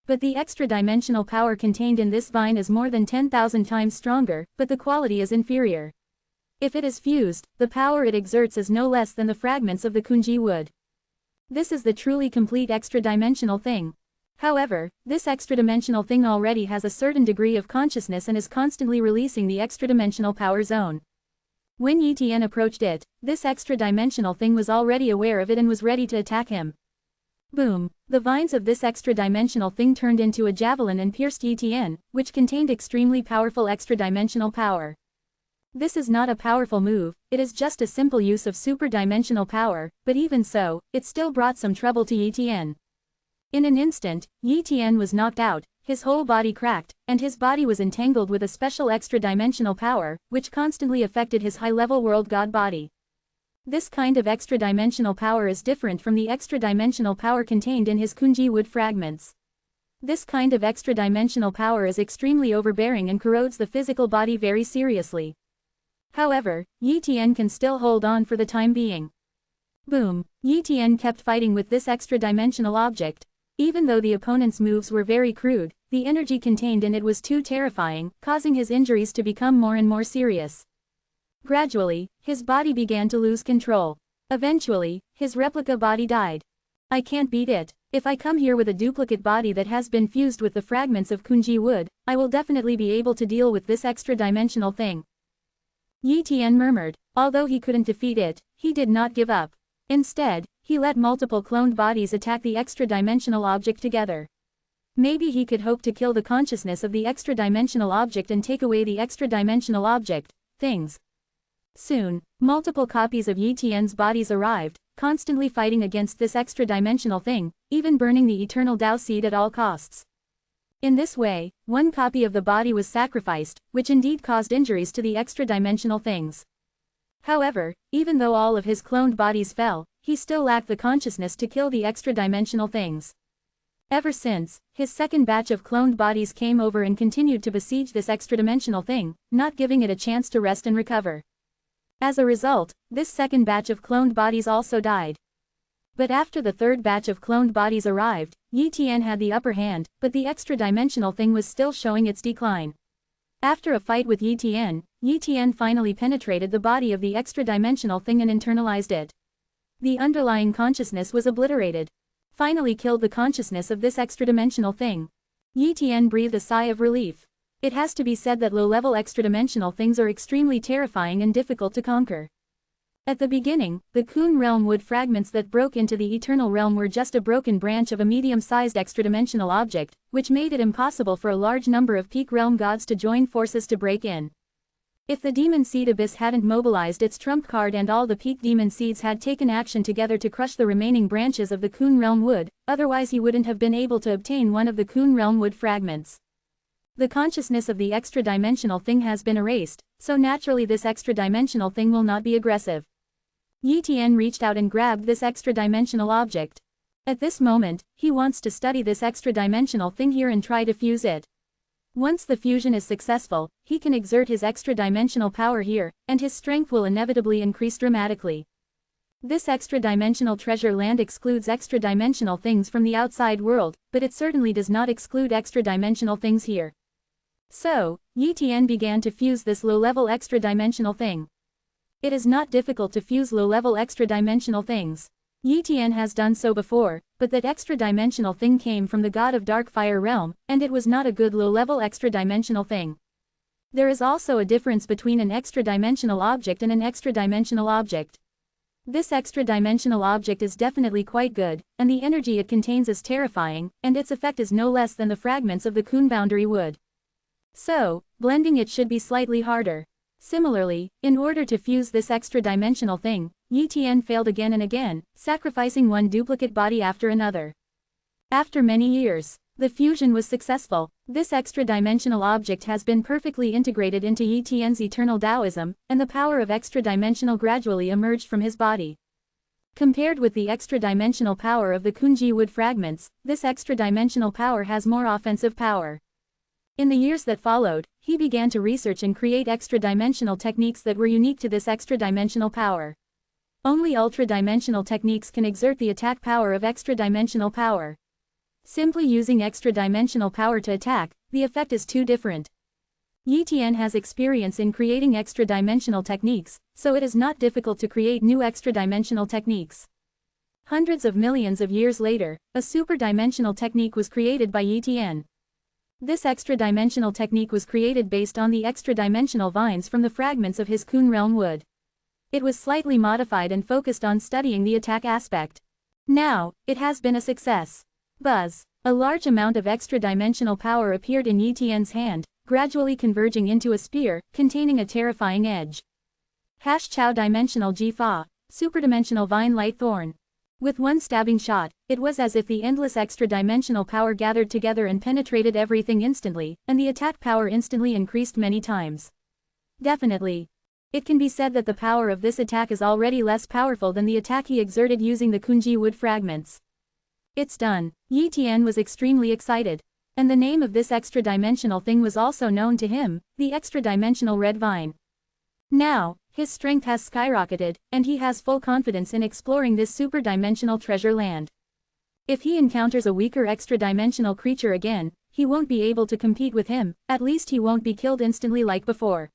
But the extra-dimensional power contained in this vine is more than 10,000 times stronger, but the quality is inferior. If it is fused, the power it exerts is no less than the fragments of the Kunji wood. This is the truly complete extra-dimensional thing. However, this extra-dimensional thing already has a certain degree of consciousness and is constantly releasing the extra-dimensional power zone. When Yi Tian approached it, this extra-dimensional thing was already aware of it and was ready to attack him. Boom! The vines of this extra-dimensional thing turned into a javelin and pierced Yi Tian, which contained extremely powerful extra-dimensional power. This is not a powerful move, it is just a simple use of super-dimensional power, but even so, it still brought some trouble to Yi Tian. In an instant, Yi Tian was knocked out, his whole body cracked, and his body was entangled with a special extra-dimensional power, which constantly affected his high-level world god body. This kind of extra-dimensional power is different from the extra-dimensional power contained in his Kunji wood fragments. This kind of extra-dimensional power is extremely overbearing and corrodes the physical body very seriously. However, Yi Tian can still hold on for the time being. Boom! Yi Tian kept fighting with this extra-dimensional object. Even though the opponent's moves were very crude, the energy contained in it was too terrifying, causing his injuries to become more and more serious. Gradually, his body began to lose control. Eventually, his replica body died. I can't beat it. If I come here with a duplicate body that has been fused with the fragments of Kunji wood, I will definitely be able to deal with this extra-dimensional thing. Yi Tian murmured. Although he couldn't defeat it, he did not give up. Instead, he let multiple cloned bodies attack the extra-dimensional object together. Maybe he could hope to kill the consciousness of the extra-dimensional object and take away the extra-dimensional object, things. Soon, multiple copies of Yi Tian's bodies arrived, constantly fighting against this extra-dimensional thing, even burning the eternal Tao seed at all costs. In this way, one copy of the body was sacrificed, which indeed caused injuries to the extra-dimensional things. However, even though all of his cloned bodies fell, he still lacked the consciousness to kill the extra-dimensional things. Ever since, his second batch of cloned bodies came over and continued to besiege this extra-dimensional thing, not giving it a chance to rest and recover. As a result, this second batch of cloned bodies also died. But after the third batch of cloned bodies arrived, Yi Tian had the upper hand, but the extra-dimensional thing was still showing its decline. After a fight with Yi Tian finally penetrated the body of the extra-dimensional thing and internalized it. The underlying consciousness was obliterated. Finally killed the consciousness of this extra-dimensional thing. Yi Tian breathed a sigh of relief. It has to be said that low-level extra-dimensional things are extremely terrifying and difficult to conquer. At the beginning, the Kun realm wood fragments that broke into the eternal realm were just a broken branch of a medium-sized extra-dimensional object, which made it impossible for a large number of peak realm gods to join forces to break in. If the demon seed abyss hadn't mobilized its trump card and all the peak demon seeds had taken action together to crush the remaining branches of the Kun realm wood, otherwise he wouldn't have been able to obtain one of the Kun realm wood fragments. The consciousness of the extra-dimensional thing has been erased, so naturally this extra-dimensional thing will not be aggressive. Yi Tian reached out and grabbed this extra-dimensional object. At this moment, he wants to study this extra-dimensional thing here and try to fuse it. Once the fusion is successful, he can exert his extra-dimensional power here, and his strength will inevitably increase dramatically. This extra-dimensional treasure land excludes extra-dimensional things from the outside world, but it certainly does not exclude extra-dimensional things here. So, Yi Tian began to fuse this low-level extra-dimensional thing. It is not difficult to fuse low-level extra-dimensional things. Yi Tian has done so before, but that extra-dimensional thing came from the god of dark fire realm, and it was not a good low-level extra-dimensional thing. There is also a difference between an extra-dimensional object and an extra-dimensional object. This extra-dimensional object is definitely quite good, and the energy it contains is terrifying, and its effect is no less than the fragments of the Kun boundary wood. So, blending it should be slightly harder. Similarly, in order to fuse this extra-dimensional thing, Yi Tian failed again and again, sacrificing one duplicate body after another. After many years, the fusion was successful. This extra-dimensional object has been perfectly integrated into Yi Tian's eternal Taoism, and the power of extra-dimensional gradually emerged from his body. Compared with the extra-dimensional power of the Kunji wood fragments, this extra-dimensional power has more offensive power. In the years that followed, he began to research and create extra-dimensional techniques that were unique to this extra-dimensional power. Only ultra-dimensional techniques can exert the attack power of extra-dimensional power. Simply using extra-dimensional power to attack, the effect is too different. Yi Tian has experience in creating extra-dimensional techniques, so it is not difficult to create new extra-dimensional techniques. Hundreds of millions of years later, a super-dimensional technique was created by Yi Tian. This extra-dimensional technique was created based on the extra-dimensional vines from the fragments of his Kun realm wood. It was slightly modified and focused on studying the attack aspect. Now, it has been a success. Buzz. A large amount of extra-dimensional power appeared in Yi Tian's hand, gradually converging into a spear, containing a terrifying edge. #Chow Dimensional Ji-Fa, Superdimensional Vine Light Thorn. With one stabbing shot, it was as if the endless extra-dimensional power gathered together and penetrated everything instantly, and the attack power instantly increased many times. Definitely. It can be said that the power of this attack is already less powerful than the attack he exerted using the Kunji wood fragments. It's done. Yi Tian was extremely excited. And the name of this extra-dimensional thing was also known to him, the extra-dimensional red vine. Now, his strength has skyrocketed, and he has full confidence in exploring this super-dimensional treasure land. If he encounters a weaker extra-dimensional creature again, he won't be able to compete with him, at least he won't be killed instantly like before.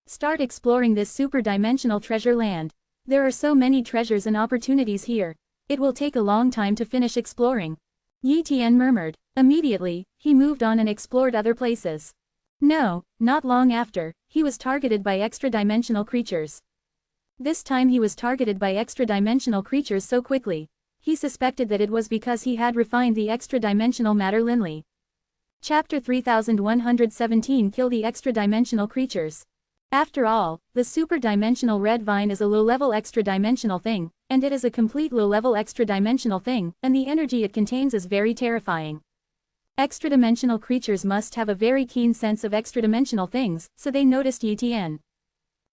Start exploring this super-dimensional treasure land. There are so many treasures and opportunities here. It will take a long time to finish exploring. Yi Tian murmured. Immediately, he moved on and explored other places. No, not long after, he was targeted by extra-dimensional creatures. This time he was targeted by extra-dimensional creatures so quickly. He suspected that it was because he had refined the extra-dimensional matter Linley. Chapter 3117 Kill the extra-dimensional creatures. After all, the super-dimensional red vine is a low-level extra-dimensional thing, and it is a complete low-level extra-dimensional thing, and the energy it contains is very terrifying. Extra-dimensional creatures must have a very keen sense of extra-dimensional things, so they noticed Yi Tian.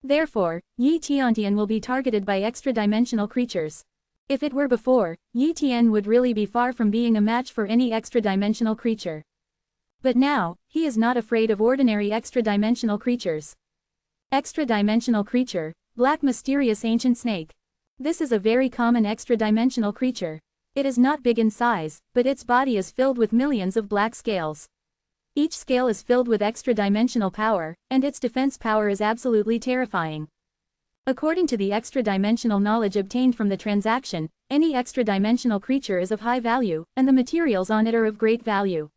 Therefore, Yi Tian will be targeted by extra-dimensional creatures. If it were before, Yi Tian would really be far from being a match for any extra-dimensional creature. But now, he is not afraid of ordinary extra-dimensional creatures. Extra-dimensional creature, black mysterious ancient snake. This is a very common extra-dimensional creature. It is not big in size, but its body is filled with millions of black scales. Each scale is filled with extra-dimensional power, and its defense power is absolutely terrifying. According to the extra-dimensional knowledge obtained from the transaction, any extra-dimensional creature is of high value, and the materials on it are of great value.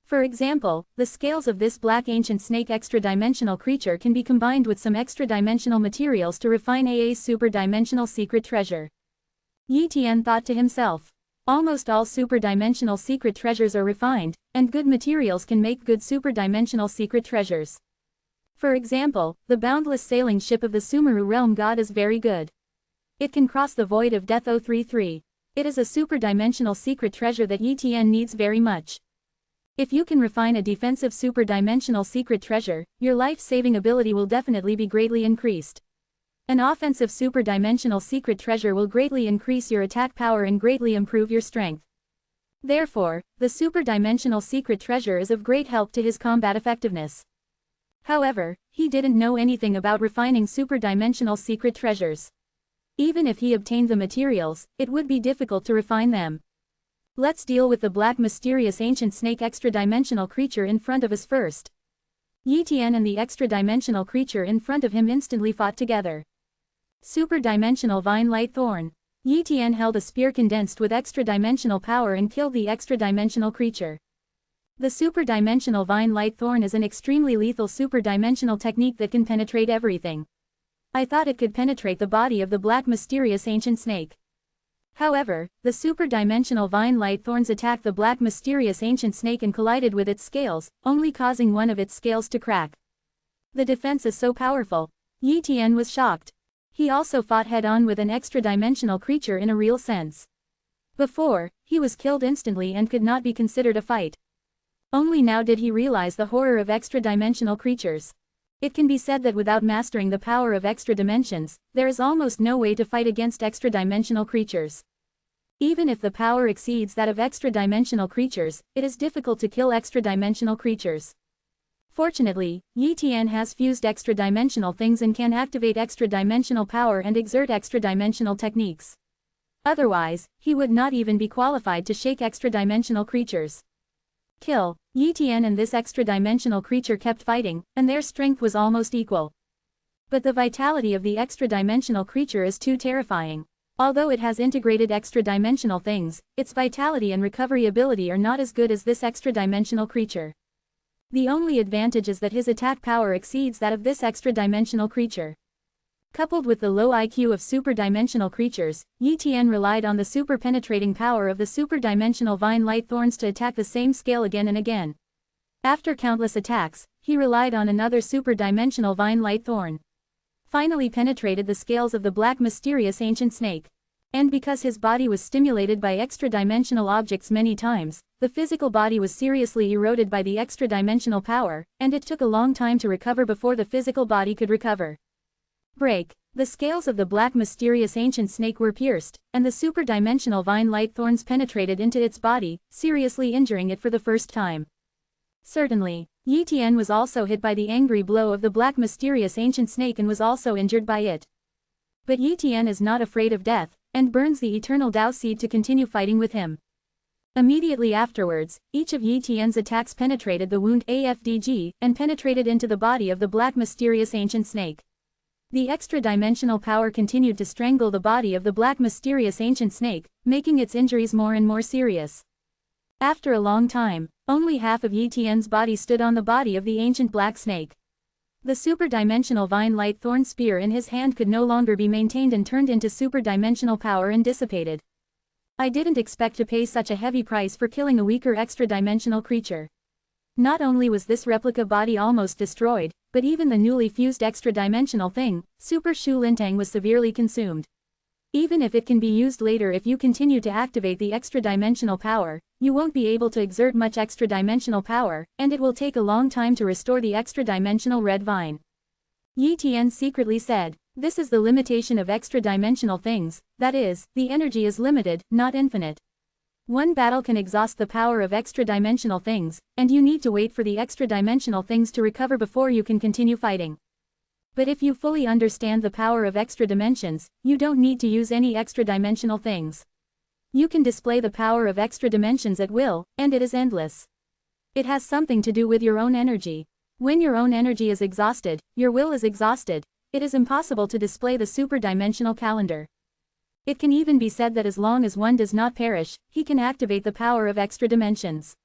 For example, the scales of this black ancient snake extra-dimensional creature can be combined with some extra-dimensional materials to refine AA's super-dimensional secret treasure. Yi Tian thought to himself. Almost all super-dimensional secret treasures are refined, and good materials can make good super-dimensional secret treasures. For example, the boundless sailing ship of the Sumeru realm god is very good. It can cross the void of death 033. It is a super-dimensional secret treasure that Yi Tian needs very much. If you can refine a defensive super-dimensional secret treasure, your life-saving ability will definitely be greatly increased. An offensive super-dimensional secret treasure will greatly increase your attack power and greatly improve your strength. Therefore, the super-dimensional secret treasure is of great help to his combat effectiveness. However, he didn't know anything about refining super-dimensional secret treasures. Even if he obtained the materials, it would be difficult to refine them. Let's deal with the black mysterious ancient snake extra-dimensional creature in front of us first. Yi Tian and the extra-dimensional creature in front of him instantly fought together. Super-dimensional vine light thorn. Yi Tian held a spear condensed with extra-dimensional power and killed the extra-dimensional creature. The super-dimensional vine light thorn is an extremely lethal super-dimensional technique that can penetrate everything. I thought it could penetrate the body of the black mysterious ancient snake. However, the super-dimensional vine light thorns attacked the black mysterious ancient snake and collided with its scales, only causing one of its scales to crack. The defense is so powerful. Yi Tian was shocked. He also fought head-on with an extra-dimensional creature in a real sense. Before, he was killed instantly and could not be considered a fight. Only now did he realize the horror of extra-dimensional creatures. It can be said that without mastering the power of extra dimensions, there is almost no way to fight against extra-dimensional creatures. Even if the power exceeds that of extra-dimensional creatures, it is difficult to kill extra-dimensional creatures. Fortunately, Yi Tian has fused extra-dimensional things and can activate extra-dimensional power and exert extra-dimensional techniques. Otherwise, he would not even be qualified to shake extra-dimensional creatures. Kill. Yi Tian and this extra-dimensional creature kept fighting, and their strength was almost equal. But the vitality of the extra-dimensional creature is too terrifying. Although it has integrated extra-dimensional things, its vitality and recovery ability are not as good as this extra-dimensional creature. The only advantage is that his attack power exceeds that of this extra-dimensional creature. Coupled with the low IQ of super-dimensional creatures, Yi Tian relied on the super-penetrating power of the super-dimensional vine light thorns to attack the same scale again and again. After countless attacks, he relied on another super-dimensional vine light thorn. Finally penetrated the scales of the black mysterious ancient snake. And because his body was stimulated by extra-dimensional objects many times, the physical body was seriously eroded by the extra-dimensional power, and it took a long time to recover before the physical body could recover. Break. The scales of the black mysterious ancient snake were pierced, and the super-dimensional vine light thorns penetrated into its body, seriously injuring it for the first time. Certainly, Yi Tian was also hit by the angry blow of the black mysterious ancient snake and was also injured by it. But Yi Tian is not afraid of death, and burns the eternal Dao seed to continue fighting with him. Immediately afterwards, each of Yi Tian's attacks penetrated the wound AFDG, and penetrated into the body of the black mysterious ancient snake. The extra-dimensional power continued to strangle the body of the black mysterious ancient snake, making its injuries more and more serious. After a long time, only half of Yi Tian's body stood on the body of the ancient black snake. The super-dimensional vine-light thorn spear in his hand could no longer be maintained and turned into super-dimensional power and dissipated. I didn't expect to pay such a heavy price for killing a weaker extra-dimensional creature. Not only was this replica body almost destroyed, but even the newly fused extra-dimensional thing, Super Shu Lintang, was severely consumed. Even if it can be used later, if you continue to activate the extra-dimensional power, you won't be able to exert much extra-dimensional power, and it will take a long time to restore the extra-dimensional red vine. Yi Tian secretly said, "This is the limitation of extra-dimensional things, that is, the energy is limited, not infinite. One battle can exhaust the power of extra-dimensional things, and you need to wait for the extra-dimensional things to recover before you can continue fighting. But if you fully understand the power of extra dimensions, you don't need to use any extra-dimensional things. You can display the power of extra dimensions at will, and it is endless. It has something to do with your own energy. When your own energy is exhausted, your will is exhausted, it is impossible to display the super-dimensional calendar. It can even be said that as long as one does not perish, he can activate the power of extra dimensions.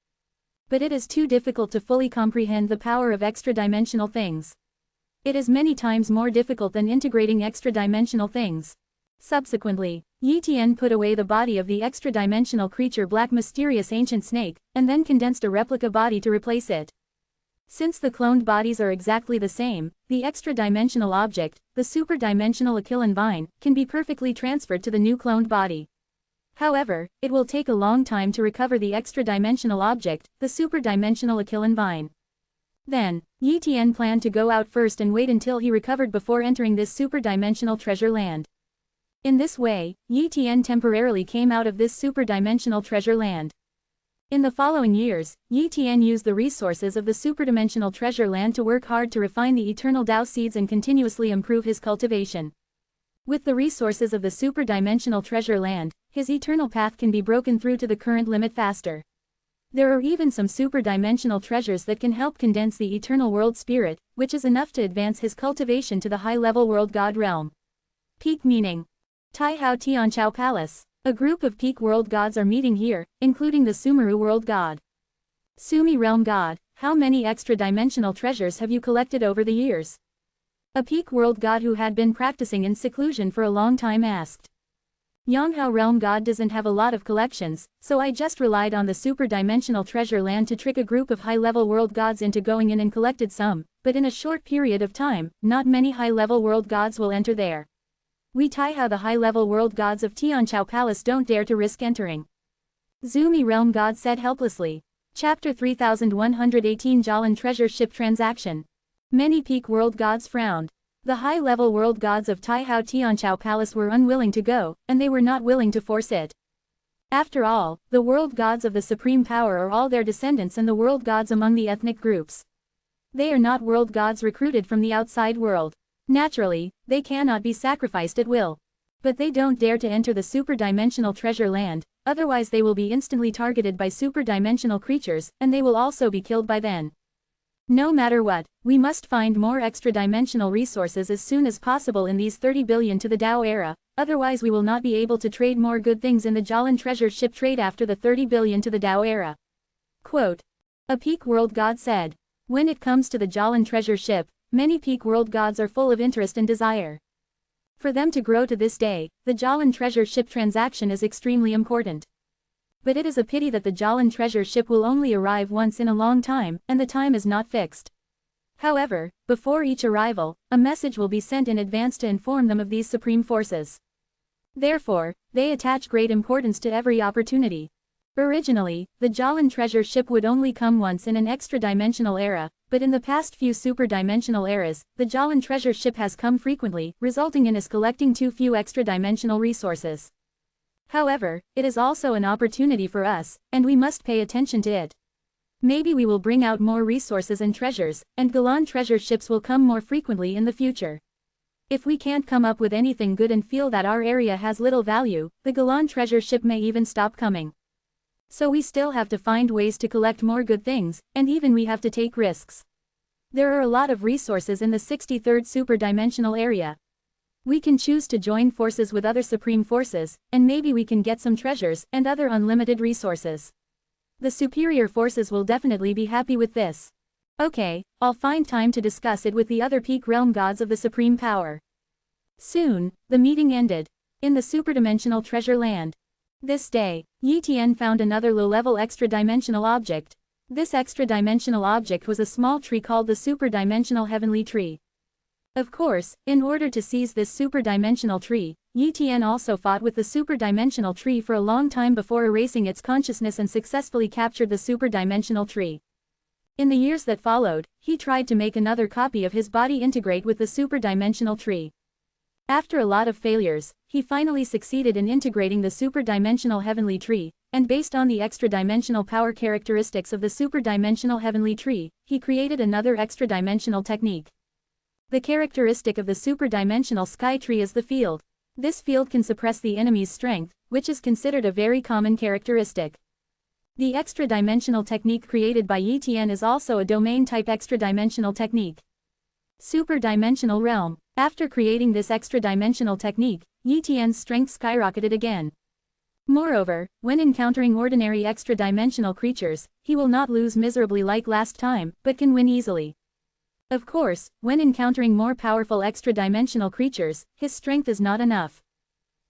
But it is too difficult to fully comprehend the power of extra-dimensional things. It is many times more difficult than integrating extra-dimensional things." Subsequently, Yi Tian put away the body of the extra-dimensional creature black mysterious ancient snake, and then condensed a replica body to replace it. Since the cloned bodies are exactly the same, the extra-dimensional object, the super-dimensional Achillan vine, can be perfectly transferred to the new cloned body. However, it will take a long time to recover the extra-dimensional object, the super-dimensional Achillan vine. Then, Yi Tian planned to go out first and wait until he recovered before entering this super-dimensional treasure land. In this way, Yi Tian temporarily came out of this super-dimensional treasure land. In the following years, Yi Tian used the resources of the superdimensional treasure land to work hard to refine the eternal Tao seeds and continuously improve his cultivation. With the resources of the superdimensional treasure land, his eternal path can be broken through to the current limit faster. There are even some super-dimensional treasures that can help condense the eternal world spirit, which is enough to advance his cultivation to the high-level world god realm. Peak meaning. Taihao Tianchao Palace. A group of peak world gods are meeting here, including the Sumeru world god. Sumi realm god, how many extra-dimensional treasures have you collected over the years? A peak world god who had been practicing in seclusion for a long time asked. Yanghao realm god doesn't have a lot of collections, so I just relied on the super-dimensional treasure land to trick a group of high-level world gods into going in and collected some, but in a short period of time, not many high-level world gods will enter there. We Taihao the high-level world gods of Tianchao Palace don't dare to risk entering. Zumi realm god said helplessly. Chapter 3118 Jalan Treasure Ship Transaction. Many peak world gods frowned. The high-level world gods of Taihao Tianchao Palace were unwilling to go, and they were not willing to force it. After all, the world gods of the supreme power are all their descendants and the world gods among the ethnic groups. They are not world gods recruited from the outside world. Naturally, they cannot be sacrificed at will. But they don't dare to enter the super-dimensional treasure land, otherwise they will be instantly targeted by super-dimensional creatures, and they will also be killed by then. No matter what, we must find more extra-dimensional resources as soon as possible in these 30 billion to the Tao era, otherwise we will not be able to trade more good things in the Jalan treasure ship trade after the 30 billion to the Tao era. Quote. A peak world god said. When it comes to the Jalan treasure ship, many peak world gods are full of interest and desire. For them to grow to this day, the Jalan treasure ship transaction is extremely important. But it is a pity that the Jalan treasure ship will only arrive once in a long time, and the time is not fixed. However, before each arrival, a message will be sent in advance to inform them of these supreme forces. Therefore, they attach great importance to every opportunity. Originally, the Jalan treasure ship would only come once in an extra-dimensional era, but in the past few super-dimensional eras, the Jalan treasure ship has come frequently, resulting in us collecting too few extra-dimensional resources. However, it is also an opportunity for us, and we must pay attention to it. Maybe we will bring out more resources and treasures, and Galan treasure ships will come more frequently in the future. If we can't come up with anything good and feel that our area has little value, the Galan treasure ship may even stop coming. So we still have to find ways to collect more good things, and even we have to take risks. There are a lot of resources in the 63rd super-dimensional area. We can choose to join forces with other supreme forces, and maybe we can get some treasures and other unlimited resources. The superior forces will definitely be happy with this. Okay, I'll find time to discuss it with the other peak realm gods of the supreme power. Soon, the meeting ended. In the superdimensional treasure land. This day, Yi Tian found another low-level extra-dimensional object. This extra-dimensional object was a small tree called the super-dimensional heavenly tree. Of course, in order to seize this super-dimensional tree, Yi Tian also fought with the super-dimensional tree for a long time before erasing its consciousness and successfully captured the super-dimensional tree. In the years that followed, he tried to make another copy of his body integrate with the super-dimensional tree. After a lot of failures, he finally succeeded in integrating the super-dimensional heavenly tree, and based on the extra-dimensional power characteristics of the super-dimensional heavenly tree, he created another extra-dimensional technique. The characteristic of the super-dimensional sky tree is the field. This field can suppress the enemy's strength, which is considered a very common characteristic. The extra-dimensional technique created by Yi Tian is also a domain-type extra-dimensional technique. Super-dimensional realm. After creating this extra-dimensional technique, Yi Tian's strength skyrocketed again. Moreover, when encountering ordinary extra-dimensional creatures, he will not lose miserably like last time, but can win easily. Of course, when encountering more powerful extra-dimensional creatures, his strength is not enough.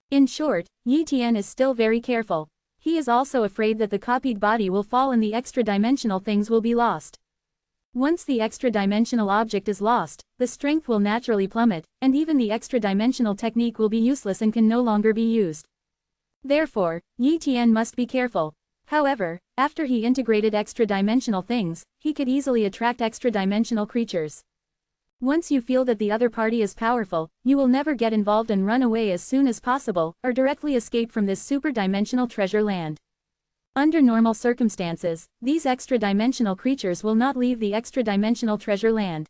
In short, Yi Tian is still very careful. He is also afraid that the copied body will fall and the extra-dimensional things will be lost. Once the extra-dimensional object is lost, the strength will naturally plummet, and even the extra-dimensional technique will be useless and can no longer be used. Therefore, Yi Tian must be careful. However, after he integrated extra-dimensional things, he could easily attract extra-dimensional creatures. Once you feel that the other party is powerful, you will never get involved and run away as soon as possible, or directly escape from this super-dimensional treasure land. Under normal circumstances, these extra-dimensional creatures will not leave the extra-dimensional treasure land.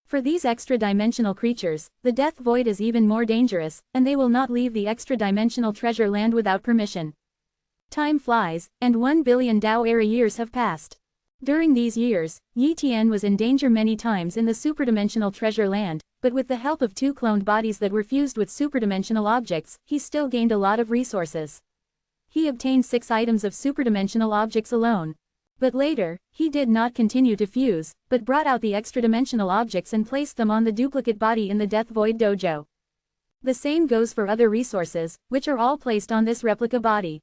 For these extra-dimensional creatures, the death void is even more dangerous, and they will not leave the extra-dimensional treasure land without permission. Time flies, and 1 billion Dao era years have passed. During these years, Yi Tian was in danger many times in the superdimensional treasure land, but with the help of 2 cloned bodies that were fused with superdimensional objects, he still gained a lot of resources. He obtained 6 items of superdimensional objects alone. But later, he did not continue to fuse, but brought out the extradimensional objects and placed them on the duplicate body in the Death Void Dojo. The same goes for other resources, which are all placed on this replica body.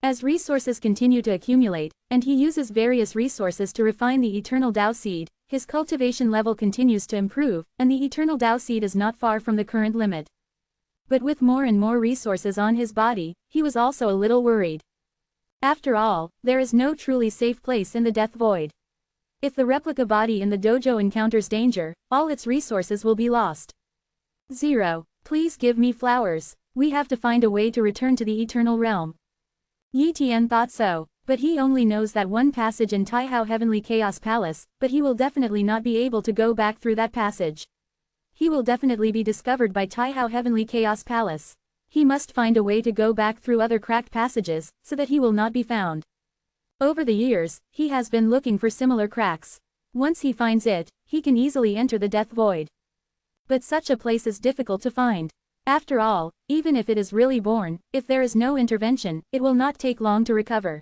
As resources continue to accumulate, and he uses various resources to refine the Eternal Dao Seed, his cultivation level continues to improve, and the Eternal Dao Seed is not far from the current limit. But with more and more resources on his body, he was also a little worried. After all, there is no truly safe place in the Death Void. If the replica body in the dojo encounters danger, all its resources will be lost. 0. Please give me flowers. We have to find a way to return to the Eternal Realm. Yi Tian thought so, but he only knows that one passage in Taihao Heavenly Chaos Palace, but he will definitely not be able to go back through that passage. He will definitely be discovered by Taihao Heavenly Chaos Palace. He must find a way to go back through other cracked passages, so that he will not be found. Over the years, he has been looking for similar cracks. Once he finds it, he can easily enter the Death Void. But such a place is difficult to find. After all, even if it is really born, if there is no intervention, it will not take long to recover.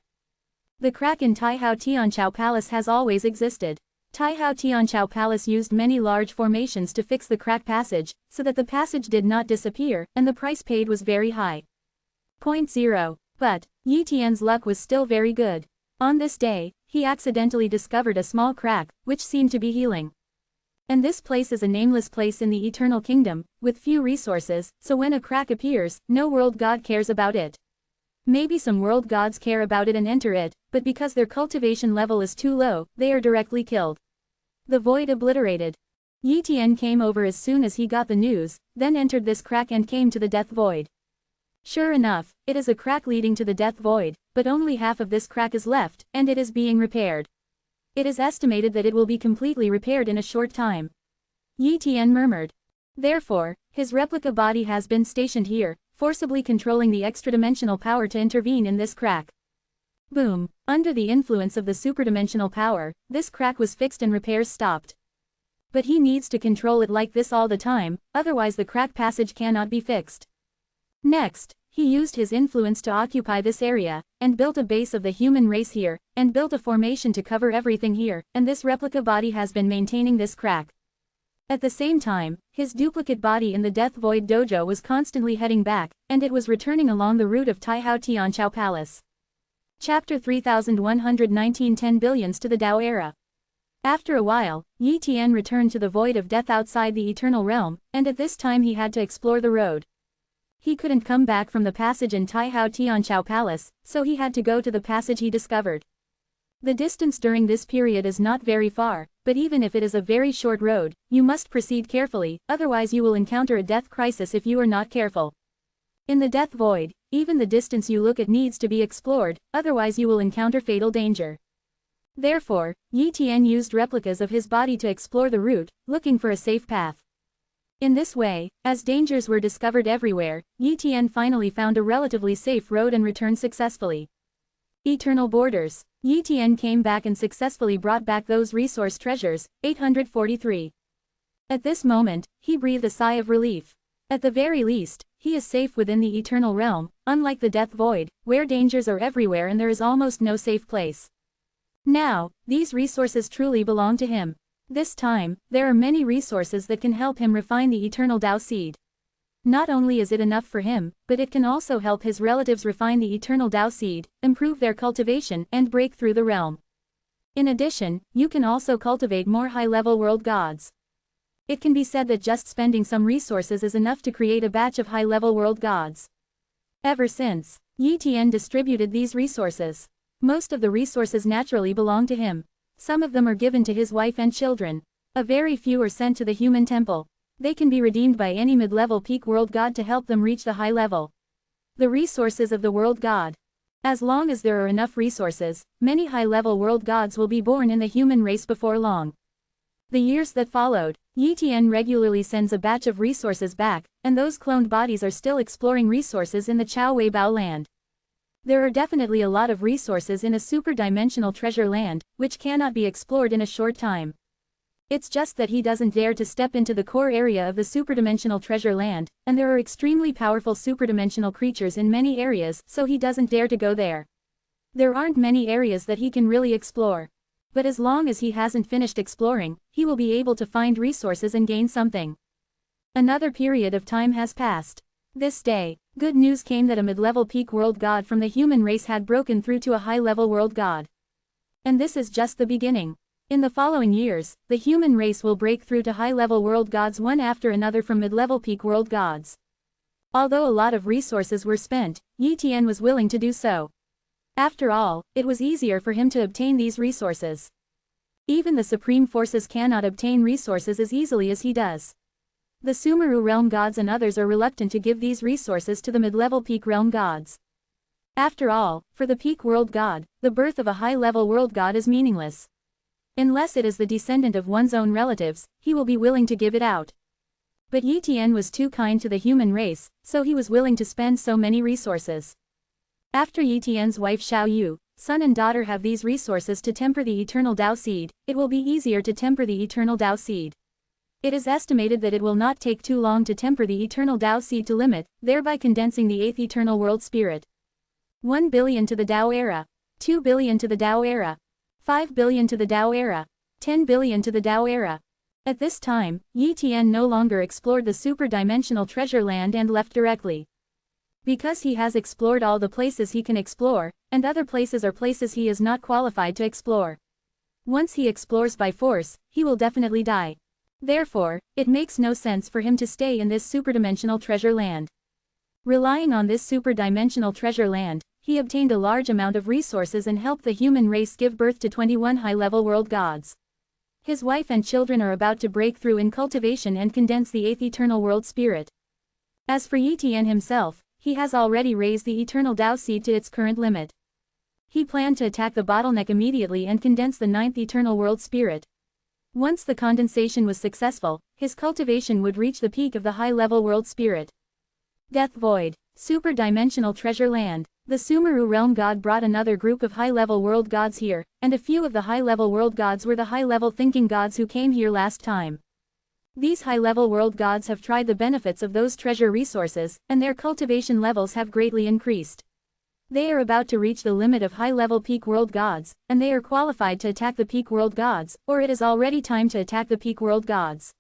The crack in Taihao Tianqiao Palace has always existed. Taihao Tianqiao Palace used many large formations to fix the crack passage, so that the passage did not disappear, and the price paid was very high. 0. But, Yi Tian's luck was still very good. On this day, he accidentally discovered a small crack, which seemed to be healing. And this place is a nameless place in the Eternal Kingdom, with few resources, so when a crack appears, no world god cares about it. Maybe some world gods care about it and enter it, but because their cultivation level is too low, they are directly killed. The void obliterated. Yi Tian came over as soon as he got the news, then entered this crack and came to the Death Void. Sure enough, it is a crack leading to the Death Void, but only half of this crack is left, and it is being repaired. It is estimated that it will be completely repaired in a short time. Yi Tian murmured. Therefore, his replica body has been stationed here, forcibly controlling the extradimensional power to intervene in this crack. Boom! Under the influence of the superdimensional power, this crack was fixed and repairs stopped. But he needs to control it like this all the time, otherwise the crack passage cannot be fixed. Next, he used his influence to occupy this area, and built a base of the human race here, and built a formation to cover everything here, and this replica body has been maintaining this crack. At the same time, his duplicate body in the Death Void Dojo was constantly heading back, and it was returning along the route of Taihao Tianqiao Palace. Chapter 3119 10 Billions to the Dao Era. After a while, Yi Tian returned to the void of death outside the Eternal Realm, and at this time he had to explore the road. He couldn't come back from the passage in Taihao Tianqiao Palace, so he had to go to the passage he discovered. The distance during this period is not very far, but even if it is a very short road, you must proceed carefully, otherwise you will encounter a death crisis if you are not careful. In the Death Void, even the distance you look at needs to be explored, otherwise you will encounter fatal danger. Therefore, Yi Tian used replicas of his body to explore the route, looking for a safe path. In this way, as dangers were discovered everywhere, Yi Tian finally found a relatively safe road and returned successfully. Eternal Borders. Yi Tian came back and successfully brought back those resource treasures, 843. At this moment, he breathed a sigh of relief. At the very least, he is safe within the Eternal Realm, unlike the Death Void, where dangers are everywhere and there is almost no safe place. Now, these resources truly belong to him. This time, there are many resources that can help him refine the Eternal Tao Seed. Not only is it enough for him, but it can also help his relatives refine the Eternal Tao Seed, improve their cultivation, and break through the realm. In addition, you can also cultivate more high-level world gods. It can be said that just spending some resources is enough to create a batch of high-level world gods. Ever since Yi Tian distributed these resources, most of the resources naturally belong to him. Some of them are given to his wife and children. A very few are sent to the human temple. They can be redeemed by any mid-level peak world god to help them reach the high level. The resources of the world god. As long as there are enough resources, many high-level world gods will be born in the human race before long. The years that followed, Yi Tian regularly sends a batch of resources back, and those cloned bodies are still exploring resources in the Chao Wei Bao land. There are definitely a lot of resources in a super-dimensional treasure land, which cannot be explored in a short time. It's just that he doesn't dare to step into the core area of the superdimensional treasure land, and there are extremely powerful superdimensional creatures in many areas, so he doesn't dare to go there. There aren't many areas that he can really explore. But as long as he hasn't finished exploring, he will be able to find resources and gain something. Another period of time has passed. This day, good news came that a mid-level peak world god from the human race had broken through to a high-level world god. And this is just the beginning. In the following years, the human race will break through to high-level world gods one after another from mid-level peak world gods. Although a lot of resources were spent, Yi Tian was willing to do so. After all, it was easier for him to obtain these resources. Even the supreme forces cannot obtain resources as easily as he does. The Sumeru realm gods and others are reluctant to give these resources to the mid-level peak realm gods. After all, for the peak world god, the birth of a high-level world god is meaningless. Unless it is the descendant of one's own relatives, he will be willing to give it out. But Yi Tian was too kind to the human race, so he was willing to spend so many resources. After Yi Tian's wife Xiao Yu, son and daughter have these resources to temper the eternal Tao seed, it will be easier to temper the eternal Tao seed. It is estimated that it will not take too long to temper the eternal Tao seed to limit, thereby condensing the 8th eternal world spirit. 1 billion to the Tao era. 2 billion to the Tao era. 5 billion to the Tao era. 10 billion to the Tao era. At this time, Yi Tian no longer explored the super-dimensional treasure land and left directly. Because he has explored all the places he can explore, and other places are places he is not qualified to explore. Once he explores by force, he will definitely die. Therefore, it makes no sense for him to stay in this superdimensional treasure land. Relying on this superdimensional treasure land, he obtained a large amount of resources and helped the human race give birth to 21 high-level world gods. His wife and children are about to break through in cultivation and condense the 8th eternal world spirit. As for Yi Tian himself, he has already raised the eternal Tao seed to its current limit. He planned to attack the bottleneck immediately and condense the 9th eternal world spirit. Once the condensation was successful, his cultivation would reach the peak of the high-level world spirit. Death Void. Super-dimensional treasure land. The Sumeru realm god brought another group of high-level world gods here, and a few of the high-level world gods were the high-level thinking gods who came here last time. These high-level world gods have tried the benefits of those treasure resources, and their cultivation levels have greatly increased. They are about to reach the limit of high-level peak world gods, and they are qualified to attack the peak world gods, or it is already time to attack the peak world gods.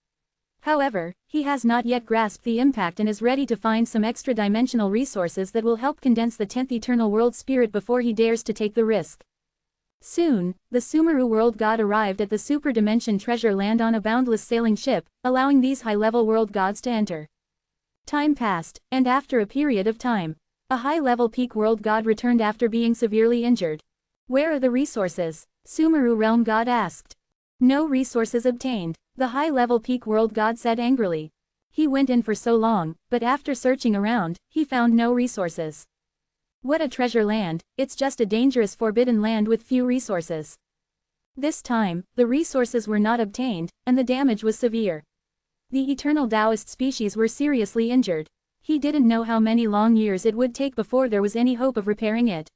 However, he has not yet grasped the impact and is ready to find some extra-dimensional resources that will help condense the 10th eternal world spirit before he dares to take the risk. Soon, the Sumeru world god arrived at the super dimension treasure land on a boundless sailing ship, allowing these high-level world gods to enter. Time passed, and after a period of time, a high-level peak world god returned after being severely injured. Where are the resources? Sumeru realm god asked. No resources obtained, the high-level peak world god said angrily. He went in for so long, but after searching around, he found no resources. What a treasure land, it's just a dangerous forbidden land with few resources. This time, the resources were not obtained, and the damage was severe. The eternal Taoist species were seriously injured. He didn't know how many long years it would take before there was any hope of repairing it.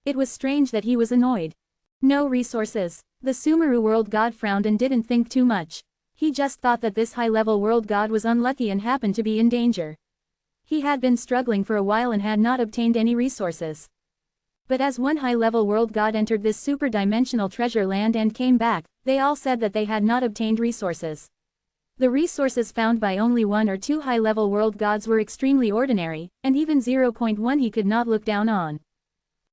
It was strange that he was annoyed. No resources. The Sumeru world god frowned and didn't think too much. He just thought that this high-level world god was unlucky and happened to be in danger. He had been struggling for a while and had not obtained any resources. But as one high-level world god entered this super-dimensional treasure land and came back, they all said that they had not obtained resources. The resources found by only one or two high-level world gods were extremely ordinary, and even 0.1 he could not look down on.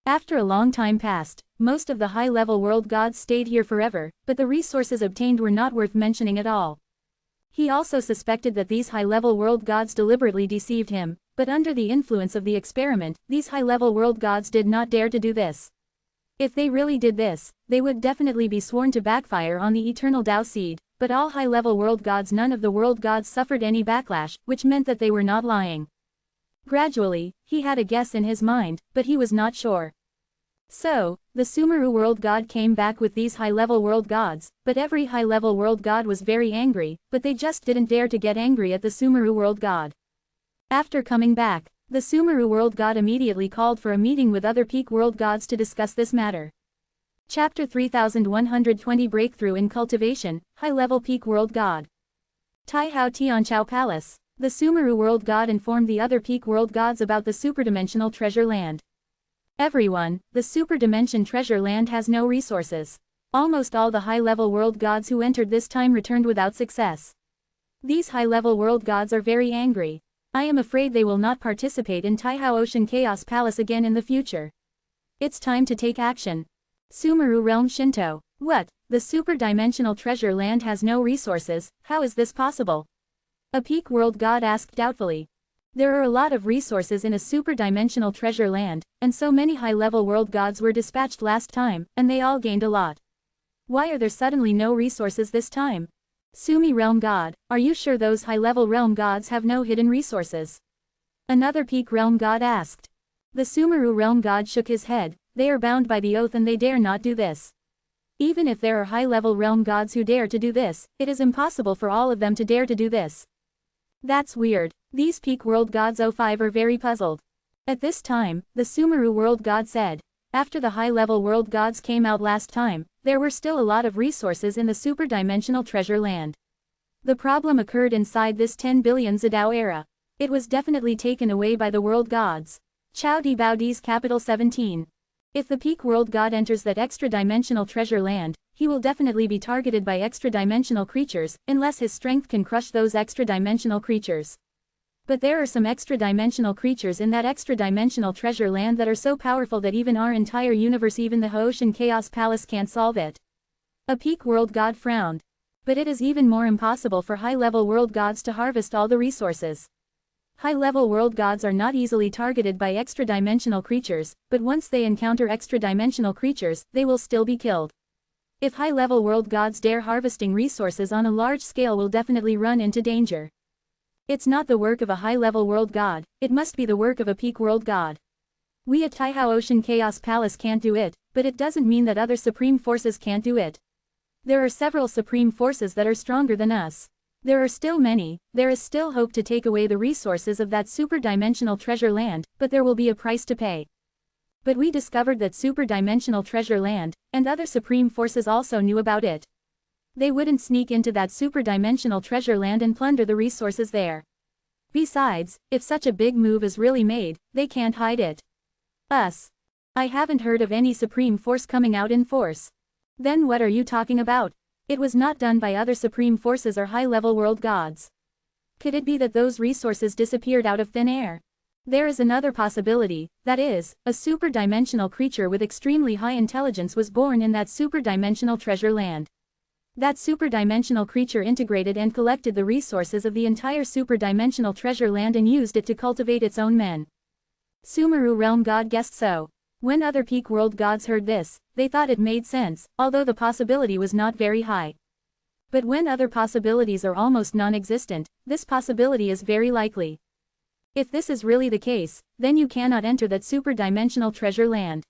After a long time passed, most of the high-level world gods stayed here forever, but the resources obtained were not worth mentioning at all. He also suspected that these high-level world gods deliberately deceived him, but under the influence of the experiment, these high-level world gods did not dare to do this. If they really did this, they would definitely be sworn to backfire on the eternal Tao seed, but all high-level world gods, none of the world gods suffered any backlash, which meant that they were not lying. Gradually, he had a guess in his mind, but he was not sure. So, the Sumeru world god came back with these high-level world gods, but every high-level world god was very angry, but they just didn't dare to get angry at the Sumeru world god. After coming back, the Sumeru world god immediately called for a meeting with other peak world gods to discuss this matter. Chapter 3120 Breakthrough in Cultivation, High-Level Peak World God. Taihao Tianchao Palace. The Sumeru world god informed the other peak world gods about the superdimensional treasure land. Everyone, the super dimension treasure land has no resources. Almost all the high-level world gods who entered this time returned without success. These high-level world gods are very angry. I am afraid they will not participate in Taihao Ocean Chaos Palace again in the future. It's time to take action. Sumeru Realm Shinto. What? The super-dimensional treasure land has no resources, how is this possible? A peak world god asked doubtfully. There are a lot of resources in a super-dimensional treasure land, and so many high-level world gods were dispatched last time, and they all gained a lot. Why are there suddenly no resources this time? Sumi Realm God, are you sure those high-level realm gods have no hidden resources? Another peak realm god asked. The Sumeru Realm God shook his head. They are bound by the oath and they dare not do this. Even if there are high-level realm gods who dare to do this, it is impossible for all of them to dare to do this. That's weird. These peak world gods 05 are very puzzled. At this time, the Sumeru world god said, after the high-level world gods came out last time, there were still a lot of resources in the super-dimensional treasure land. The problem occurred inside this 10 billion Zidao era. It was definitely taken away by the world gods. Chao Di Bao Di's capital 17. If the peak world god enters that extra-dimensional treasure land, he will definitely be targeted by extra-dimensional creatures, unless his strength can crush those extra-dimensional creatures. But there are some extra-dimensional creatures in that extra-dimensional treasure land that are so powerful that even our entire universe, even the Haoshan Chaos Palace, can't solve it. A peak world god frowned. But it is even more impossible for high-level world gods to harvest all the resources. High-level world gods are not easily targeted by extra-dimensional creatures, but once they encounter extra-dimensional creatures, they will still be killed. If high-level world gods dare harvesting resources on a large scale, will definitely run into danger. It's not the work of a high-level world god, it must be the work of a peak world god. We at Taihao Ocean Chaos Palace can't do it, but it doesn't mean that other supreme forces can't do it. There are several supreme forces that are stronger than us. There are still many, there is still hope to take away the resources of that super-dimensional treasure land, but there will be a price to pay. But we discovered that super-dimensional treasure land, and other supreme forces also knew about it. They wouldn't sneak into that super-dimensional treasure land and plunder the resources there. Besides, if such a big move is really made, they can't hide it. Us. I haven't heard of any supreme force coming out in force. Then what are you talking about? It was not done by other supreme forces or high-level world gods. Could it be that those resources disappeared out of thin air? There is another possibility, that is, a super-dimensional creature with extremely high intelligence was born in that super-dimensional treasure land. That super-dimensional creature integrated and collected the resources of the entire super-dimensional treasure land and used it to cultivate its own men. Sumeru realm god guessed so. When other peak world gods heard this, they thought it made sense, although the possibility was not very high. But when other possibilities are almost non-existent, this possibility is very likely. If this is really the case, then you cannot enter that super-dimensional treasure land.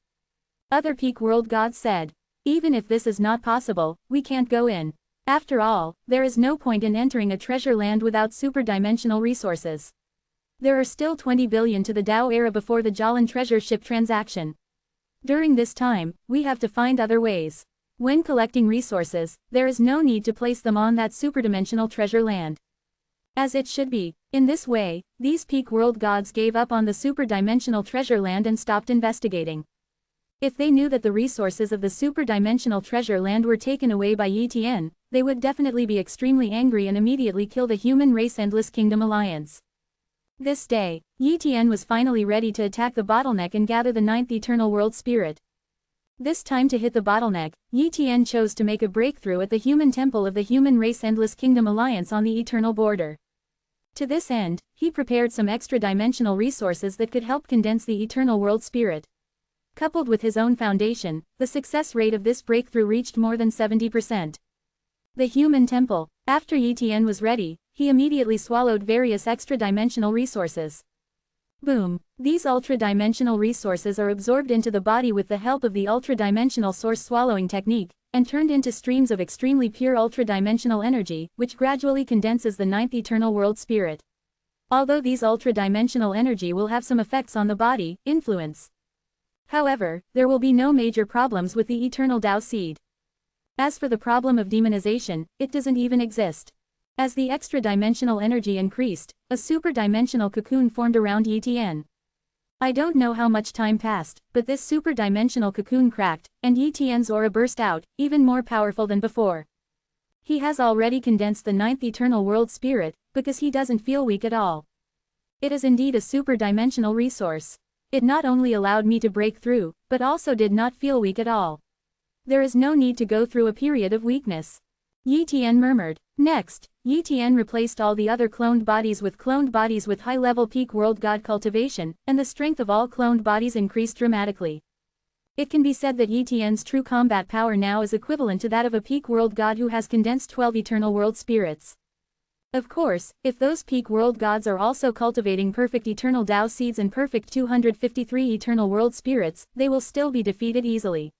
Other peak world gods said. Even if this is not possible, we can't go in. After all, there is no point in entering a treasure land without super-dimensional resources. There are still 20 billion to the Dao era before the Jalan treasure ship transaction. During this time, we have to find other ways. When collecting resources, there is no need to place them on that superdimensional treasure land. As it should be. In this way, these peak world gods gave up on the superdimensional treasure land and stopped investigating. If they knew that the resources of the super-dimensional treasure land were taken away by Yi Tian, they would definitely be extremely angry and immediately kill the human race Endless Kingdom Alliance. This day, Yi Tian was finally ready to attack the bottleneck and gather the 9th Eternal World Spirit. This time to hit the bottleneck, Yi Tian chose to make a breakthrough at the human temple of the human race Endless Kingdom Alliance on the Eternal Border. To this end, he prepared some extra-dimensional resources that could help condense the Eternal World Spirit. Coupled with his own foundation, the success rate of this breakthrough reached more than 70%. The Human Temple. After Yi Tian was ready, he immediately swallowed various extra-dimensional resources. Boom! These ultra-dimensional resources are absorbed into the body with the help of the ultra-dimensional source swallowing technique, and turned into streams of extremely pure ultra-dimensional energy, which gradually condenses the 9th Eternal World Spirit. Although these ultra-dimensional energy will have some effects on the body, influence. However, there will be no major problems with the eternal Dao seed. As for the problem of demonization, it doesn't even exist. As the extra-dimensional energy increased, a super-dimensional cocoon formed around Yi Tian. I don't know how much time passed, but this super-dimensional cocoon cracked, and Yi Tian's aura burst out, even more powerful than before. He has already condensed the 9th Eternal World Spirit, because he doesn't feel weak at all. It is indeed a super-dimensional resource. It not only allowed me to break through, but also did not feel weak at all. There is no need to go through a period of weakness. Yi Tian murmured. Next, Yi Tian replaced all the other cloned bodies with high-level peak world god cultivation, and the strength of all cloned bodies increased dramatically. It can be said that Yi Tian's true combat power now is equivalent to that of a peak world god who has condensed 12 eternal world spirits. Of course, if those peak world gods are also cultivating perfect eternal Dao seeds and perfect 253 eternal world spirits, they will still be defeated easily.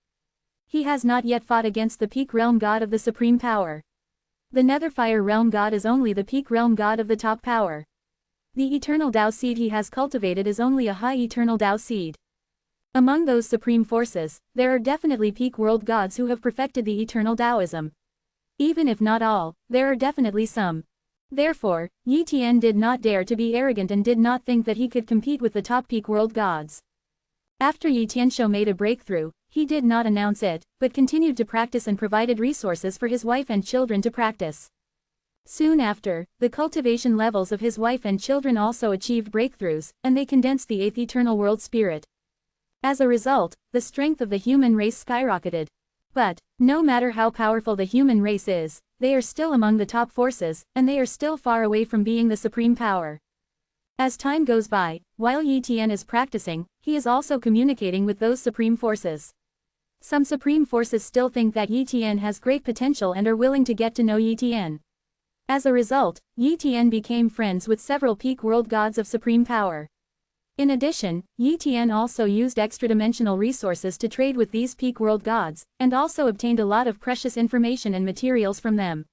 He has not yet fought against the peak realm god of the supreme power. The Netherfire realm god is only the peak realm god of the top power. The eternal Dao seed he has cultivated is only a high eternal Dao seed. Among those supreme forces, there are definitely peak world gods who have perfected the eternal Taoism. Even if not all, there are definitely some. Therefore, Yi Tian did not dare to be arrogant and did not think that he could compete with the top peak world gods. After Yi Tianshou made a breakthrough, he did not announce it, but continued to practice and provided resources for his wife and children to practice. Soon after, the cultivation levels of his wife and children also achieved breakthroughs, and they condensed the 8th eternal world spirit. As a result, the strength of the human race skyrocketed. But, no matter how powerful the human race is, they are still among the top forces, and they are still far away from being the supreme power. As time goes by, while Yi Tian is practicing, he is also communicating with those supreme forces. Some supreme forces still think that Yi Tian has great potential and are willing to get to know Yi Tian. As a result, Yi Tian became friends with several peak world gods of supreme power. In addition, Yi Tian also used extra-dimensional resources to trade with these peak world gods, and also obtained a lot of precious information and materials from them.